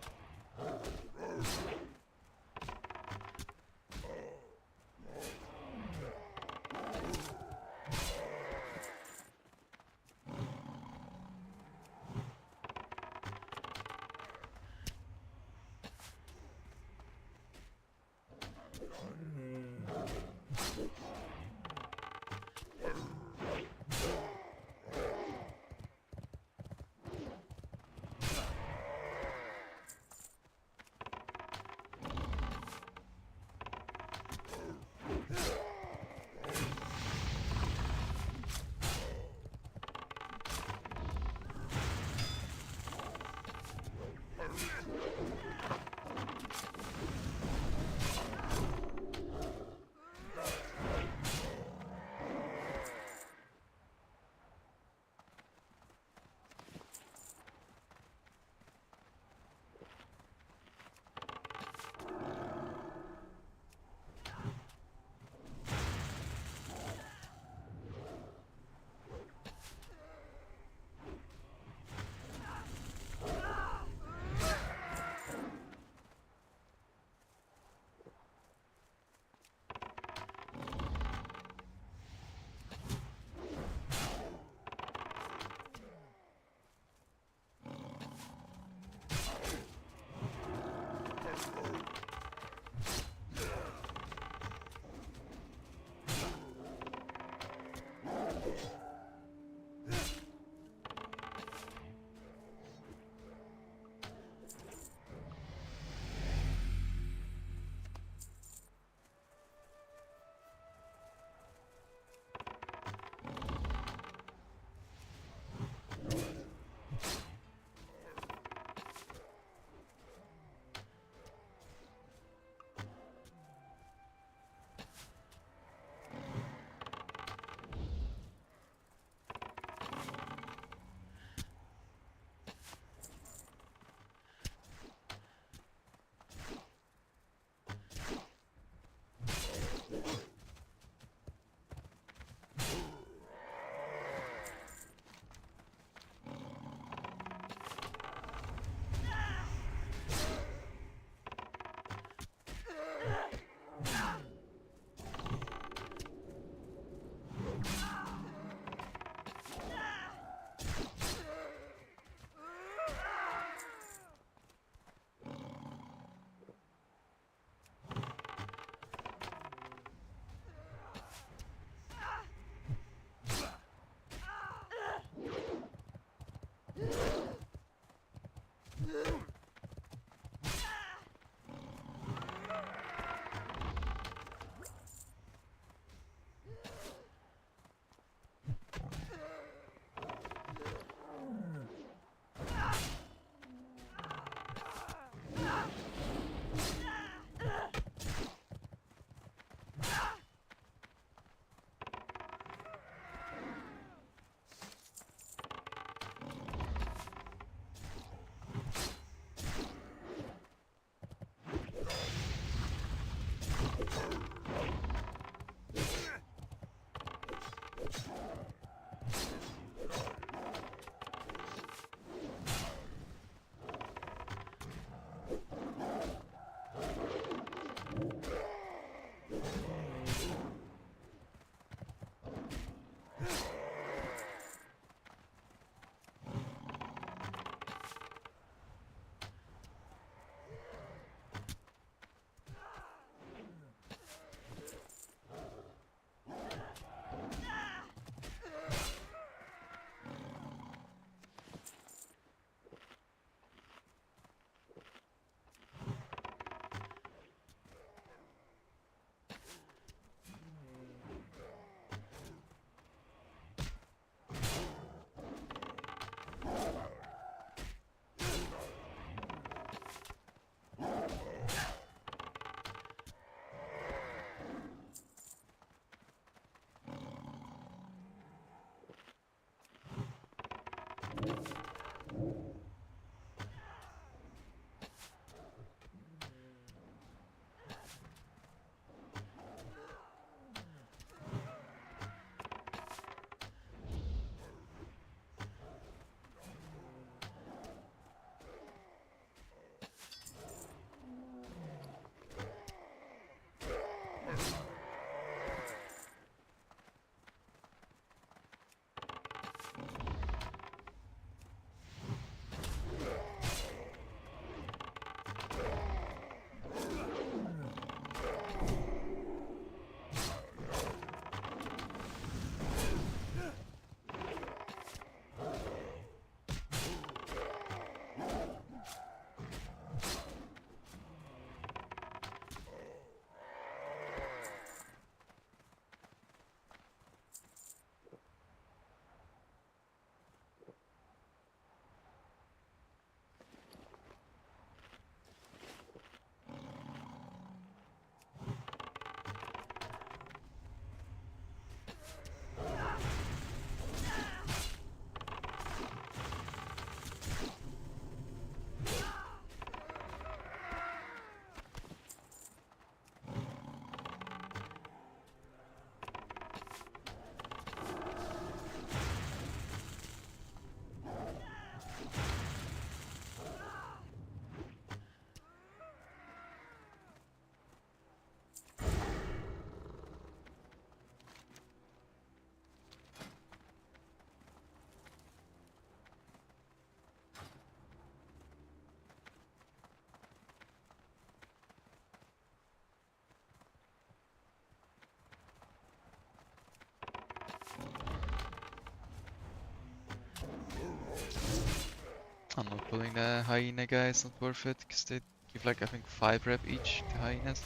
Pulling the hyena guy is not worth it, because they give like I think 5 rep each to hyenas.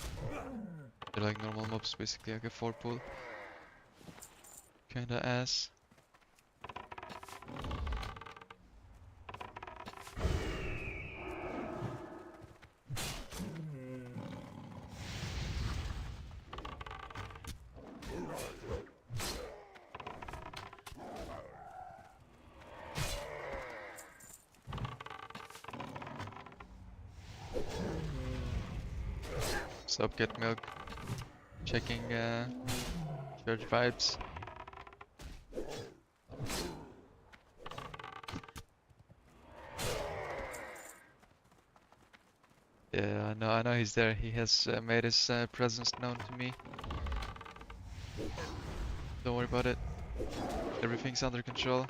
They're like normal mobs, basically like a 4 pull. Kinda ass. Sup, get milk. Checking church vibes. Yeah, I know he's there. He has made his presence known to me. Don't worry about it. Everything's under control.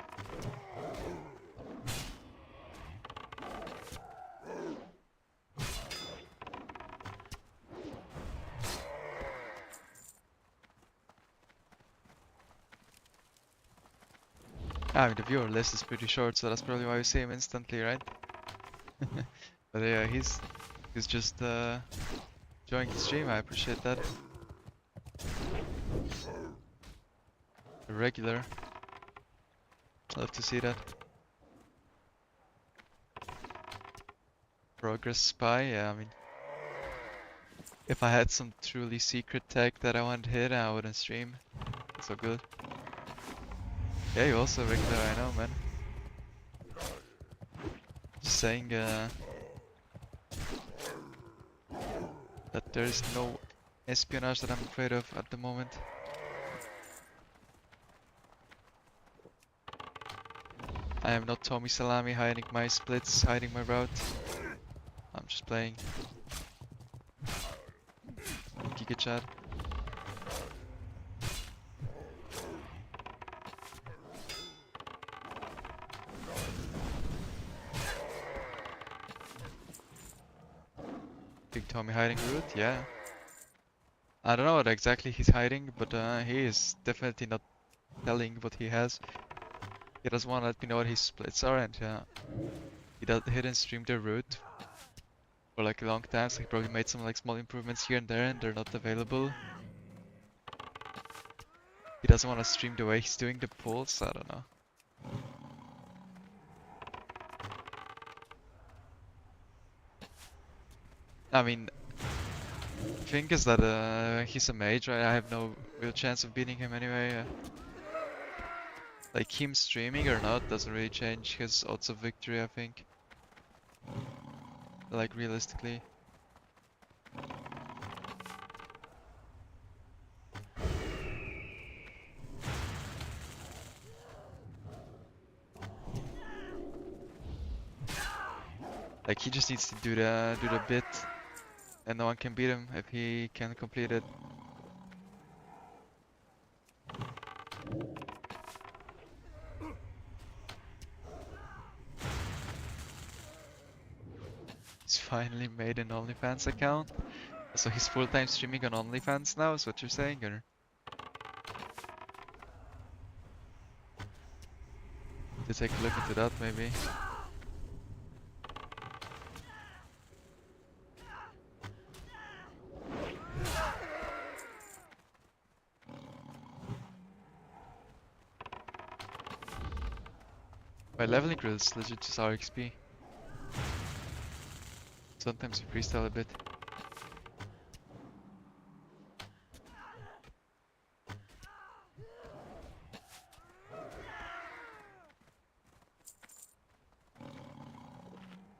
I mean, the viewer list is pretty short, so that's probably why you see him instantly, right? But yeah, he's just enjoying the stream. I appreciate that. A regular. Love to see that. Progress spy. Yeah, I mean, if I had some truly secret tech that I wanted to hit, I wouldn't stream. It's so good. Yeah, you also regular. I know, man. Just saying that there's no espionage that I'm afraid of at the moment. I am not Tommy Salami hiding my splits, hiding my route. I'm just playing. Giga chat. Big Tommy hiding route? Yeah. I don't know what exactly he's hiding, but he is definitely not telling what he has. He doesn't want to let me know what his splits are, and he didn't stream the route for like a long time, so he probably made some like small improvements here and there, and they're not available. He doesn't want to stream the way he's doing the pulls, I don't know. I mean, the thing is that he's a mage, right? I have no real chance of beating him anyway. Like him streaming or not doesn't really change his odds of victory, I think. Like realistically. Like he just needs to do the bit, and no one can beat him if he can complete it. He's finally made an OnlyFans account. So he's full-time streaming on OnlyFans now, is what you're saying, or? To take a look into that, maybe. My leveling grid is legit just RXP. Sometimes you freestyle a bit.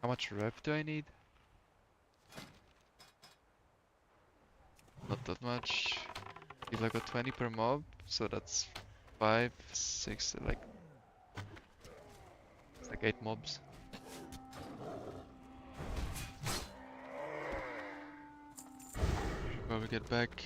How much rep do I need? Not that much. If I got 20 per mob, so that's 5, 6, like... It's like 8 mobs. Should probably get back.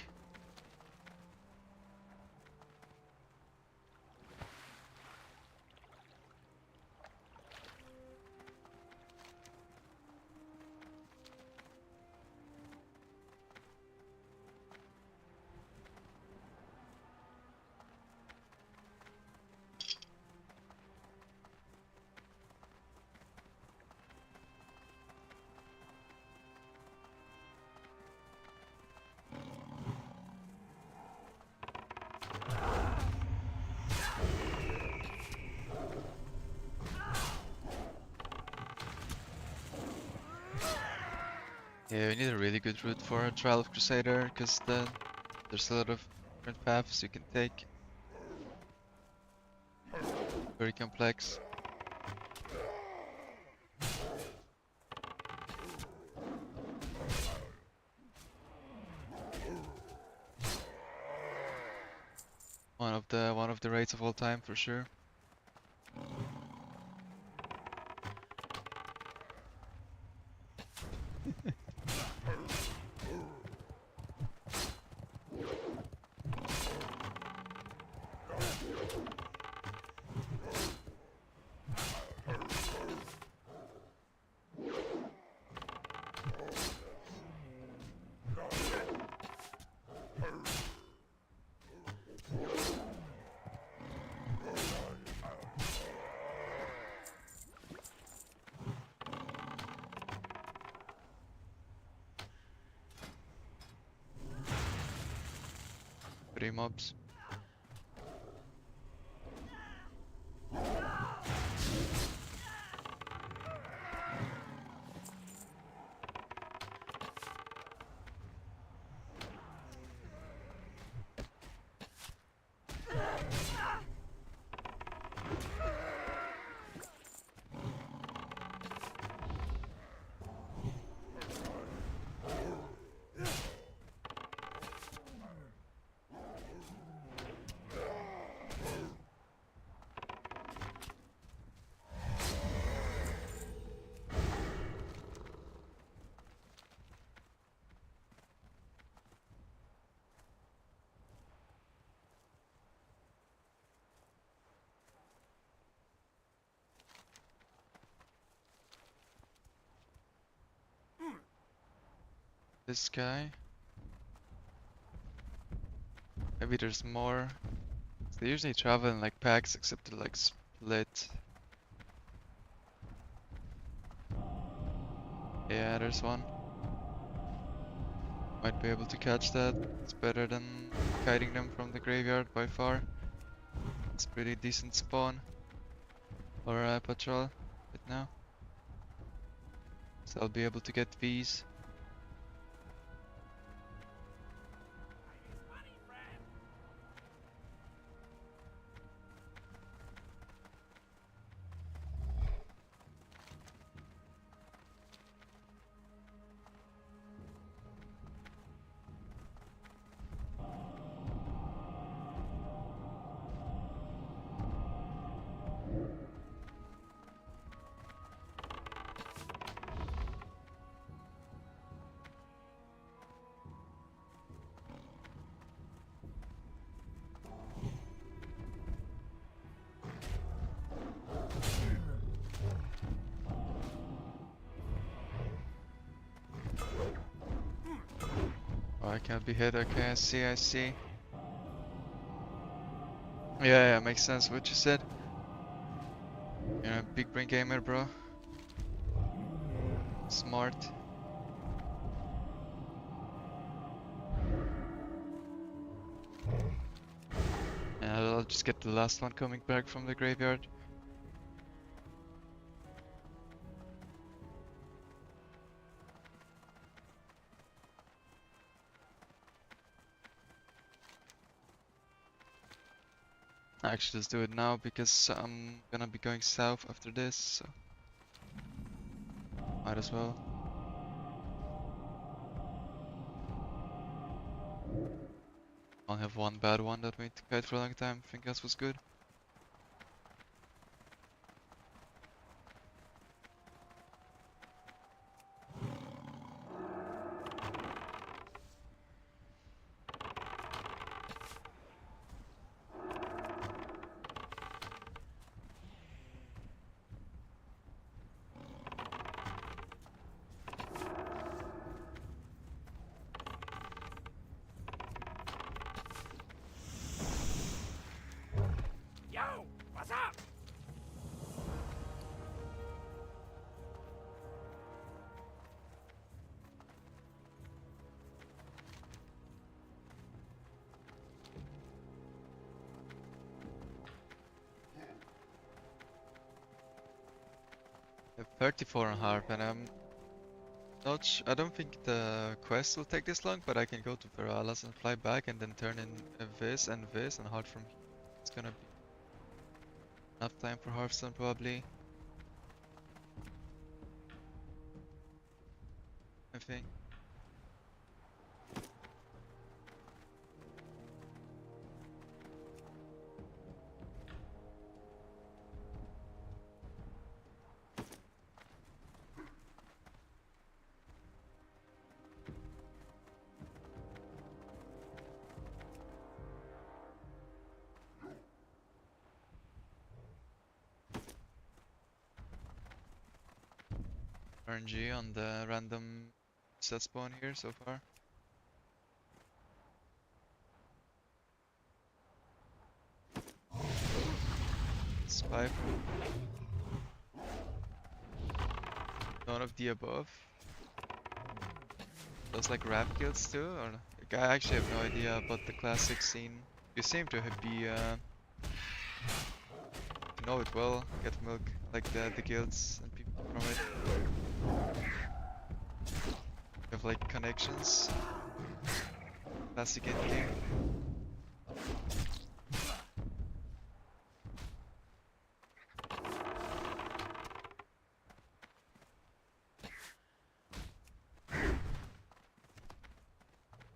Yeah, we need a really good route for a Trial of Crusader, because there's a lot of different paths you can take. Very complex. One of the raids of all time for sure. Three mobs. This guy. Maybe there's more. They usually travel in like packs, except to like split. Yeah, there's one. Might be able to catch that. It's better than kiting them from the graveyard by far. It's pretty decent spawn or patrol right now. So I'll be able to get V's. Oh, I can't be hit. Okay, I see, I see. Yeah, makes sense what you said. You're a big brain gamer, bro. Smart. And I'll just get the last one coming back from the graveyard. Actually, let's do it now because I'm gonna be going south after this, so might as well. I'll have one bad one that made kite for a long time. I think that was good. Yo, what's up? I have 34 on harp and I'm I don't think the quest will take this long, but I can go to Veralas and fly back and then turn in Viz and hard from here. It's gonna be enough time for Hearthstone probably. I think. RNG on the random set spawn here so far. Spy. None of the above. Those like rap guilds too, or like, I actually have no idea about the classic scene. You seem to be know it well. Get milk like the guilds and people from it. You have like connections. Classic in game.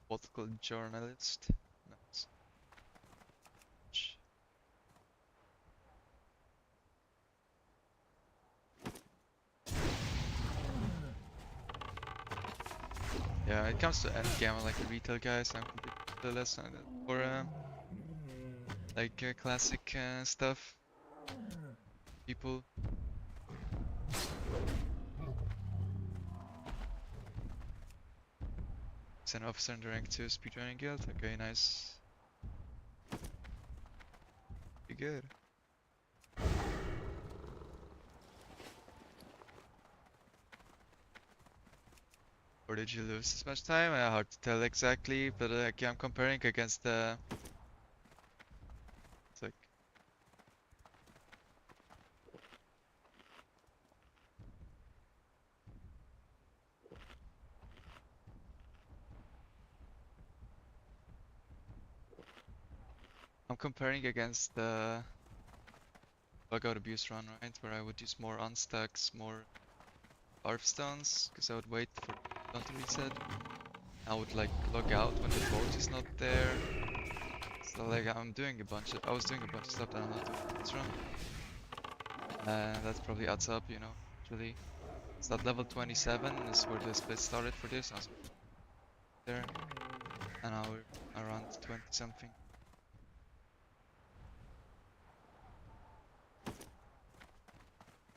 Political journalist. Nice. Yeah, it comes to endgame, I'm like a retail guy, so I'm completely less for like classic stuff. People. It's an officer in the rank 2 speedrunning guild. Okay, nice. Be good. Or did you lose this much time? Hard to tell exactly, but like I'm comparing against the. It's like. I'm comparing against the bug out abuse run, right? Where I would use more unstacks, more Hearthstones, because I would wait for it to reset. I would like log out when the boat is not there. So like I was doing a bunch of stuff that I'm not doing this run. That probably adds up, you know, actually. It's that level 27 is where the split started for this. I was there. And now we're around 20 something.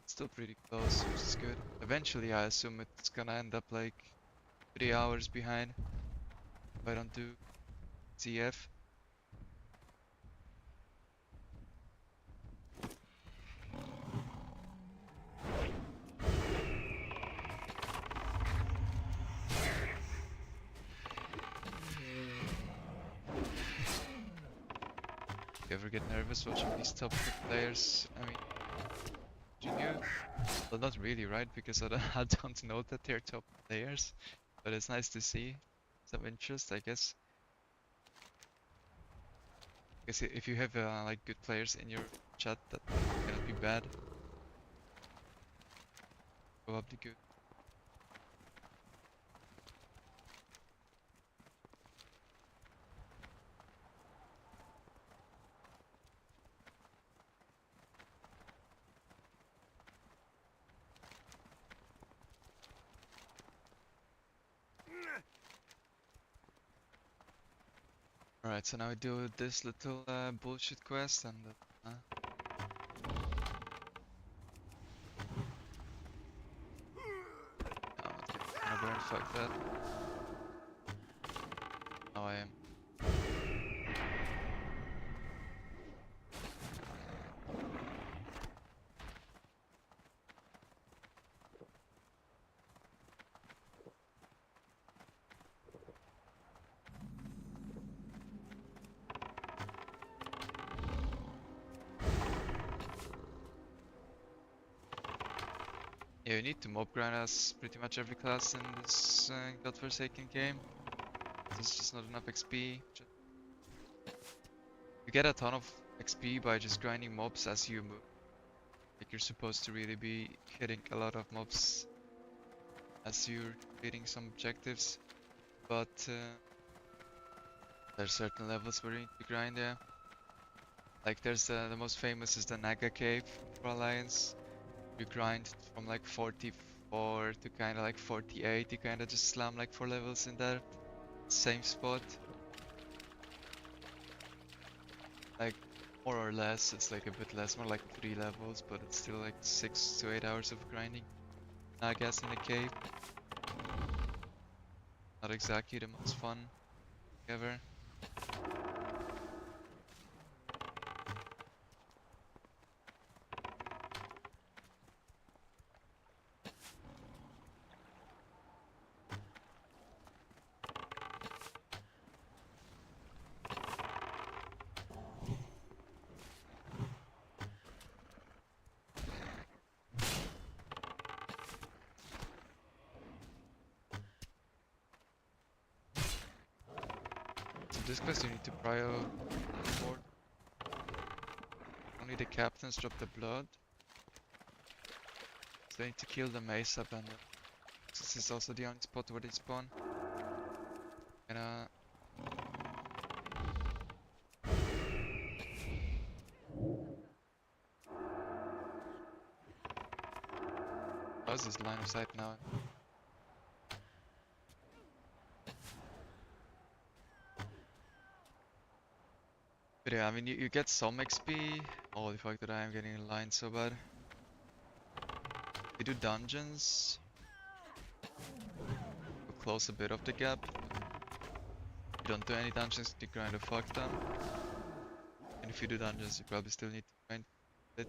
Still pretty close, which is good. Eventually I assume it's gonna end up like 3 hours behind if I don't do ZF. You ever get nervous watching these top players? I mean, you knew? Well, not really, right? Because I don't know that they're top players, but it's nice to see some interest, I guess. Because if you have like good players in your chat, that cannot be bad. Probably good. Alright, so now we do this little bullshit quest and no, I'm not gonna burn, fuck that. Oh, I am. Yeah, you need to mob grind as pretty much every class in this godforsaken game. There's just not enough XP. You get a ton of XP by just grinding mobs as you move. Like you're supposed to really be hitting a lot of mobs as you're completing some objectives. But there's certain levels where you need to grind, yeah. Like there's the most famous is the Naga Cave for Alliance. You grind from like 44 to kind of like 48. You kind of just slam like 4 levels in that same spot. Like more or less, it's like a bit less, more like 3 levels, but it's still like 6 to 8 hours of grinding. I guess in the cave. Not exactly the most fun ever. So this quest you need to prio board. Only the captains drop the blood. So they need to kill the Mesa Bandit. This is also the only spot where they spawn. And how's this line of sight now? But yeah, I mean you get some XP. Holy fuck, that I am getting in line so bad. You do dungeons. You close a bit of the gap. You don't do any dungeons, you grind a fuck ton. And if you do dungeons, you probably still need to grind it.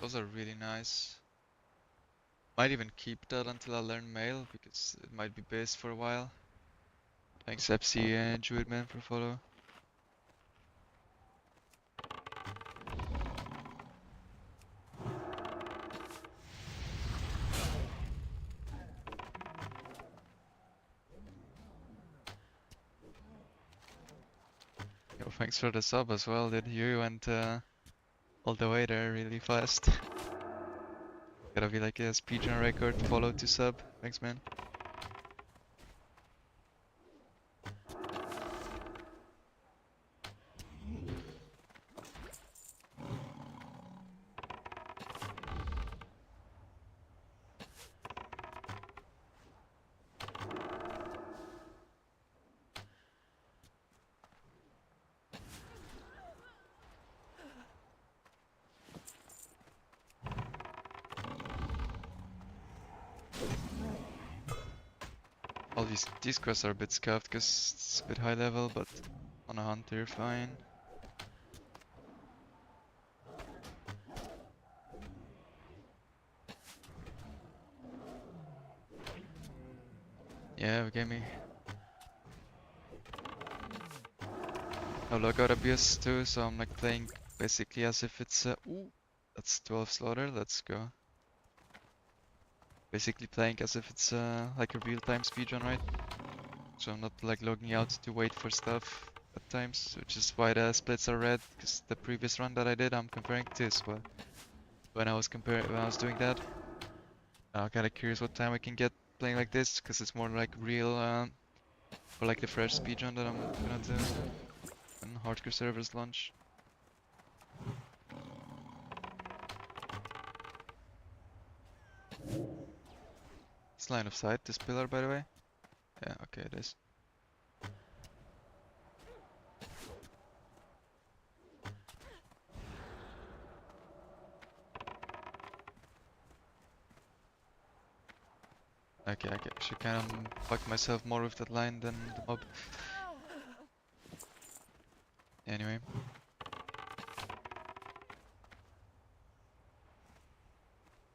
Those are really nice. Might even keep that until I learn mail, because it might be based for a while. Thanks FC and Druidman for follow. Yo, thanks for the sub as well, did you went all the way there really fast. Gotta be like a speedrun record, follow to sub. Thanks man. All these quests are a bit scuffed because it's a bit high level, but on a hunter you're fine. Yeah, gave me no logout abuse too, so I'm like playing basically as if it's ooh, that's 12 slaughter, let's go. Basically playing as if it's like a real-time speedrun, right? So I'm not like logging out to wait for stuff at times, which is why the splits are red, because the previous run that I did I'm comparing to this one. When I was doing that, I'm kinda curious what time I can get playing like this, because it's more like real for like the fresh speedrun that I'm gonna do when hardcore servers launch. It's line of sight, this pillar by the way. Yeah, okay it is. Okay, I actually kind of fucked myself more with that line than the mob. Anyway.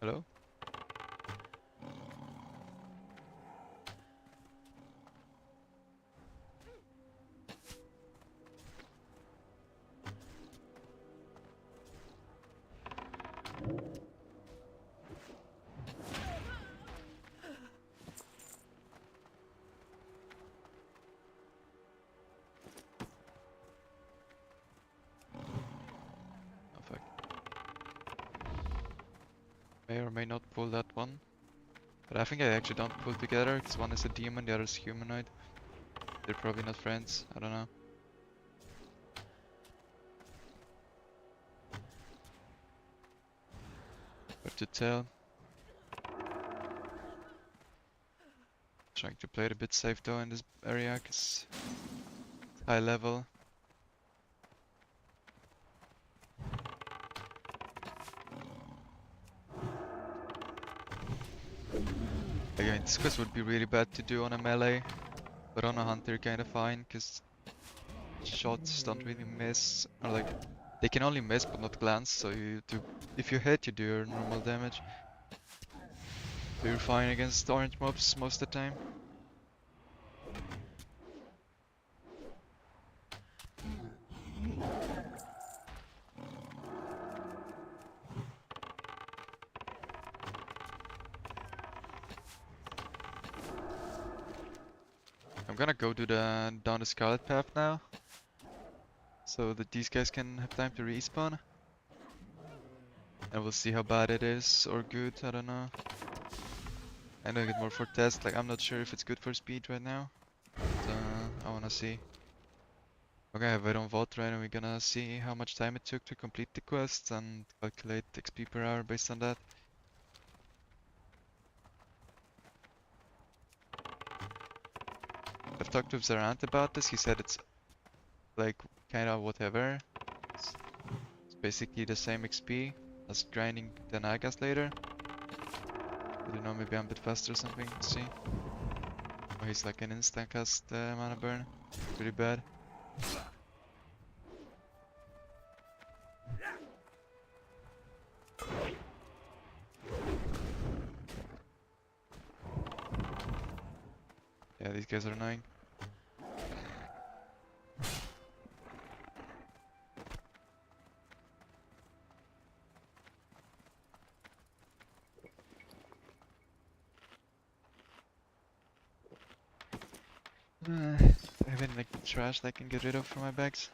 Hello? Oh fuck. May or may not pull that one. But I think I actually don't pull together, because one is a demon, the other is humanoid. They're probably not friends, I don't know. Hard to tell. Trying to play it a bit safe though in this area, because it's high level. Again, this quest would be really bad to do on a melee, but on a hunter kinda fine, because shots don't really miss, or like, they can only miss but not glance, so if you hit you do your normal damage. So you're fine against orange mobs most of the time. I'm gonna go down the Scarlet Path now, so that these guys can have time to respawn. And we'll see how bad it is, or good, I don't know. I know I get more for test, like I'm not sure if it's good for speed right now. But I wanna see. Okay, I have it on Vault right, and we're gonna see how much time it took to complete the quest and calculate XP per hour based on that. I've talked with Zarant about this, he said it's like kinda whatever. It's basically the same XP as grinding the Nagas later. I don't know, maybe I'm a bit faster or something, let's see. Oh, he's like an instant cast mana burn. Pretty bad. Yeah, these guys are annoying. I have any like trash that I can get rid of from my bags?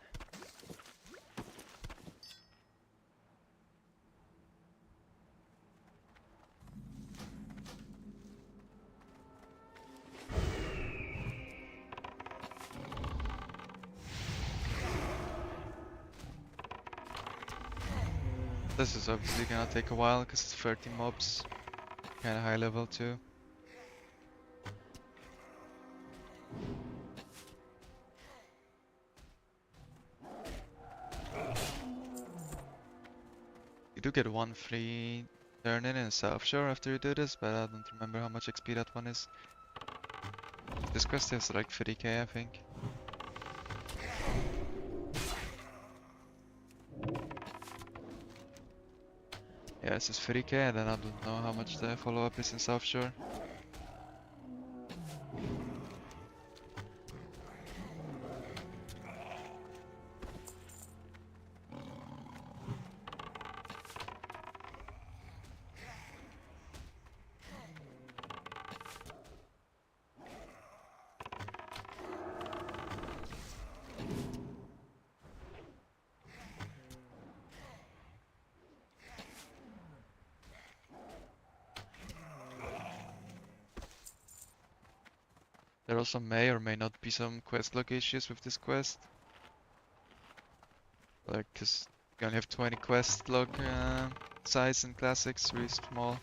This is obviously gonna take a while because it's 30 mobs. Kinda high level too. You do get one free turn in South Shore after you do this, but I don't remember how much XP that one is. This quest is like 30k, I think. Yeah, this is 30k, and then I don't know how much the follow-up is in South Shore. There also may or may not be some quest log issues with this quest. Like, cause you only have 20 quest log size in classics, really small.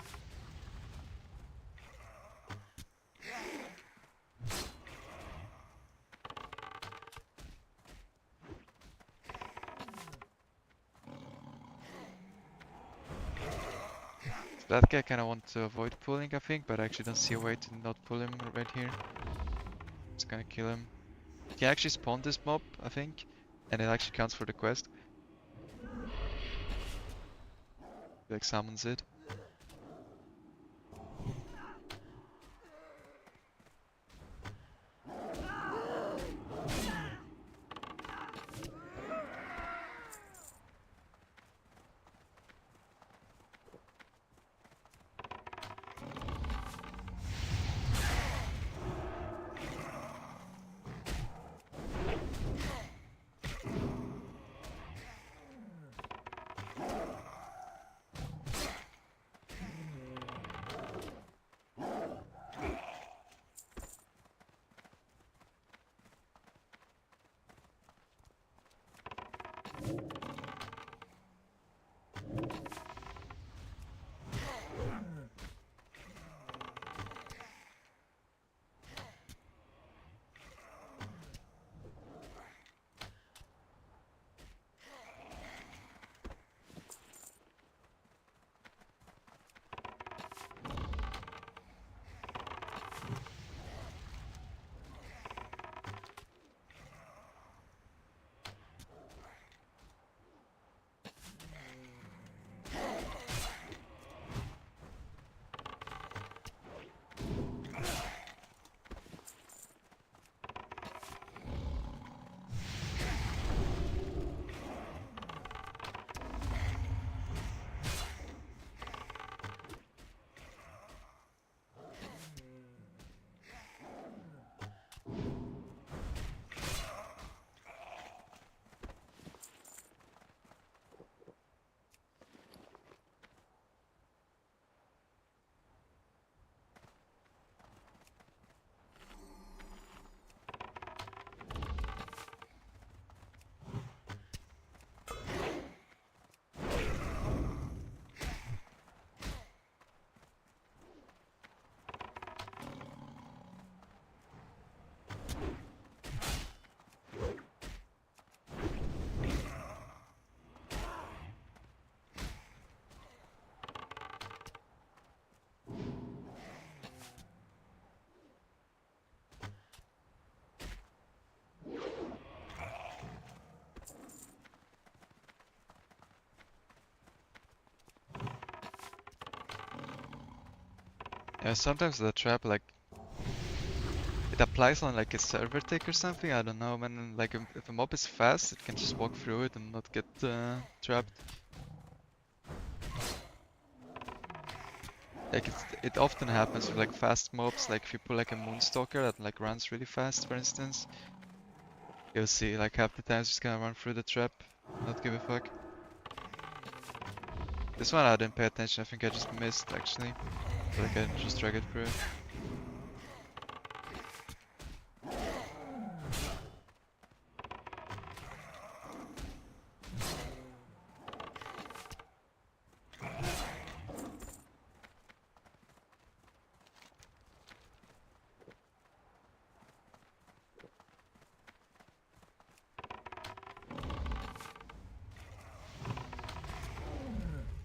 That guy kinda wants to avoid pulling, I think, but I actually don't see a way to not pull him right here. It's gonna kill him. You can actually spawn this mob, I think, and it actually counts for the quest. Like summons it. Yeah, sometimes the trap like it applies on like a server tick or something. I don't know. When like if a mob is fast, it can just walk through it and not get trapped. Like it often happens with like fast mobs. Like if you pull like a moonstalker that like runs really fast, for instance, you'll see like half the time it's just gonna run through the trap, not give a fuck. This one I didn't pay attention. I think I just missed actually. Like I just drag it through.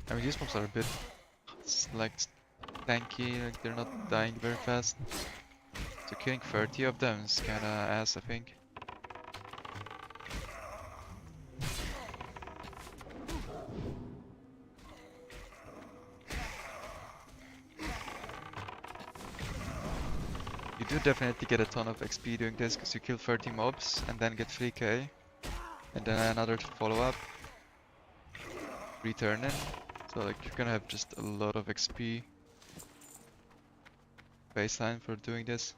I mean, these mobs are a bit like tanky, like they're not dying very fast. So killing 30 of them is kinda ass, I think. You do definitely get a ton of XP doing this, because you kill 30 mobs and then get 3k. And then another follow-up. Return in. So like you're gonna have just a lot of XP baseline for doing this.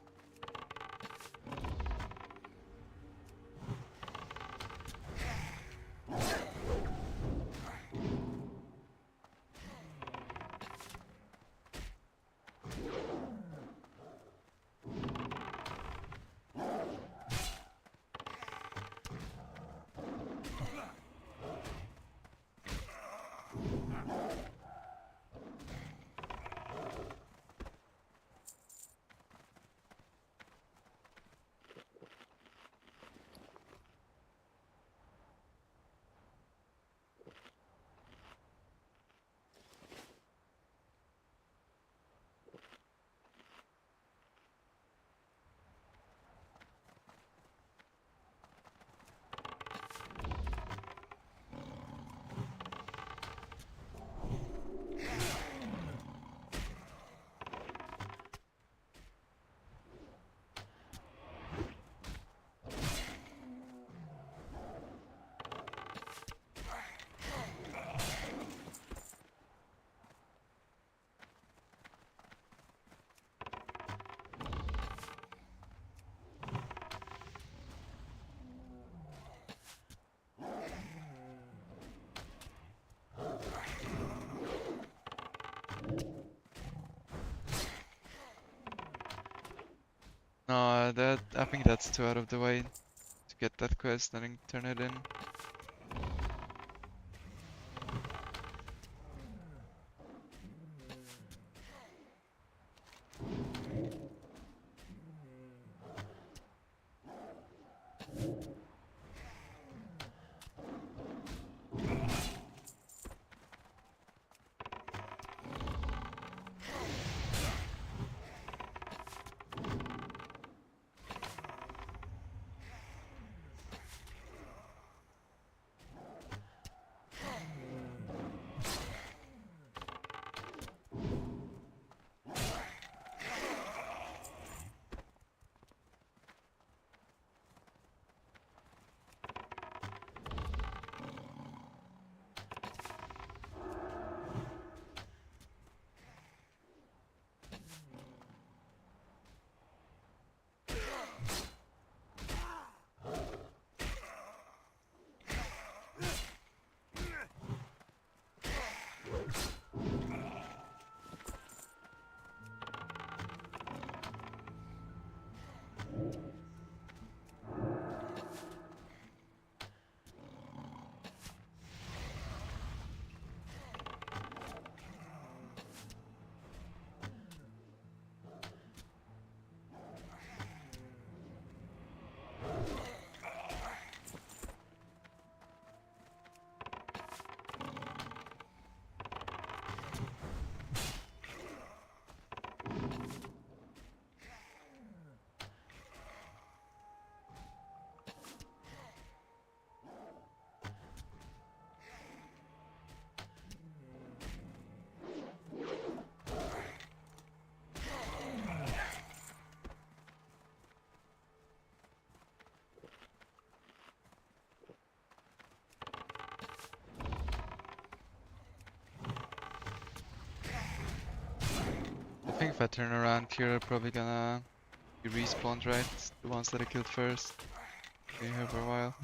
Yeah, that I think that's too out of the way to get that quest and then turn it in. I think if I turn around here, I'm probably gonna be respawned, right? The ones that I killed first. Be here for a while.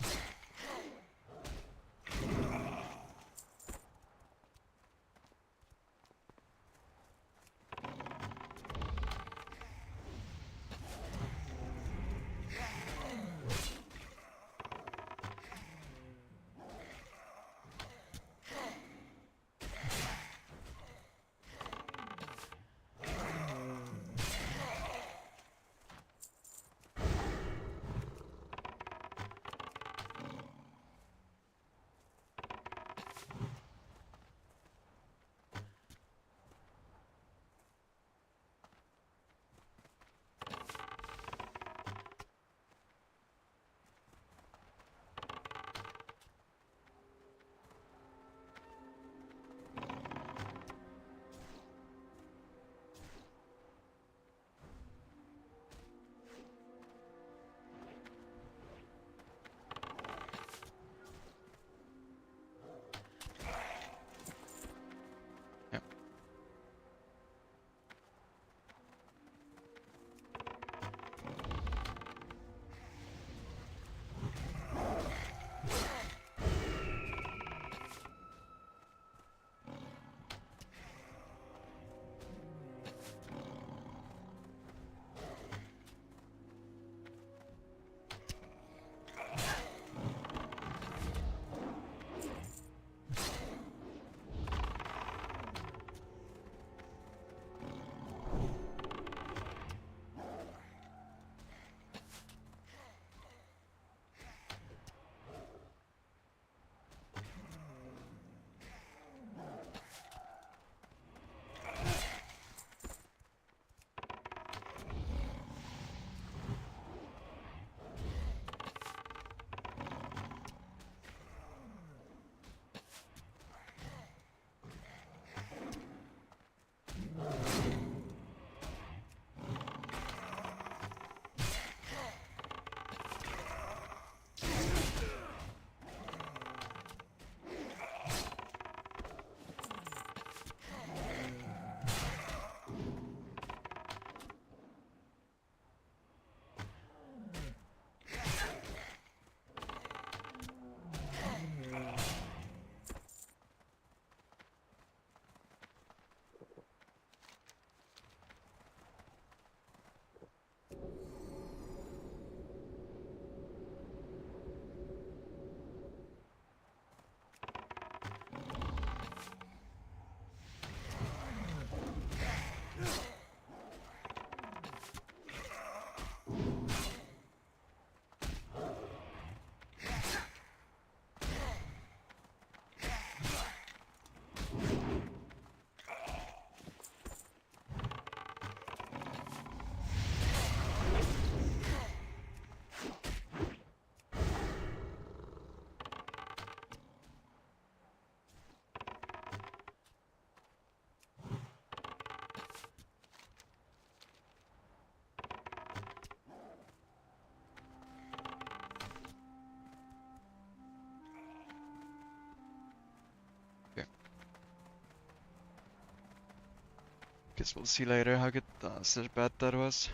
Guess we'll see later how good slash bad that was.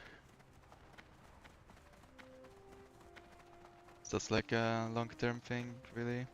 So that's like a long-term thing, really.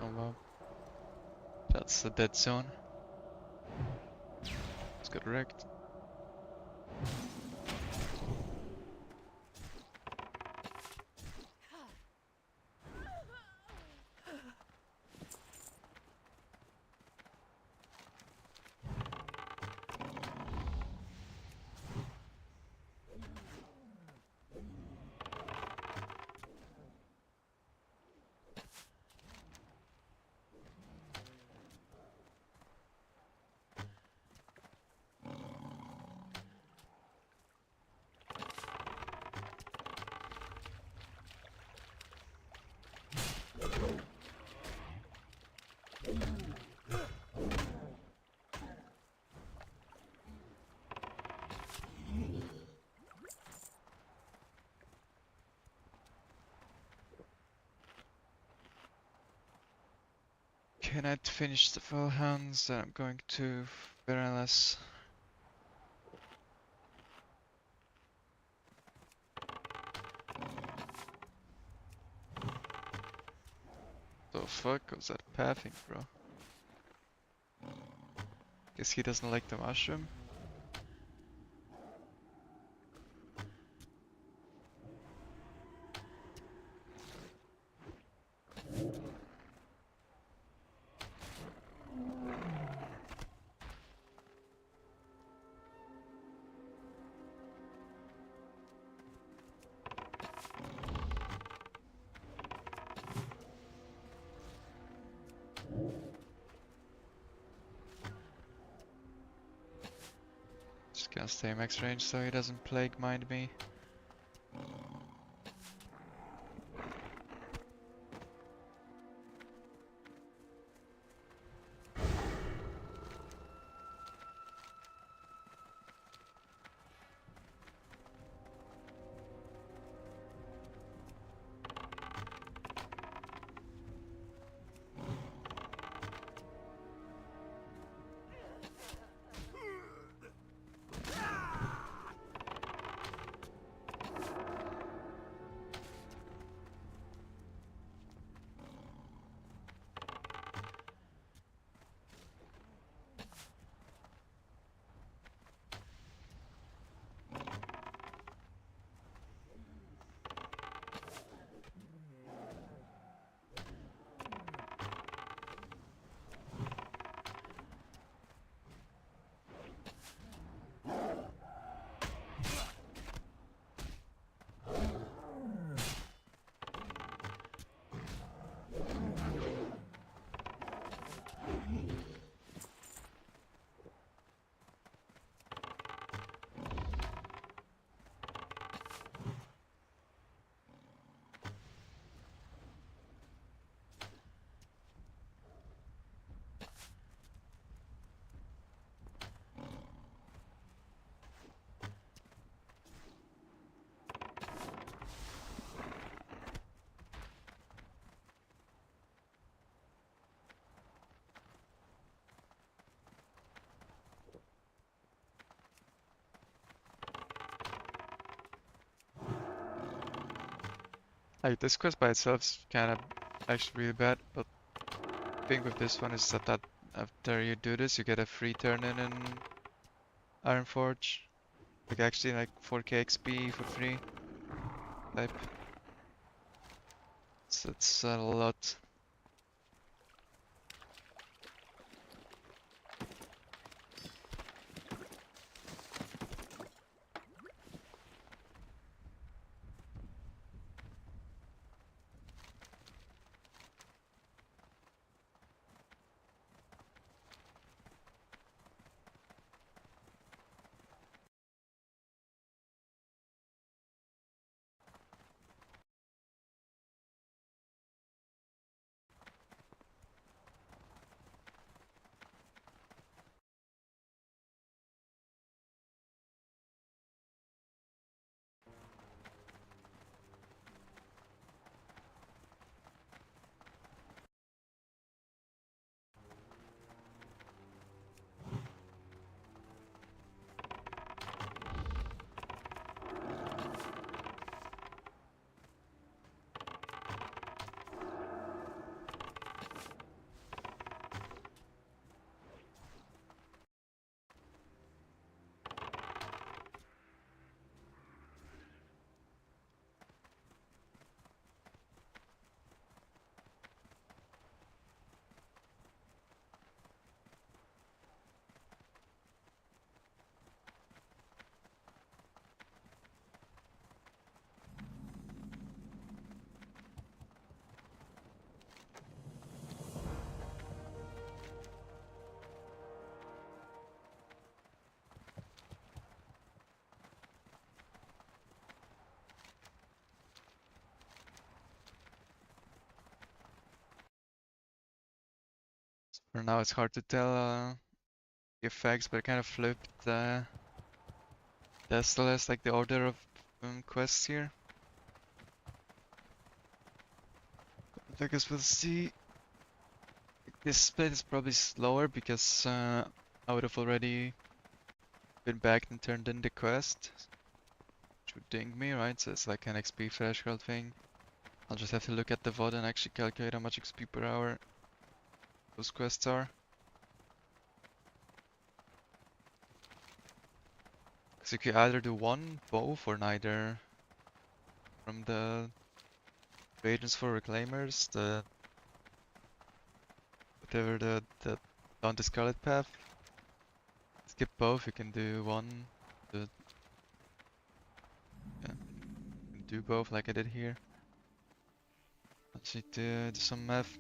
Oh wow. That's the dead zone. It's got wrecked. Can I finish the full hands? I'm going to very less. the fuck was that pathing, bro? Guess he doesn't like the mushroom. Just gonna stay max range so he doesn't plague mind me. Like this quest by itself is kind of actually really bad, but the thing with this one is that after you do this, you get a free turn in Ironforge. Like actually like 4k XP for free type. So it's a lot. For now it's hard to tell the effects, but I kind of flipped the SLS, like the order of quests here. I guess we'll see. This split is probably slower because I would have already been back and turned in the quest. Which would ding me, right? So it's like an XP threshold thing. I'll just have to look at the VOD and actually calculate how much XP per hour those quests are. Because you could either do one, both, or neither. From the agents for reclaimers, the whatever the down the Scarlet path. Skip both, you can do one. The, yeah, you can do both like I did here. Let's need to do some math.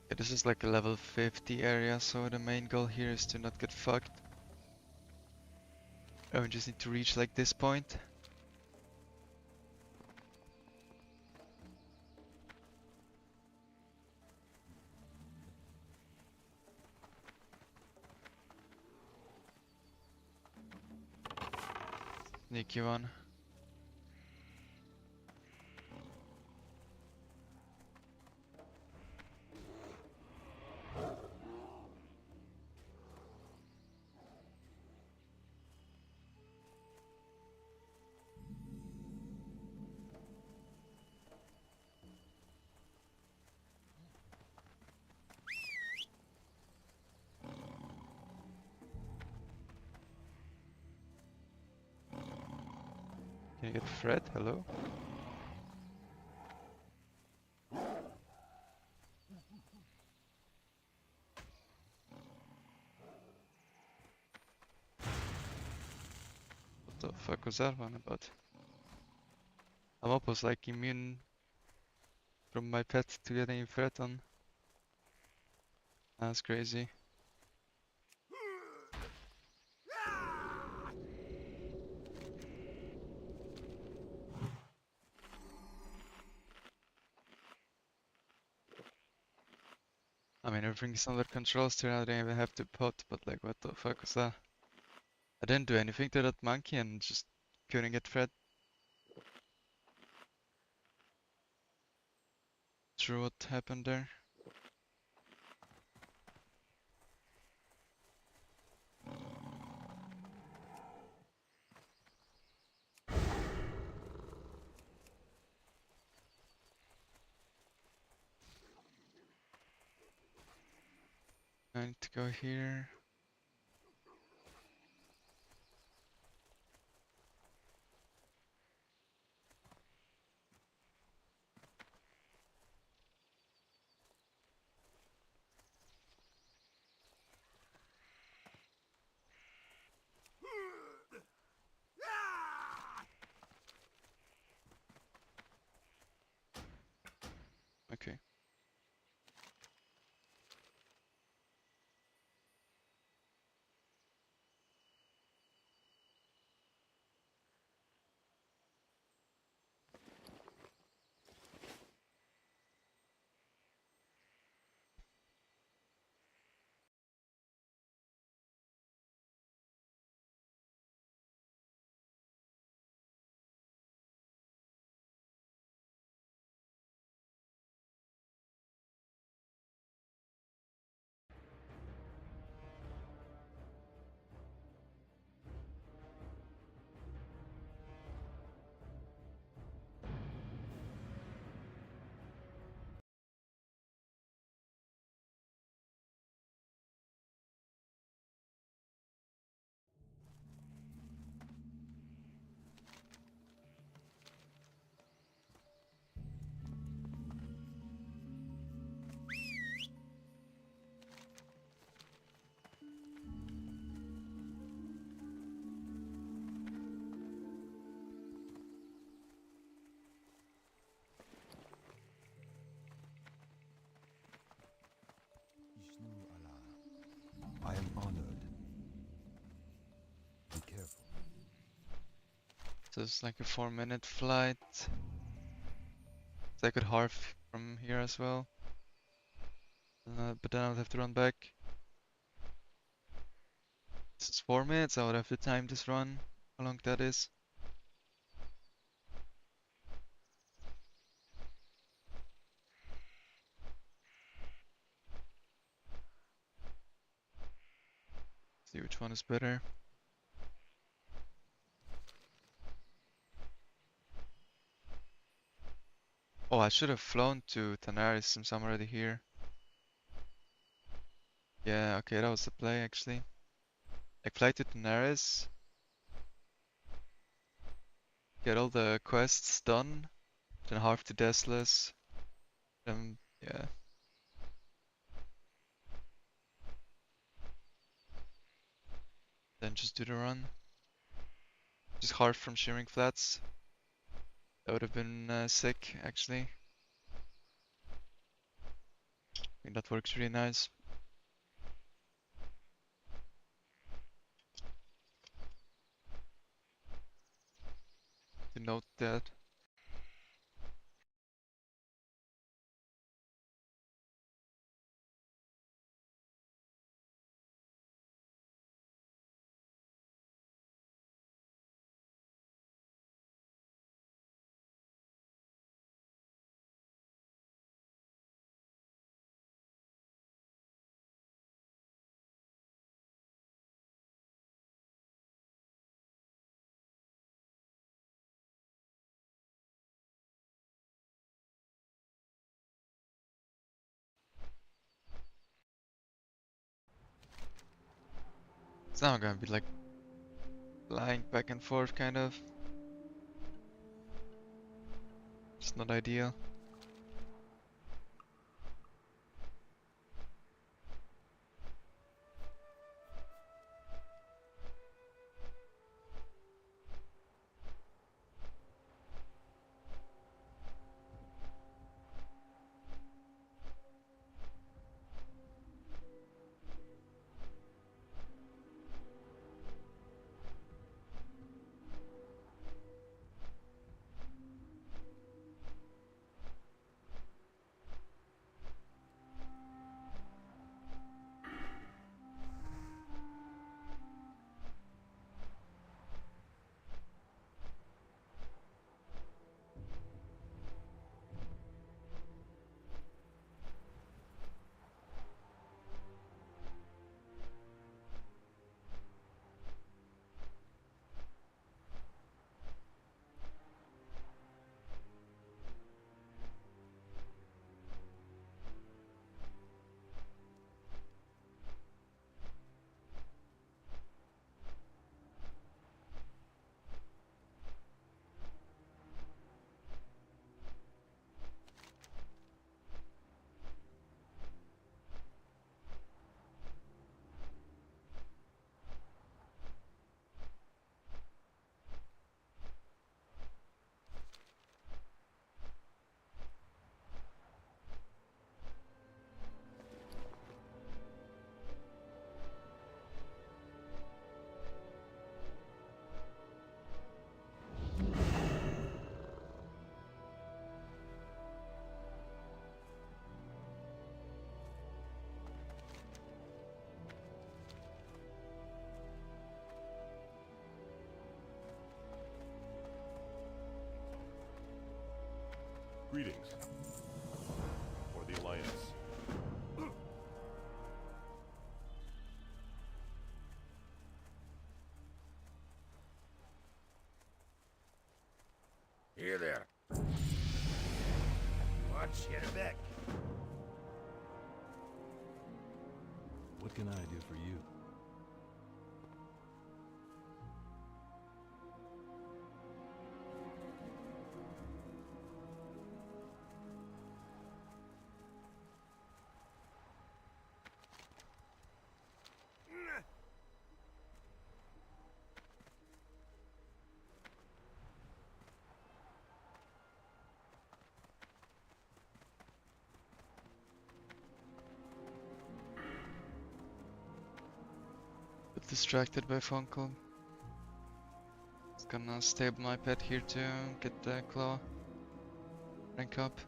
Yeah, this is like a level 50 area, so the main goal here is to not get fucked. Oh, we just need to reach like this point. Sneaky one. Can you get Fred? Hello? What the fuck was that one about? I'm almost like immune from my pet to getting Fred on. That's crazy. I mean, everything's under control still, I don't even have to pot, but like, what the fuck was that? I didn't do anything to that monkey and just couldn't get Fred. Sure what happened there. I need to go here. Okay. I am honored. Be careful. So it's like a 4-minute flight. So I could half from here as well. But then I'll have to run back. It's 4 minutes, I would have to time this run. How long that is. See which one is better. Oh, I should have flown to Tanaris since I'm already here. Yeah, okay, that was the play actually. Like fly to Tanaris, get all the quests done, then half to Deathless, then yeah. Then just do the run. Just hard from Shearing Flats. That would have been sick actually. I think that works really nice. To note that. It's not gonna be like flying back and forth kind of. It's not ideal. Greetings. For the Alliance. Here there. Watch your back. What can I do for you? Bit distracted by phone call. It's gonna stable my pet here to get the claw rank up.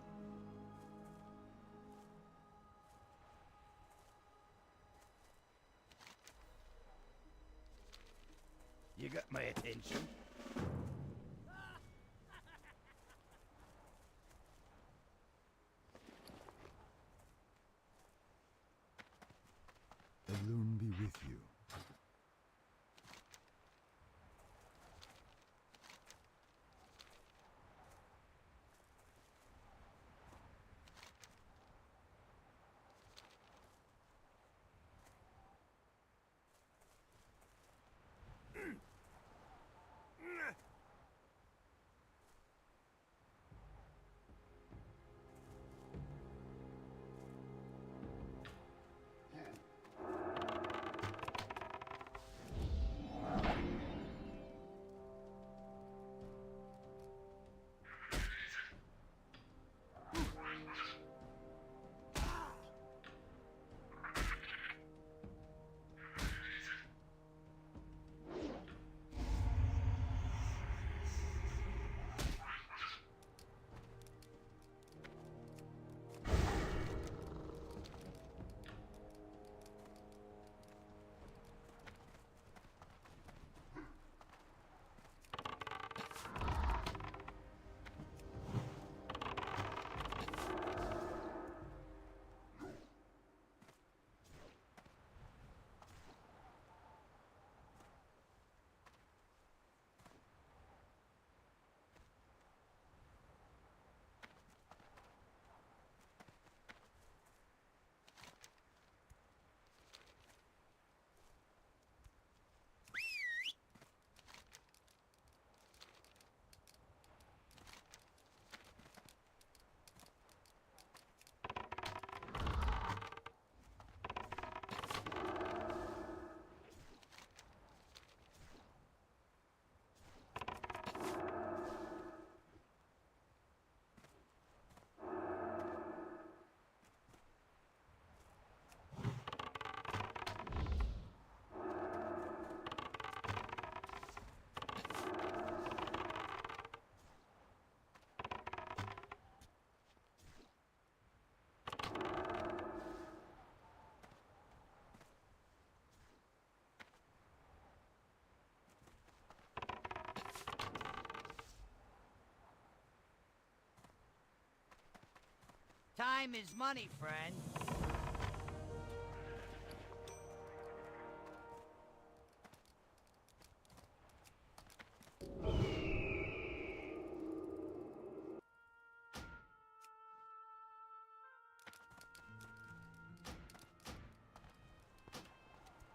my attention. Elune be with you. Time is money, friend.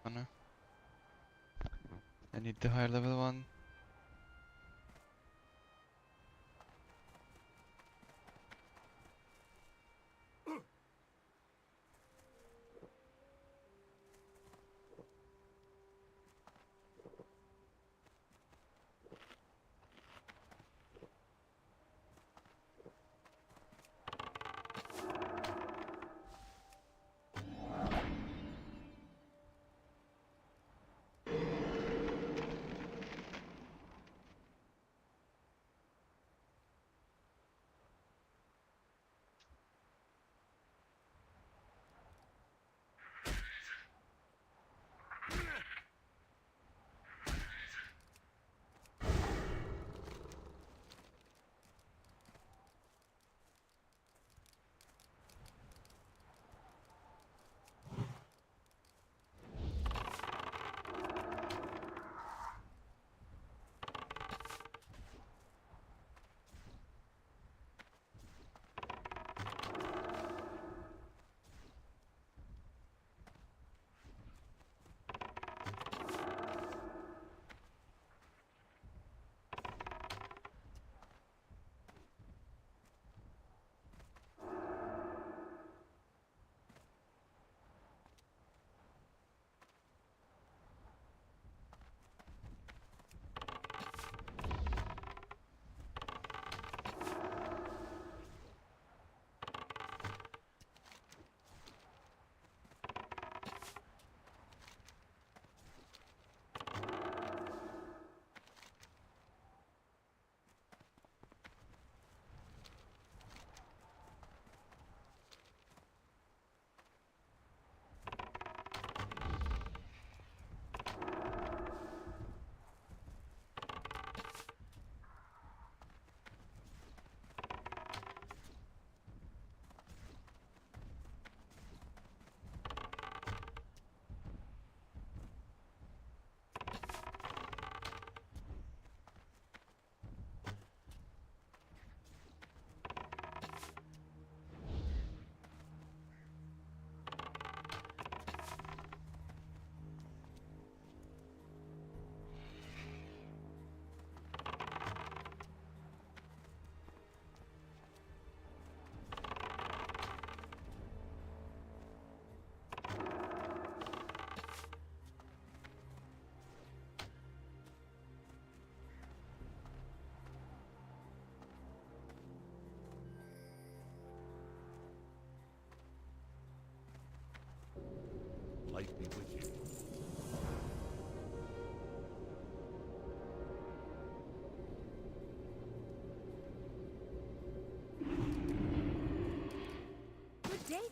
Hunter. I need the higher level one.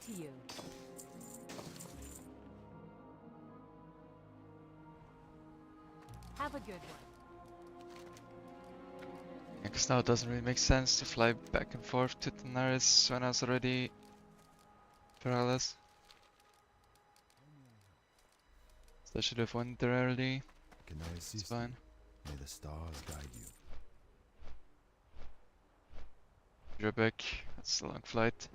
to you. Have a good one. Because now it doesn't really make sense to fly back and forth to Daenerys when I was already Perales. So I should have went there early. Can I It's assist you? fine. May the stars guide you. You're back. That's a long flight.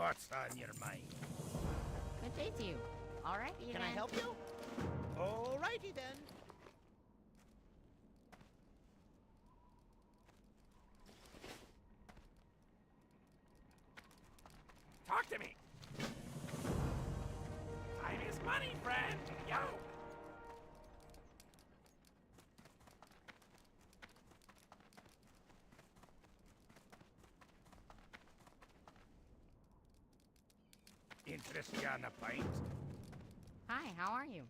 What's on your mind? Good day to you. Alrighty then. Can I help you? Alrighty then. Talk to me. Time is money, friend. Yo. Interest you on a pint? Hi, how are you?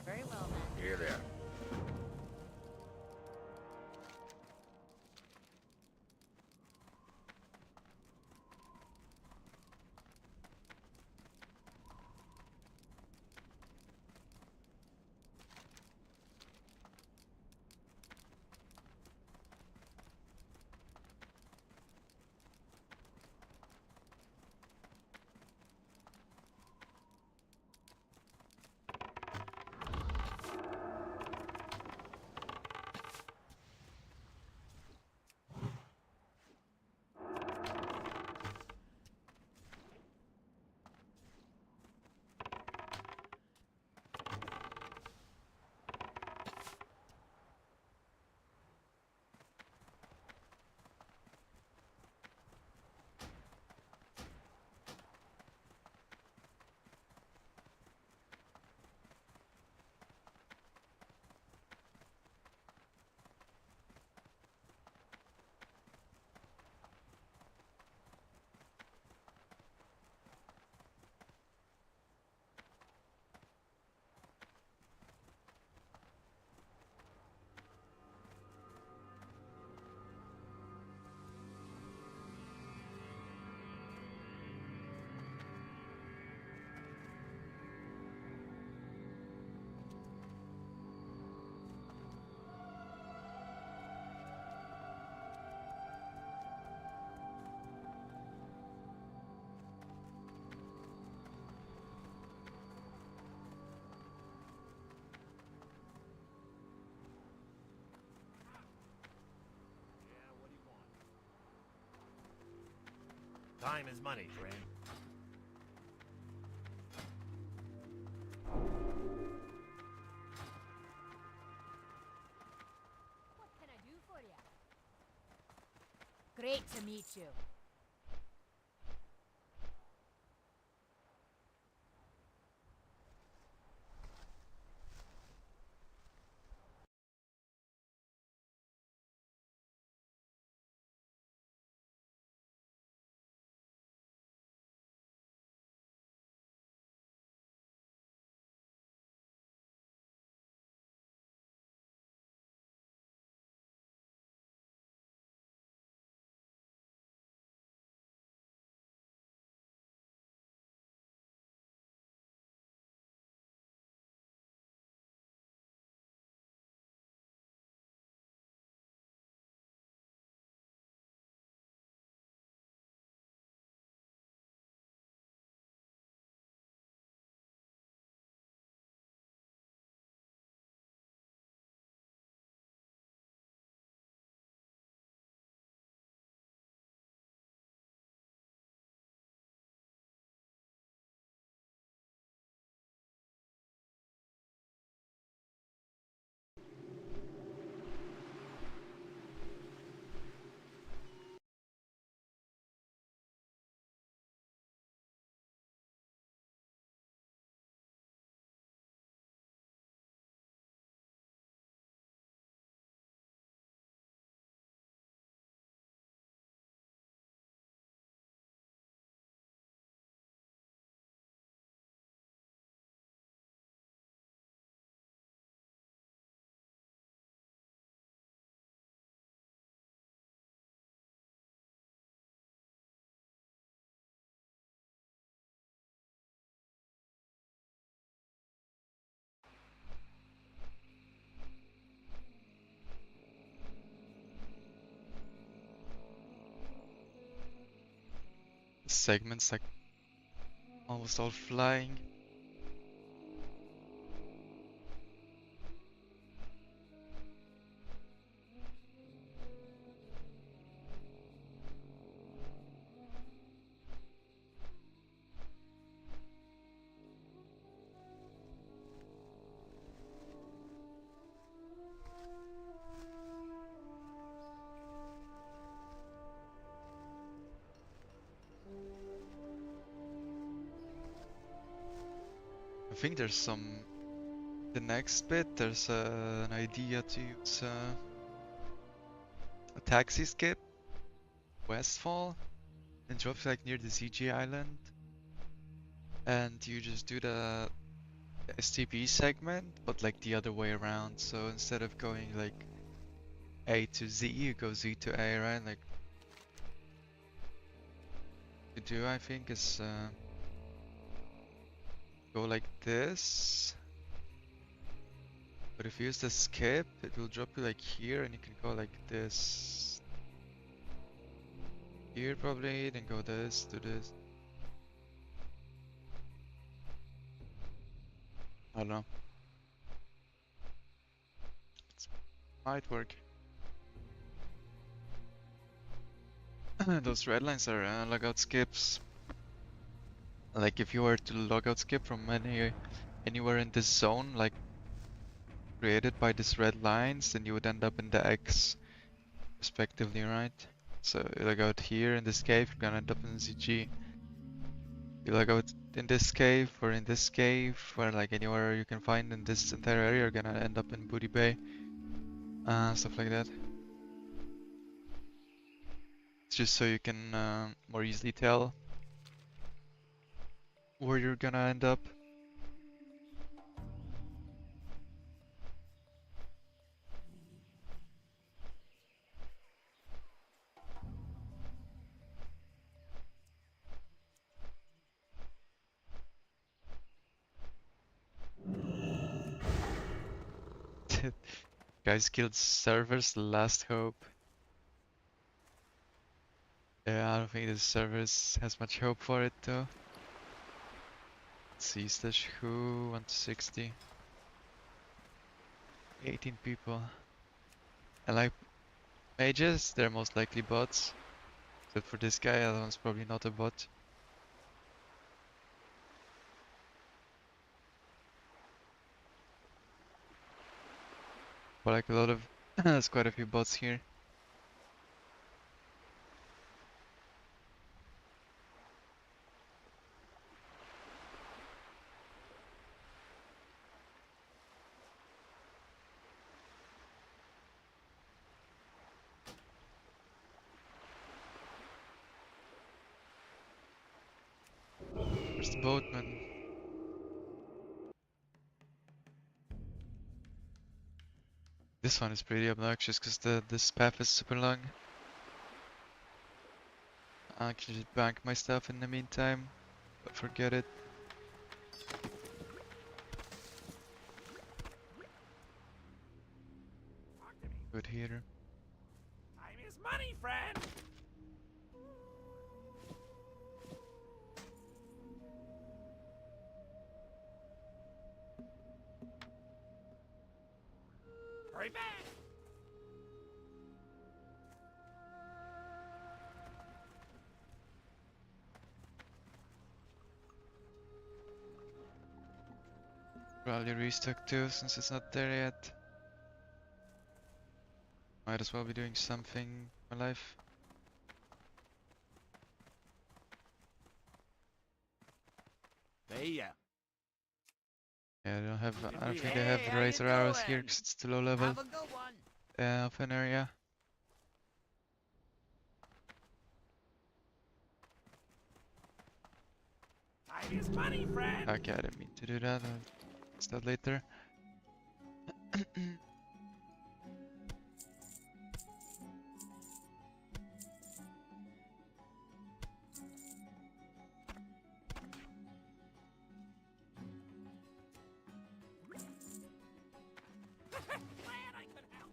Very well then. Here there. Time is money, friend. What can I do for you? Great to meet you. Segments like almost all flying. think there's some. The next bit, there's an idea to use a taxi skip, Westfall, and drop like near the ZG island. And you just do the STP segment, but like the other way around. So instead of going like A to Z, you go Z to A, right? Like to do, I think, is go like this. But if you use the skip, it will drop you like here, and you can go like this. Here probably, then go this, do this. I don't know. It might work. Those red lines are logout skips. Like if you were to logout skip from anywhere in this zone, like created by these red lines, then you would end up in the X respectively, right? So you log out here in this cave, you're gonna end up in ZG. You log out in this cave or in this cave, or like anywhere you can find in this entire area, you're gonna end up in Booty Bay. Stuff like that. It's just so you can more easily tell where you're gonna end up. Guys killed servers, last hope. Yeah, I don't think this servers has much hope for it though. Let's see, slash who, 1 to 60. 18 people. And like mages, they're most likely bots. Except for this guy, that one's probably not a bot. But like a lot of, there's quite a few bots here. Where's the boatman? This one is pretty obnoxious because this path is super long. I can just bank my stuff in the meantime, but forget it. Talk to me. Good here. Time is money, friend. Hurry back. Probably restock too, since it's not there yet. Might as well be doing something in my life. Hey, yeah. Yeah, I don't think they have razor arrows here because it's too low level Have a good one. of an area. Time is money, friend. Okay, I didn't mean to do that. I'll fix that later. Glad I could help.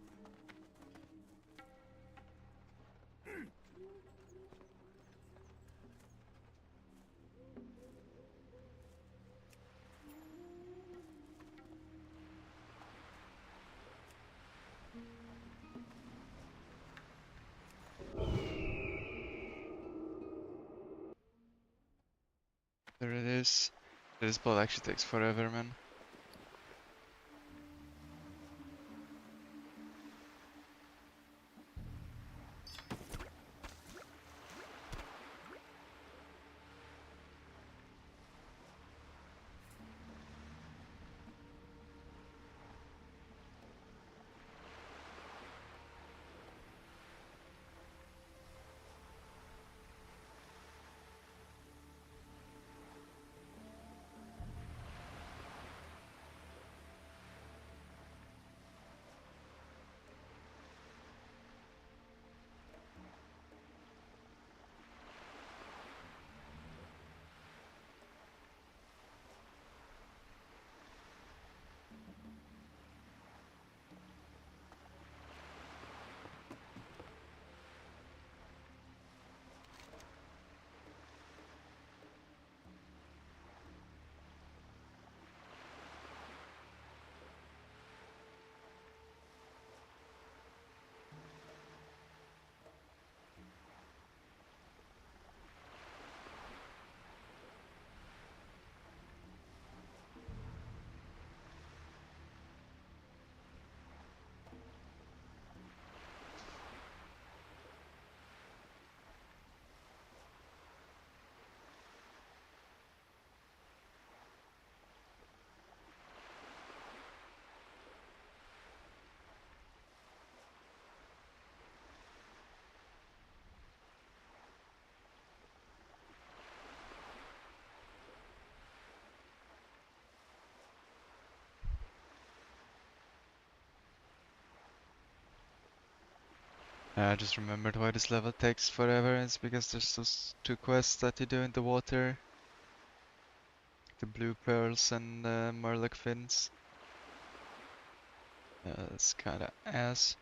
There it is. This boat actually takes forever, man. I just remembered why this level takes forever. It's because there's those two quests that you do in the water. The blue pearls and the murloc fins. It's kinda ass.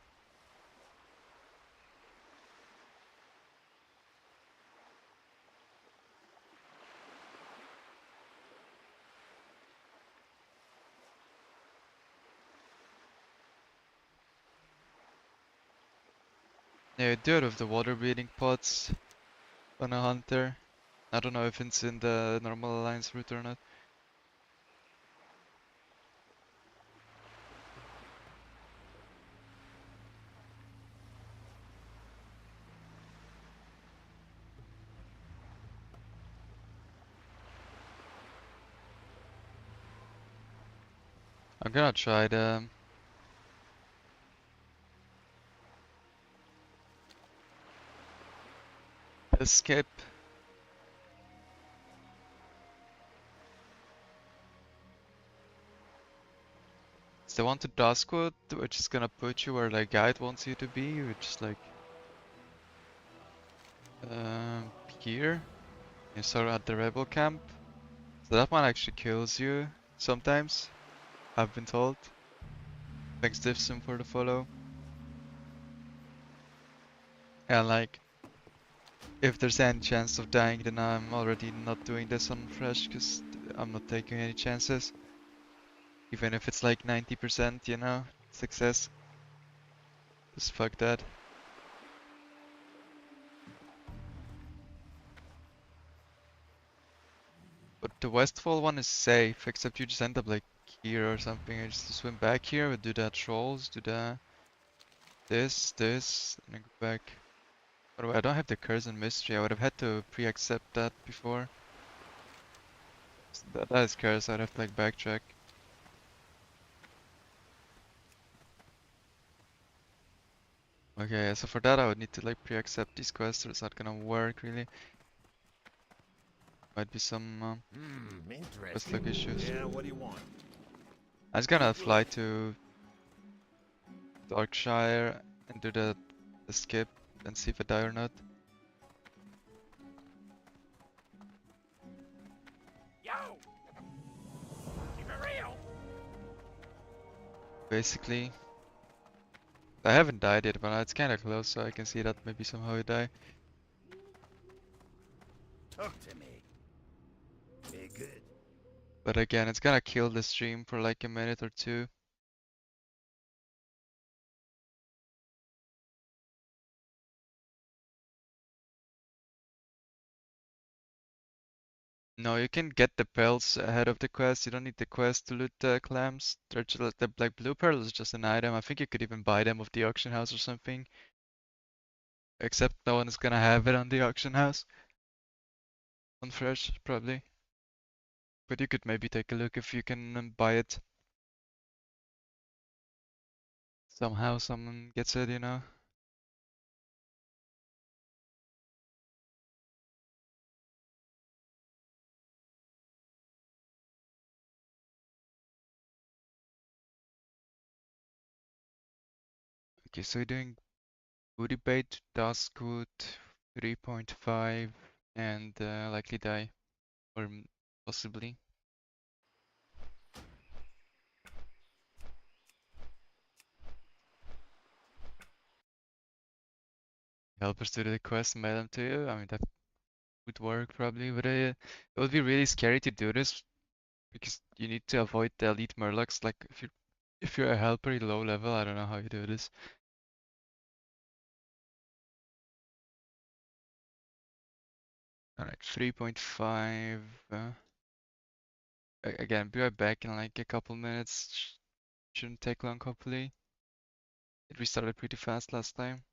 Yeah, you do it with the water breathing pods on a hunter. I don't know if it's in the normal alliance route or not. I'm gonna try the escape. It's the one to Duskwood, which is gonna put you where the guide wants you to be, which is like here. You start at the rebel camp. So that one actually kills you sometimes, I've been told. Thanks Diffson for the follow. And like, if there's any chance of dying, then I'm already not doing this on fresh, because I'm not taking any chances. Even if it's like 90%, you know, success. Just fuck that. But the Westfall one is safe, except you just end up like here or something. You just swim back here, we do the trolls, do the this, and then go back. By the way, I don't have the curse and mystery. I would have had to pre-accept that before. So that is curse. I'd have to like backtrack. Okay, so for that I would need to like pre-accept these quests, or it's not gonna work really. Might be some quest Interesting. log issues. Yeah, what do you want? I'm just gonna fly to Darkshire and do the skip and see if I die or not. Yo! Keep it real! Basically, I haven't died yet, but it's kinda close, so I can see that maybe somehow I die. Talk to me. Be good. But again, it's gonna kill the stream for like a minute or two. No, you can get the pearls ahead of the quest. You don't need the quest to loot the clams. They're just, the like blue pearl is just an item. I think you could even buy them off the auction house or something. Except no one is gonna have it on the auction house. On fresh, probably. But you could maybe take a look if you can buy it. Somehow someone gets it, you know. Okay, so you're doing booty bait, Duskwood, 3.5, and likely die. Or possibly. Help us do the quest, mail them to you. I mean, that would work probably, but it would be really scary to do this because you need to avoid the elite murlocs. Like if you're a helper low level, I don't know how you do this. Alright, 3.5. Again, be right back in like a couple minutes. Shouldn't take long, hopefully. It restarted pretty fast last time.